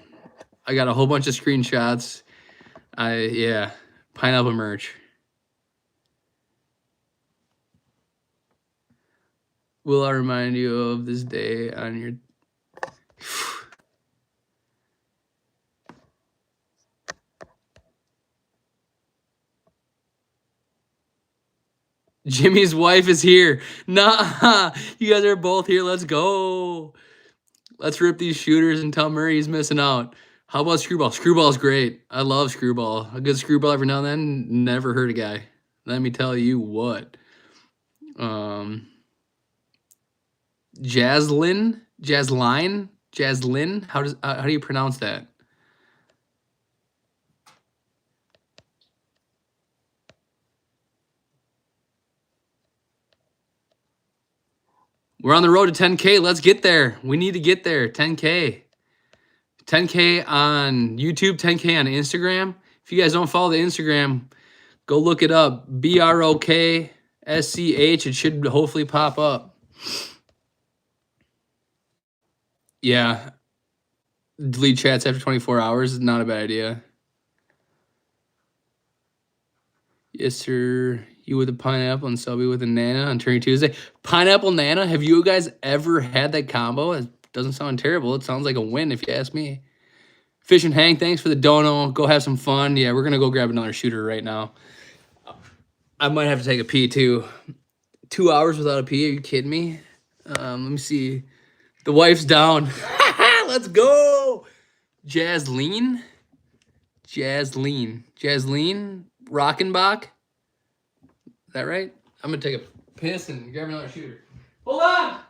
I got a whole bunch of screenshots. Yeah, pineapple merch. Will I remind you of this day on your... Jimmy's wife is here. Nah, you guys are both here. Let's go. Let's rip these shooters and tell Murray he's missing out. How about Screwball? Screwball's great. I love Screwball. A good Screwball every now and then never hurt a guy. Let me tell you what. Jaslyn? Jaslyn? How do you pronounce that? We're on the road to 10K. Let's get there. We need to get there. 10K. 10K on YouTube, 10K on Instagram. If you guys don't follow the Instagram, go look it up. BROKSCH. It should hopefully pop up. Yeah. Delete chats after 24 hours is not a bad idea. Yes, sir. You with a pineapple and Selby with a Nana on Turkey Tuesday. Pineapple Nana, have you guys ever had that combo? It doesn't sound terrible. It sounds like a win if you ask me. Fish and Hank, thanks for the dono. Go have some fun. Yeah, we're going to go grab another shooter right now. I might have to take a pee too. 2 hours without a pee? Are you kidding me? Let me see. The wife's down. Let's go. Jaslyn Rockenbach. Is that right? I'm going to take a piss and grab another shooter. Hold on.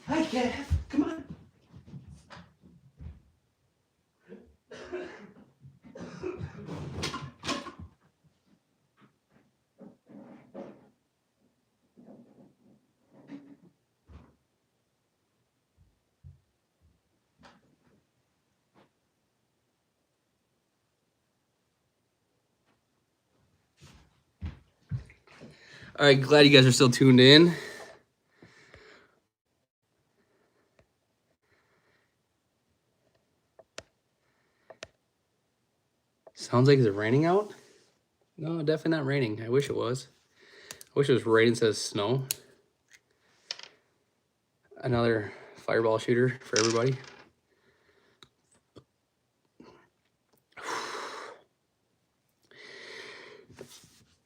Hi, Kev. Come on. All right, glad you guys are still tuned in. Sounds like it's raining out? No, definitely not raining. I wish it was. I wish it was rain instead of snow. Another fireball shooter for everybody.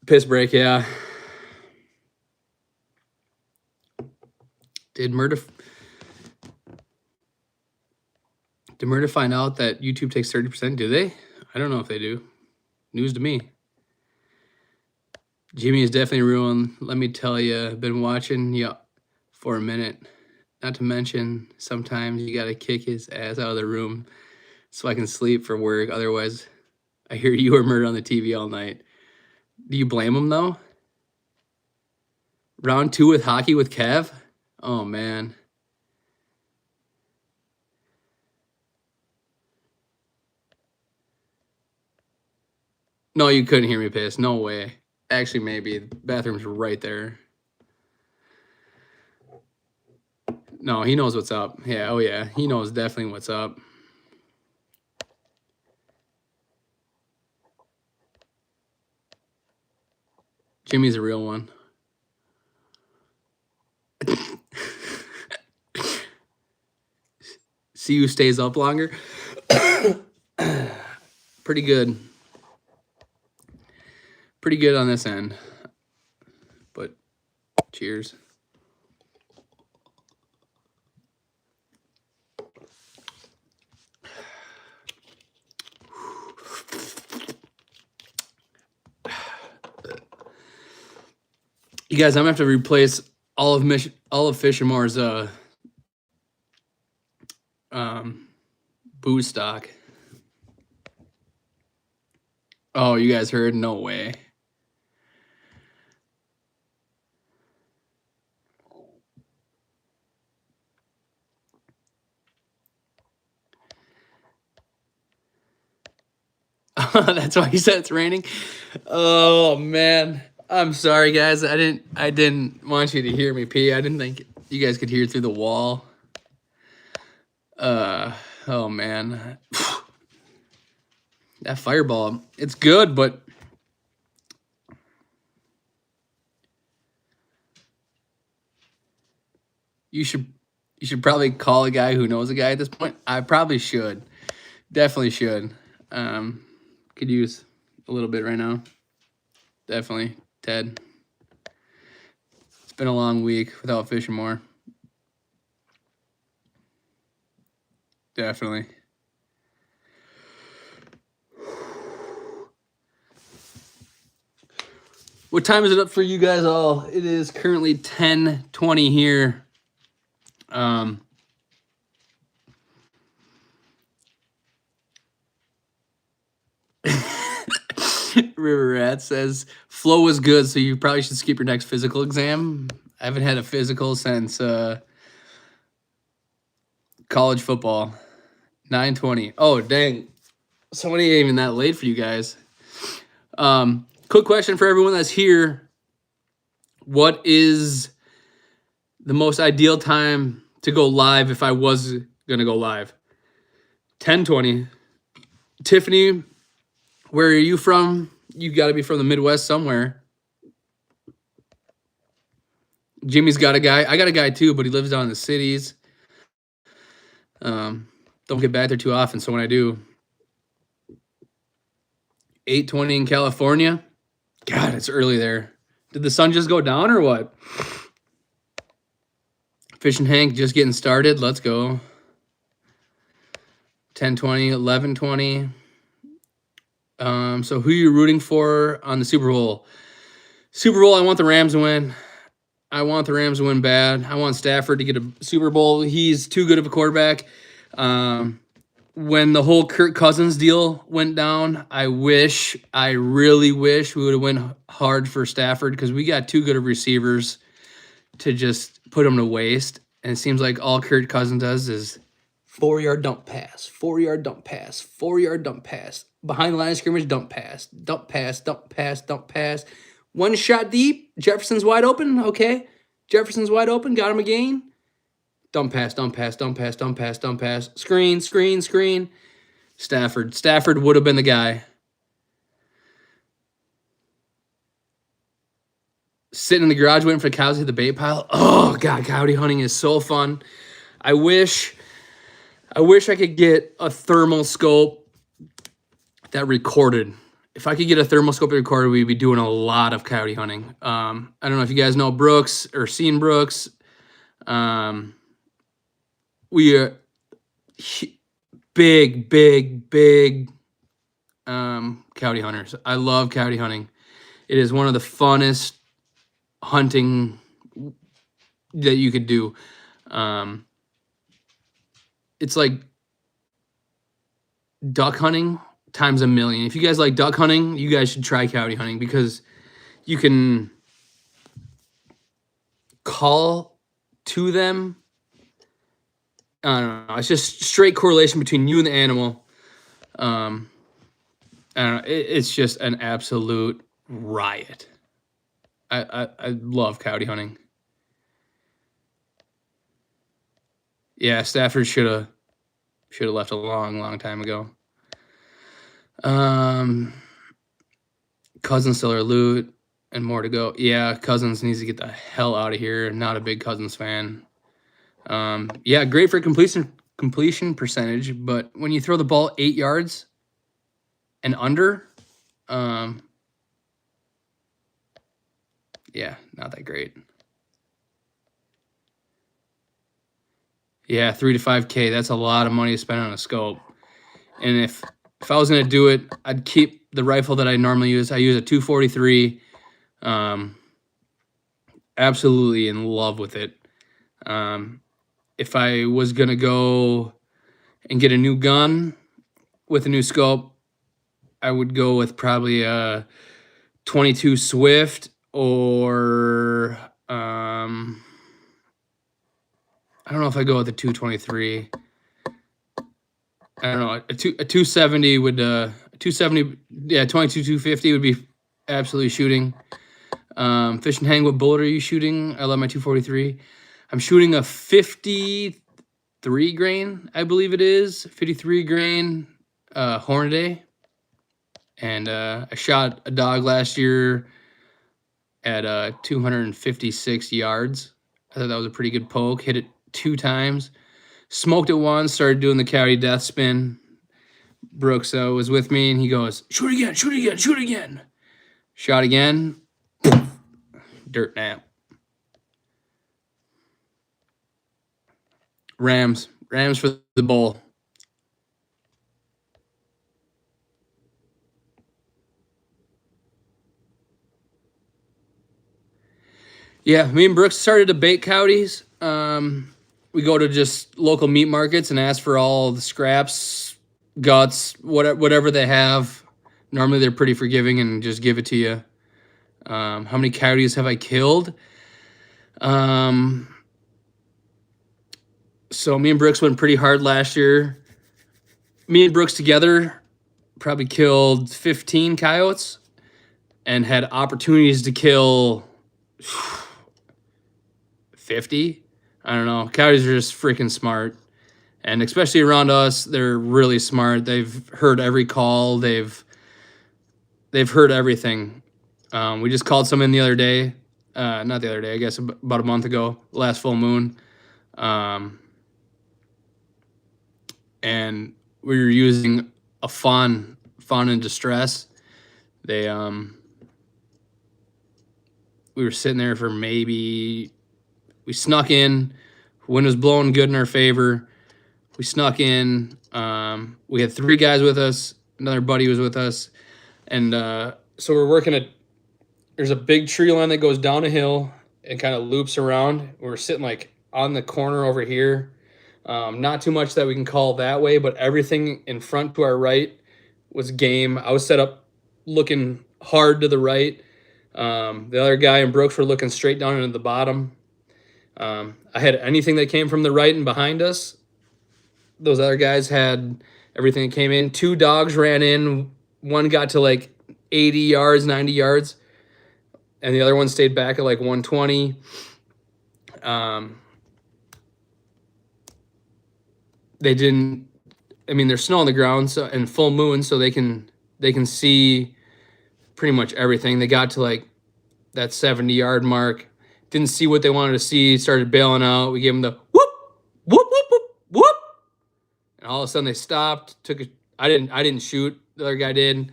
Piss break, yeah. Did Murder find out that YouTube takes 30%? Do they? I don't know if they do. News to me. Jimmy is definitely a real one. Let me tell you, I've been watching you for a minute. Not to mention, sometimes you got to kick his ass out of the room so I can sleep for work. Otherwise, I hear you or Murder on the TV all night. Do you blame him, though? Round 2 with hockey with Kev? Oh, man. No, you couldn't hear me piss. No way. Actually, maybe. The bathroom's right there. No, he knows what's up. Yeah, oh yeah. He knows definitely what's up. Jimmy's a real one. See who stays up longer. Pretty good. Pretty good on this end. But cheers. You guys, I'm gonna have to replace all of Fish and More's booze stock. Oh, you guys heard? No way. That's why he said it's raining. Oh man, I'm sorry guys. I didn't want you to hear me pee. I didn't think you guys could hear through the wall. Oh man, that fireball. It's good, but you should probably call a guy who knows a guy at this point. I probably should. Definitely should. Could use a little bit right now. Definitely, Ted. It's been a long week without fishing more. Definitely. What time is it up for you guys all? It is currently 10:20 here. River Rat says, flow was good, so you probably should skip your next physical exam. I haven't had a physical since college football. 9:20. Oh, dang. Somebody ain't even that late for you guys. Quick question for everyone that's here. What is the most ideal time to go live if I was going to go live? 10:20. Tiffany, where are you from? You got to be from the Midwest somewhere. Jimmy's got a guy. I got a guy too, but he lives down in the cities. Don't get back there too often, so when I do, 8:20 in California. God, it's early there. Did the sun just go down or what? Fishing Hank just getting started. Let's go. 10:20, 11:20. So who are you rooting for on the Super Bowl? Super Bowl, I want the Rams to win. I want the Rams to win bad. I want Stafford to get a Super Bowl. He's too good of a quarterback. When the whole Kirk Cousins deal went down, I really wish we would have went hard for Stafford because we got too good of receivers to just put him to waste. And it seems like all Kirk Cousins does is 4-yard dump pass, 4-yard dump pass, 4-yard dump pass. Behind the line of scrimmage, dump pass, dump pass, dump pass, dump pass. One shot deep. Jefferson's wide open. Okay. Jefferson's wide open. Got him again. Dump pass, dump pass, dump pass, dump pass, dump pass. Screen, screen, screen. Stafford. Stafford would have been the guy. Sitting in the garage waiting for the cows to hit the bait pile. Oh, God, coyote hunting is so fun. I wish I could get a thermal scope that recorded. If I could get a thermal scope that recorded, we'd be doing a lot of coyote hunting. I don't know if you guys know Brooks or seen Brooks. We are big coyote hunters. I love coyote hunting. It is one of the funnest hunting that you could do. It's like duck hunting times a million. If you guys like duck hunting, you guys should try coyote hunting because you can call to them. I don't know. It's just straight correlation between you and the animal. I don't know. It's just an absolute riot. I love coyote hunting. Yeah, Stafford should have left a long time ago. Cousins still are loot and more to go. Yeah, Cousins needs to get the hell out of here. Not a big Cousins fan. Yeah, great for completion percentage, but when you throw the ball 8 yards and under, yeah, not that great. Yeah, 3 to 5K. That's a lot of money to spend on a scope. And if I was gonna do it, I'd keep the rifle that I normally use. I use a 243. Absolutely in love with it. If I was gonna go and get a new gun with a new scope, I would go with probably a 22 Swift or I don't know if I go with a 223. I don't know. A 270 would 270, yeah, 22, 250 would be absolutely shooting. Fish and hang, what bullet are you shooting? I love my 243. I'm shooting a 53 grain, I believe it is. 53 grain Hornady. And I shot a dog last year at 256 yards. I thought that was a pretty good poke. Hit it 2 times. Smoked it once, started doing the Coyote death spin. Brooks was with me, and he goes, shoot again, shoot again, shoot again. Shot again. Dirt nap. Rams for the bowl. Yeah, me and Brooks started to bait coyotes. We go to just local meat markets and ask for all the scraps, guts, whatever they have. Normally they're pretty forgiving and just give it to you. How many coyotes have I killed? So me and Brooks went pretty hard last year. Me and Brooks together probably killed 15 coyotes and had opportunities to kill 50. I don't know. Coyotes are just freaking smart. And especially around us, they're really smart. They've heard every call. They've heard everything. We just called some in the other day. Not the other day, I guess about a month ago, last full moon. And we were using a fawn in distress. We were sitting there for we snuck in. Wind was blowing good in our favor. We snuck in. We had 3 guys with us. Another buddy was with us. And so we're working there's a big tree line that goes down a hill and kind of loops around. We're sitting like on the corner over here. Not too much that we can call that way, but everything in front to our right was game. I was set up looking hard to the right. The other guy and Brooks were looking straight down into the bottom. I had anything that came from the right and behind us. Those other guys had everything that came in. 2 dogs ran in. One got to like 80 yards, 90 yards. And the other one stayed back at like 120. They didn't, I mean, there's snow on the ground and full moon, so they can see pretty much everything. They got to like that 70-yard mark. Didn't see what they wanted to see, started bailing out. We gave them the whoop, whoop, whoop, whoop, whoop. And all of a sudden they stopped, I didn't shoot, the other guy did.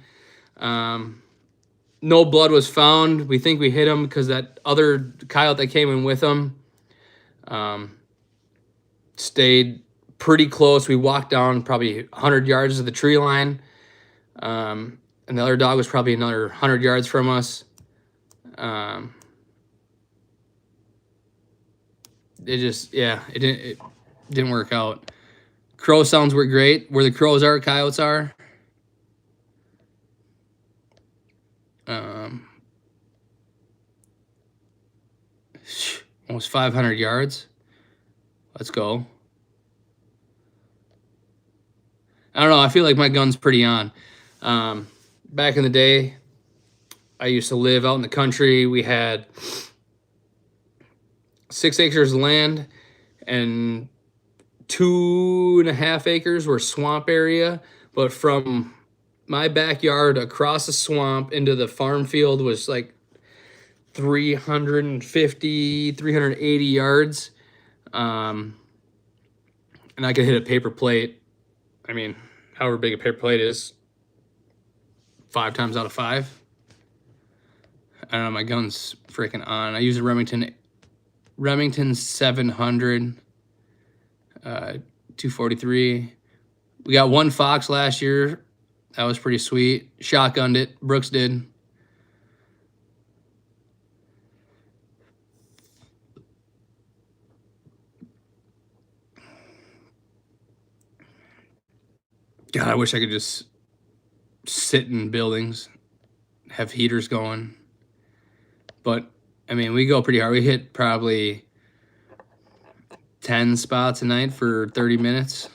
No blood was found. We think we hit him because that other coyote that came in with him stayed pretty close. We walked down probably 100 yards to the tree line. And the other dog was probably another 100 yards from us. It didn't work out. Crow sounds were great. Where the crows are, coyotes are. Almost 500 yards. Let's go. I don't know. I feel like my gun's pretty on. Back in the day, I used to live out in the country. We had 6 acres of land, and 2.5 acres were swamp area. But from my backyard across the swamp into the farm field was like 350, 380 yards. And I could hit a paper plate. I mean, however big a paper plate is, 5 times out of 5. I don't know, my gun's freaking on. I use a Remington 700, 243. We got 1 fox last year. That was pretty sweet. Shotgunned it. Brooks did. God, I wish I could just sit in buildings, have heaters going. But, I mean, we go pretty hard. We hit probably 10 spots a night for 30 minutes.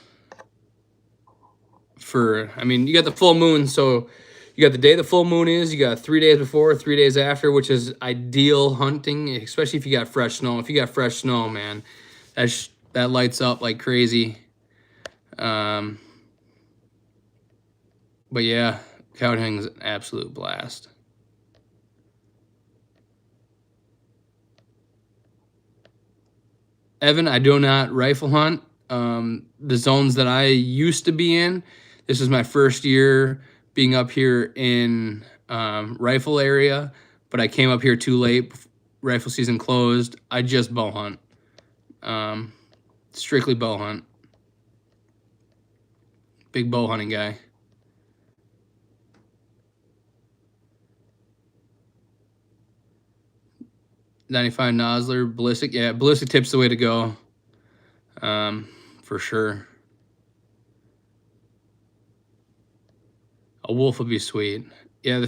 I mean, you got the full moon, so you got the day the full moon is, you got 3 days before, 3 days after, which is ideal hunting, especially if you got fresh snow. If you got fresh snow, man, that lights up like crazy. But yeah, coyote hunting is an absolute blast. Evan, I do not rifle hunt. The zones that I used to be in, this is my first year being up here in rifle area, but I came up here too late. Rifle season closed. I just bow hunt. Strictly bow hunt. Big bow hunting guy. .95 Nosler, ballistic. Yeah, ballistic tip's the way to go. For sure. A wolf would be sweet. Yeah,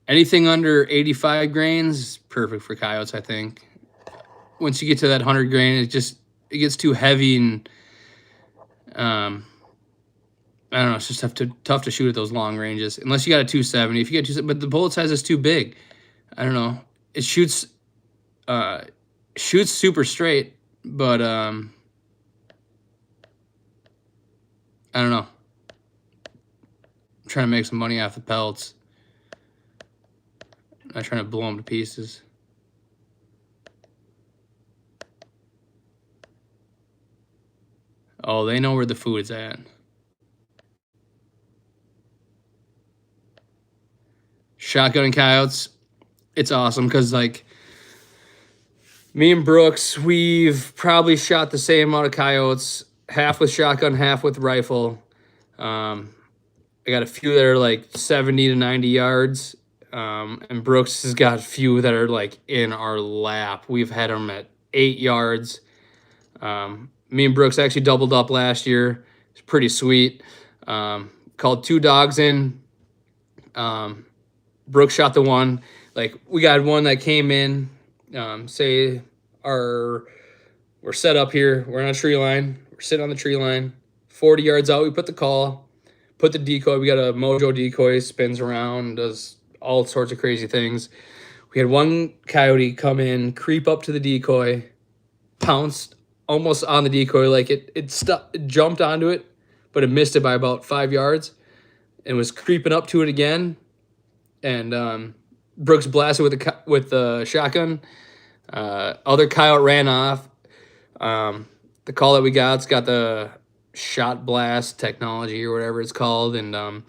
anything under 85 grains is perfect for coyotes, I think. Once you get to that 100 grain, it gets too heavy, and I don't know, it's just tough to shoot at those long ranges. Unless you got a 270. If you get 270, but the bullet size is too big. I don't know. It shoots super straight, but I don't know. I'm trying to make some money off the pelts. I'm not trying to blow them to pieces. Oh, they know where the food is at. Shotgunning coyotes, it's awesome because, like, me and Brooks, we've probably shot the same amount of coyotes, half with shotgun, half with rifle. I got a few that are like 70 to 90 yards, and Brooks has got a few that are like in our lap. We've had them at 8 yards. Me and Brooks actually doubled up last year. It's pretty sweet. Called 2 dogs in. Brooks shot the one. Like, we got one that came in. Say we're set up here. We're on a tree line. We're sitting on the tree line. 40 yards out, we put the call, put the decoy. We got a Mojo decoy, spins around, does all sorts of crazy things. We had one coyote come in, creep up to the decoy, pounced almost on the decoy, like it jumped onto it, but it missed it by about 5 yards, and was creeping up to it again. And Brooks blasted with the shotgun. Other coyote ran off. The call that we got's got the shot blast technology or whatever it's called, and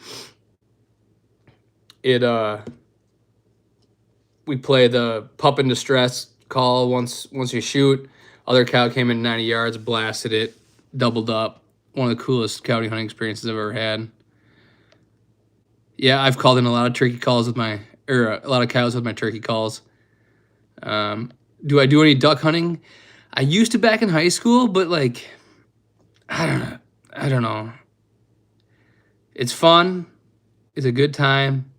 we play the pup in distress call once you shoot. Other coyote came in 90 yards, blasted it, doubled up. One of the coolest coyote hunting experiences I've ever had. Yeah, I've called in a lot of turkey calls a lot of coyotes with my turkey calls. Do I do any duck hunting? I used to back in high school, but like, I don't know. It's fun. It's a good time.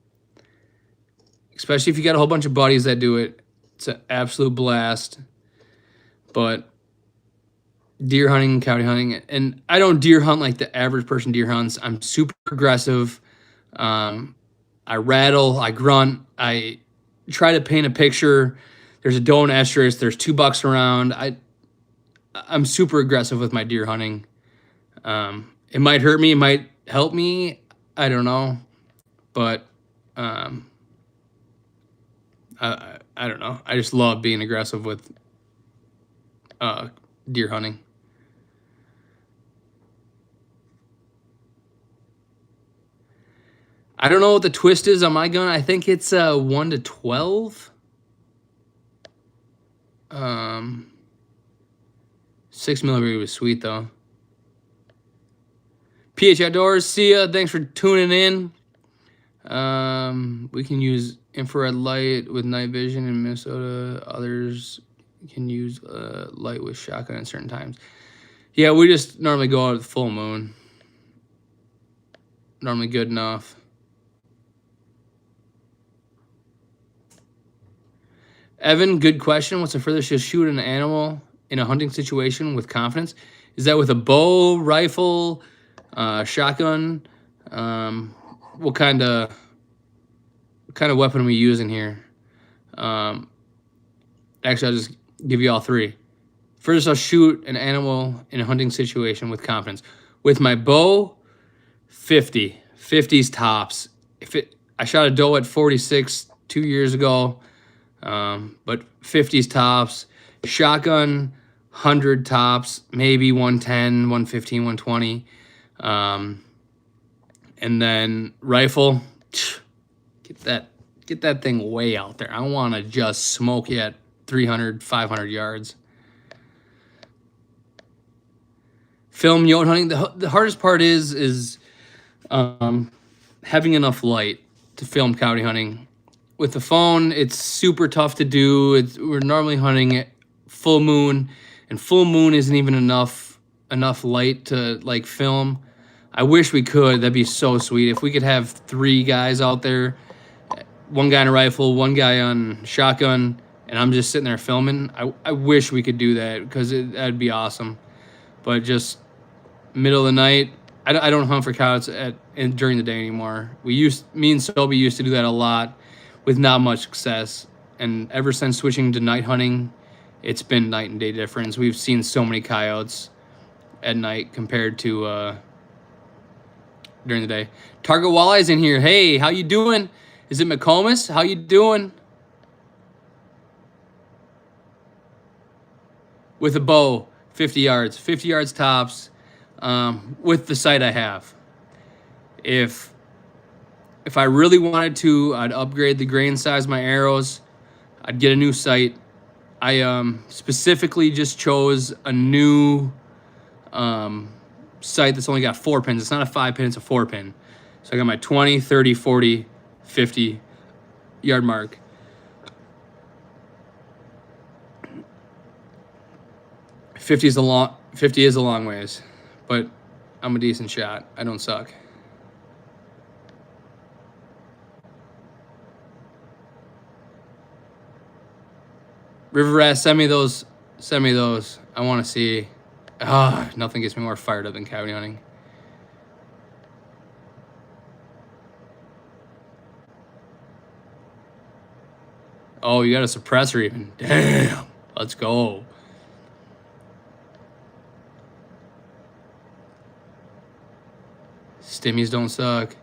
Especially if you got a whole bunch of buddies that do it. It's an absolute blast. But deer hunting, coyote hunting, and I don't deer hunt like the average person deer hunts. I'm super aggressive. I rattle, I grunt, I try to paint a picture. There's a doe and estrus, there's 2 bucks around. I'm super aggressive with my deer hunting. It might hurt me, it might help me, I don't know. But I don't know. I just love being aggressive with deer hunting. I don't know what the twist is on my gun. I think it's 1 to 12. 6mm was sweet though. PH Outdoors, see ya. Thanks for tuning in. We can use infrared light with night vision in Minnesota. Others can use light with shotgun at certain times. Yeah, we just normally go out at the full moon. Normally good enough. Evan, good question. What's the furthest you'll shoot an animal in a hunting situation with confidence? Is that with a bow, rifle, Shotgun. What kind of weapon are we using here? Actually, I'll just give you all three. First, I'll shoot an animal in a hunting situation with confidence. With my bow, 50. 50's tops. I shot a doe at 46 2 years ago, but 50's tops. Shotgun, 100 tops, maybe 110, 115, 120. And then rifle, get that thing way out there. I want to just smoke you at 300, 500 yards. Film coyote hunting. The hardest part is having enough light to film coyote hunting. With the phone, it's super tough to do. We're normally hunting at full moon, and full moon isn't even enough light to like film. I wish we could. That'd be so sweet if we could have 3 guys out there, one guy on a rifle, one guy on shotgun, and I'm just sitting there filming. I wish we could do that because that'd be awesome. But just middle of the night, I don't hunt for coyotes during the day anymore. Me and Sobe used to do that a lot with not much success. And ever since switching to night hunting, it's been night and day difference. We've seen so many coyotes at night compared to during the day. Target Walleye's in here. Hey, how you doing? Is it McComas? How you doing? With a bow, 50 yards. 50 yards tops. With the sight I have. If I really wanted to, I'd upgrade the grain size of my arrows. I'd get a new sight. I specifically just chose a new sight that's only got 4 pins. It's not a 5-pin, it's a 4-pin. So I got my 20, 30, 40, 50 yard mark. Fifty is a long ways, but I'm a decent shot. I don't suck. River Rat, send me those. I want to see. Nothing gets me more fired up than coyote hunting. Oh, you got a suppressor even. Damn. Let's go. Stimmies don't suck.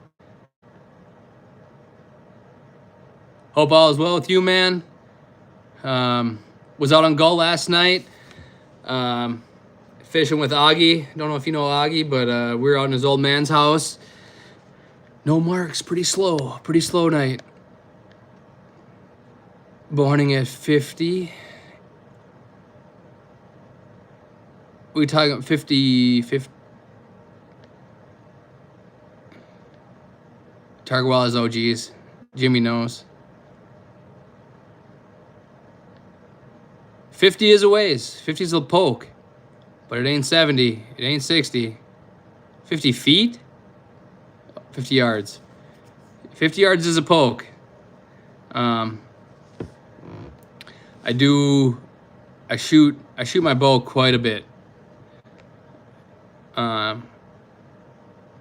Hope all is well with you, man. Was out on Gull last night. Fishing with Augie. Don't know if you know Augie, but we were out in his old man's house. No marks. Pretty slow. Pretty slow night. Bow hunting at 50. We talking 50. Target Walleyes OGs. Jimmy knows. 50 is a ways. 50 is a poke. But it ain't 70. It ain't 60. 50 feet? 50 yards. 50 yards is a poke. I shoot my bow quite a bit.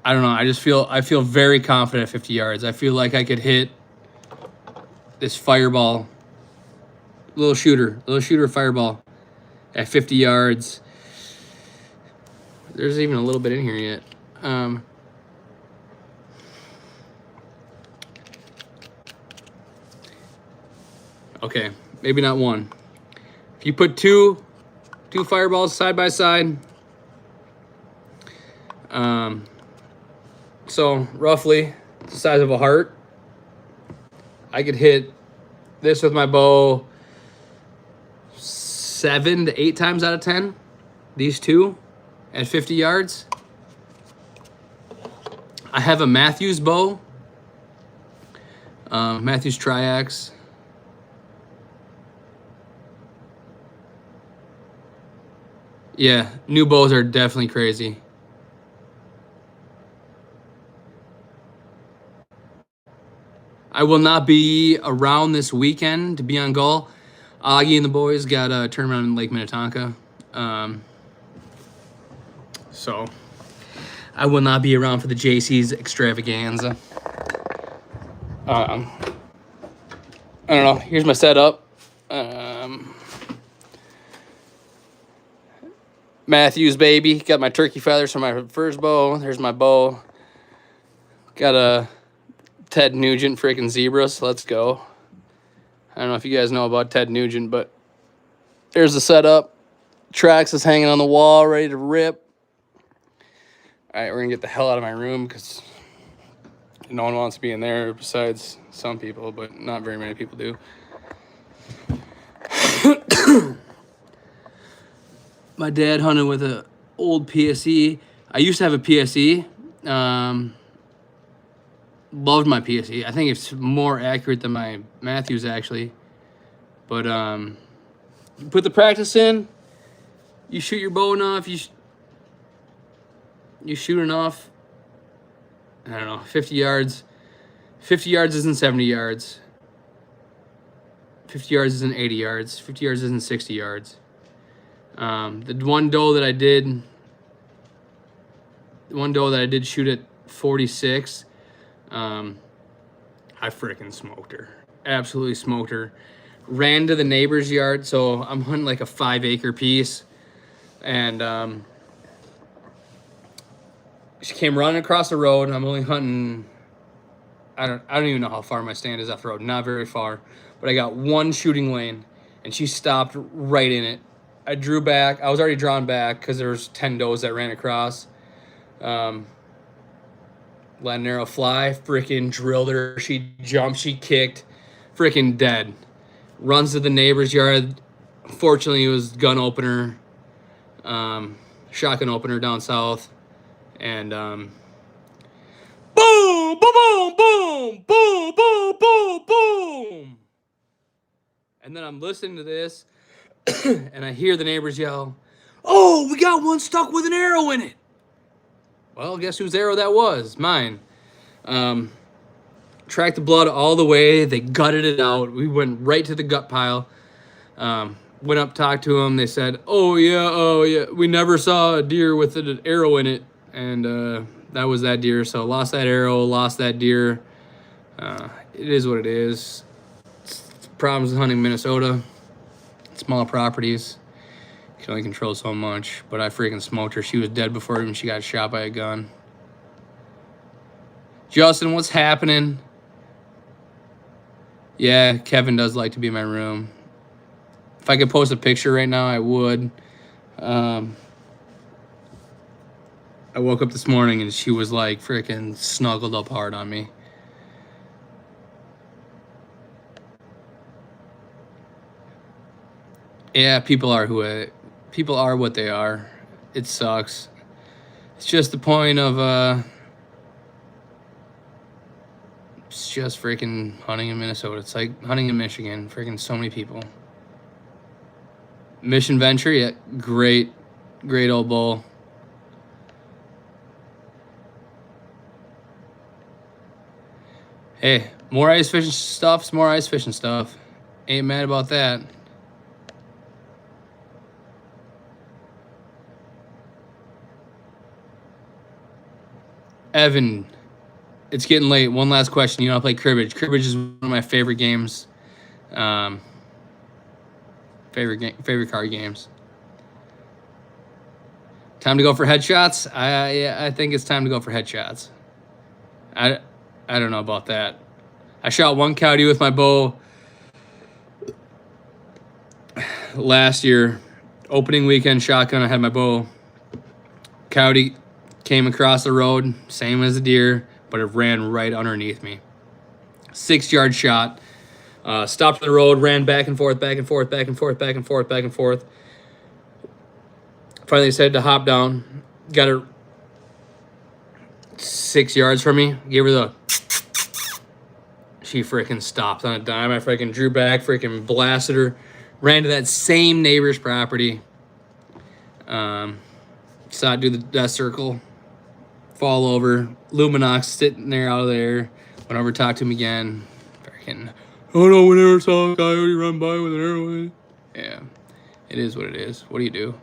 I don't know. I feel very confident at 50 yards. I feel like I could hit this fireball, little shooter fireball at 50 yards. There's even a little bit in here yet. Okay, maybe not one. If you put two fireballs side by side, so roughly the size of a heart, I could hit this with my bow 7 to 8 times out of 10. These two at 50 yards. I have a Matthews bow, Matthews Triax. Yeah, new bows are definitely crazy. I will not be around this weekend to be on Gull. Augie and the boys got a tournament in Lake Minnetonka. So I will not be around for the JC's extravaganza. I don't know. Here's my setup. Matthews baby. Got my turkey feathers from my first bow. There's my bow. Got a Ted Nugent freaking zebra, so let's go. I don't know if you guys know about Ted Nugent, but there's the setup. Trax is hanging on the wall, ready to rip. All right, we're going to get the hell out of my room because no one wants to be in there besides some people, but not very many people do. My dad hunted with an old PSE. I used to have a PSE. Loved my PSE. I think it's more accurate than my Matthews, actually. But you put the practice in. You shoot your bow enough. You shoot enough. I don't know, 50 yards. 50 yards isn't 70 yards. 50 yards isn't 80 yards. 50 yards isn't 60 yards. The one doe that I did shoot at 46, I freaking smoked her. Absolutely smoked her. Ran to the neighbor's yard, so I'm hunting like a 5-acre piece, and she came running across the road. I'm only hunting, I don't even know how far my stand is off the road. Not very far, but I got one shooting lane, and she stopped right in it. I drew back. I was already drawn back because there was 10 does that ran across. Let an arrow fly. Freaking drilled her. She jumped. She kicked. Freaking dead. Runs to the neighbor's yard. Fortunately, it was gun opener. Shotgun opener down south. And boom, boom, boom, boom, boom, boom, boom, boom. And then I'm listening to this. And I hear the neighbors yell, "Oh, we got one stuck with an arrow in it." Well, guess whose arrow that was? Mine. Tracked the blood all the way. They gutted it out. We went right to the gut pile. Went up, talked to them. They said, oh yeah, we never saw a deer with an arrow in it. And that was that deer. So lost that arrow, lost that deer. It is what it is. Problems with hunting Minnesota. Small properties. You can only control so much. But I freaking smoked her. She was dead before even she got shot by a gun. Justin, what's happening? Yeah, Kevin does like to be in my room. If I could post a picture right now, I would. I woke up this morning and she was like freaking snuggled up hard on me. Yeah, people are what they are. It sucks. It's just the point of it's just freaking hunting in Minnesota. It's like hunting in Michigan. Freaking so many people. Mission Venture, yeah, great old bull. Hey, more ice fishing stuff's more ice fishing stuff. Ain't mad about that. Evan, it's getting late. One last question. You know, I play Cribbage. Cribbage is one of my favorite games. Favorite card games. Time to go for headshots? I think it's time to go for headshots. I don't know about that. I shot one coyote with my bow last year. Opening weekend shotgun, I had my bow. Coyote came across the road, same as the deer, but it ran right underneath me. 6-yard shot. Stopped the road, ran back and forth, back and forth, back and forth, back and forth, back and forth. Finally decided to hop down. Got her 6 yards from me. Gave her the... She freaking stopped on a dime. I freaking drew back, freaking blasted her. Ran to that same neighbor's property. Saw it do the death circle. Fall over. Luminox sitting there out of there. Went over, talked to him again. Freaking... Oh no, we never saw a coyote run by with an arrow in it. Yeah, it is what it is. What do you do?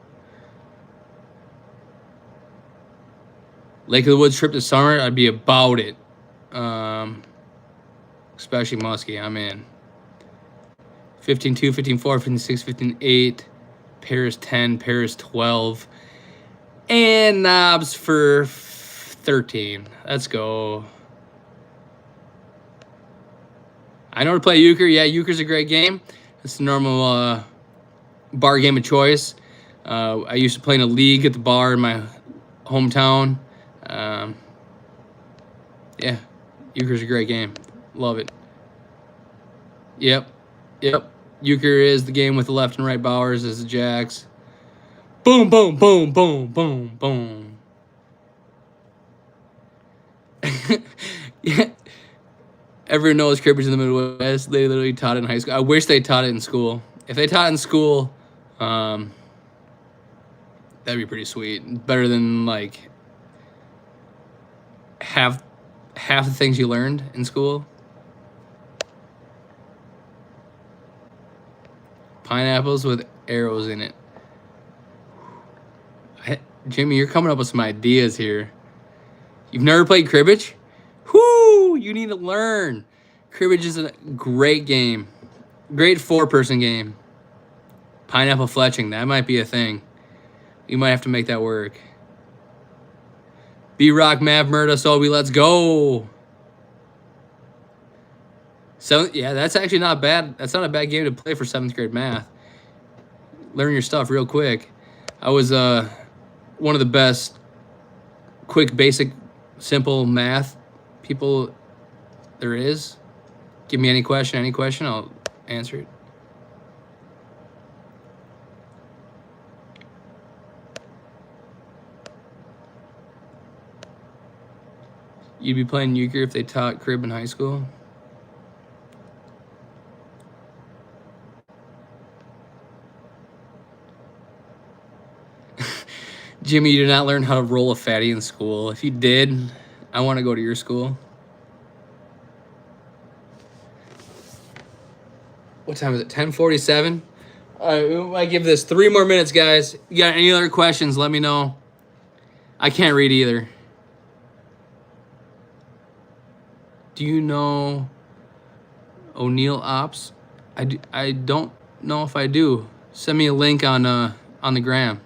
Lake of the Woods trip this summer, I'd be about it. Especially Muskie, I'm in. 15-2, 15-4, 15-6, 15-8, Paris 10, Paris 12, and knobs for 13. Let's go. I know to play euchre. Yeah, euchre's a great game. It's the normal bar game of choice. I used to play in a league at the bar in my hometown. Yeah, euchre's a great game. Love it. Yep. Euchre is the game with the left and right bowers as the jacks. Boom, boom, boom, boom, boom, boom. Yeah. Everyone knows cribbage in the Midwest. They literally taught it in high school. I wish they taught it in school. If they taught it in school, that'd be pretty sweet. Better than like half the things you learned in school. Pineapples with arrows in it. Jimmy, you're coming up with some ideas here. You've never played cribbage? Whoo! You need to learn. Cribbage is a great game. Great 4-person game. Pineapple fletching, that might be a thing. You might have to make that work. B-Rock, Mav, Murda, Sobe, let's go. So, yeah, that's actually not bad. That's not a bad game to play for 7th grade math. Learn your stuff real quick. I was one of the best quick, basic, simple math people there is. Give me any question, I'll answer it. You'd be playing euchre if they taught crib in high school? Jimmy, you did not learn how to roll a fatty in school. If you did, I want to go to your school. What time is it? 10:47? All right, I give this 3 more minutes, guys. You got any other questions, let me know. I can't read either. Do you know O'Neill Ops? I don't know if I do. Send me a link on the gram.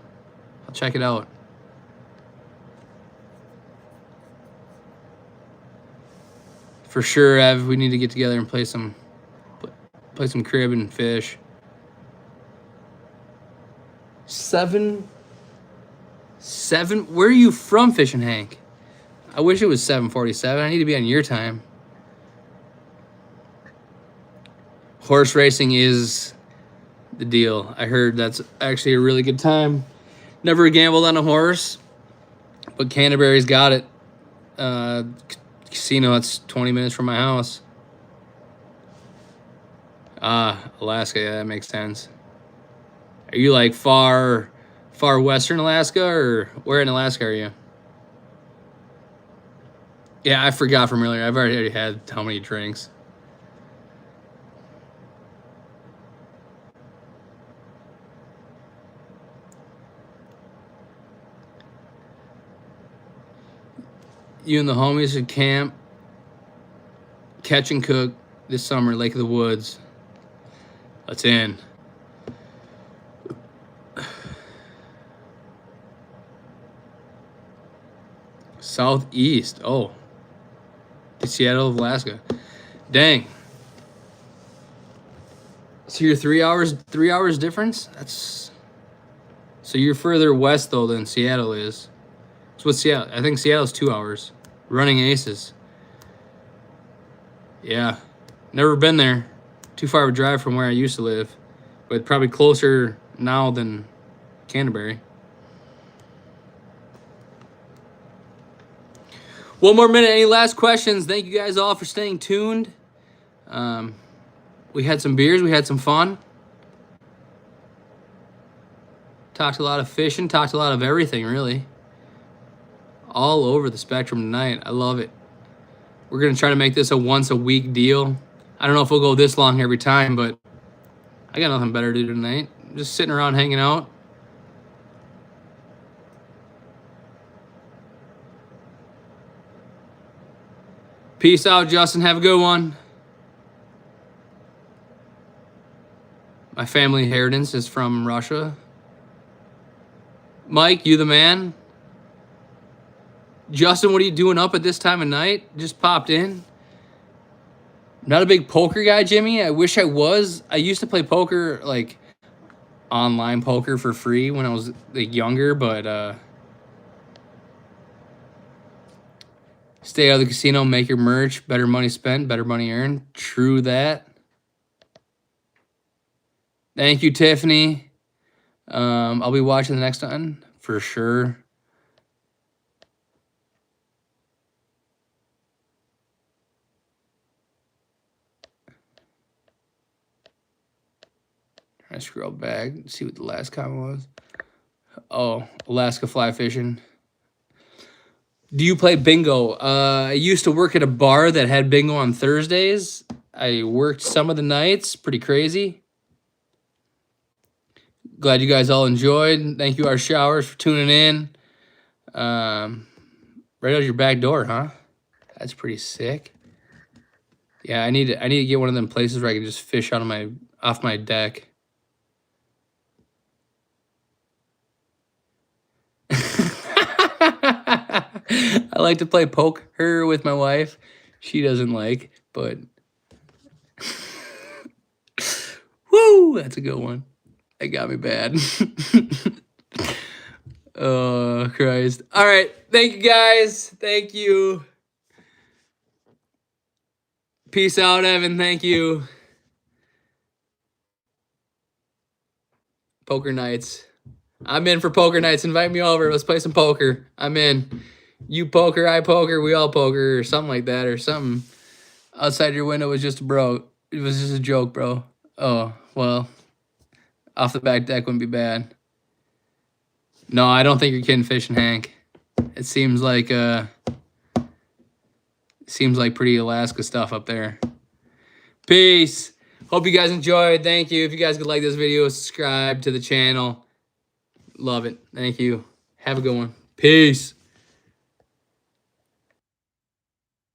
I'll check it out. For sure, Ev, we need to get together and play some crib and fish. 7. Where are you from, Fishing Hank? I wish it was 7:47. I need to be on your time. Horse racing is the deal. I heard that's actually a really good time. Never gambled on a horse, but Canterbury's got it. Casino, that's 20 minutes from my house. Alaska, yeah, that makes sense. Are you like far western Alaska, or where in Alaska are you? Yeah, I forgot from earlier. I've already had how many drinks. You and the homies should camp, catch and cook this summer, Lake of the Woods. Let's in. Southeast. Oh. Seattle, Alaska. Dang. So you're 3 hours difference? So you're further west though than Seattle is. So what's Seattle? I think Seattle's 2 hours. Running Aces. Yeah. Never been there. Too far of a drive from where I used to live. But probably closer now than Canterbury. 1 more minute. Any last questions? Thank you guys all for staying tuned. We had some beers. We had some fun. Talked a lot of fishing. Talked a lot of everything, really. All over the spectrum tonight. I love it. We're going to try to make this a once-a-week deal. I don't know if we'll go this long every time, but I got nothing better to do tonight. Just sitting around hanging out. Peace out, Justin. Have a good one. My family inheritance is from Russia. Mike, you the man. Justin, what are you doing up at this time of night? Just popped in. Not a big poker guy, Jimmy. I wish I was. I used to play poker, like online poker for free when I was like younger, but stay out of the casino, make your merch, better money spent, better money earned. True that. Thank you, Tiffany. I'll be watching the next one for sure. I scroll back and see what the last comment was. Oh, Alaska fly fishing. Do you play bingo? I used to work at a bar that had bingo on Thursdays. I worked some of the nights. Pretty crazy. Glad you guys all enjoyed. Thank you, our showers, for tuning in. Right out your back door, huh? That's pretty sick. Yeah, I need to get one of them places where I can just fish out of off my deck. I like to play poker with my wife. She doesn't like, but woo, that's a good one. That got me bad. Oh, Christ. All right. Thank you, guys. Thank you. Peace out, Evan. Thank you. Poker nights. I'm in for poker nights. Invite me over. Let's play some poker. I'm in. You poker, I poker, we all poker, or something like that, or something. Outside your window was just it was just a joke, bro. Oh, well. Off the back deck wouldn't be bad. No, I don't think you're kidding, Fishing Hank. It seems like pretty Alaska stuff up there. Peace. Hope you guys enjoyed. Thank you. If you guys could like this video, subscribe to the channel. Love it. Thank you. Have a good one. Peace.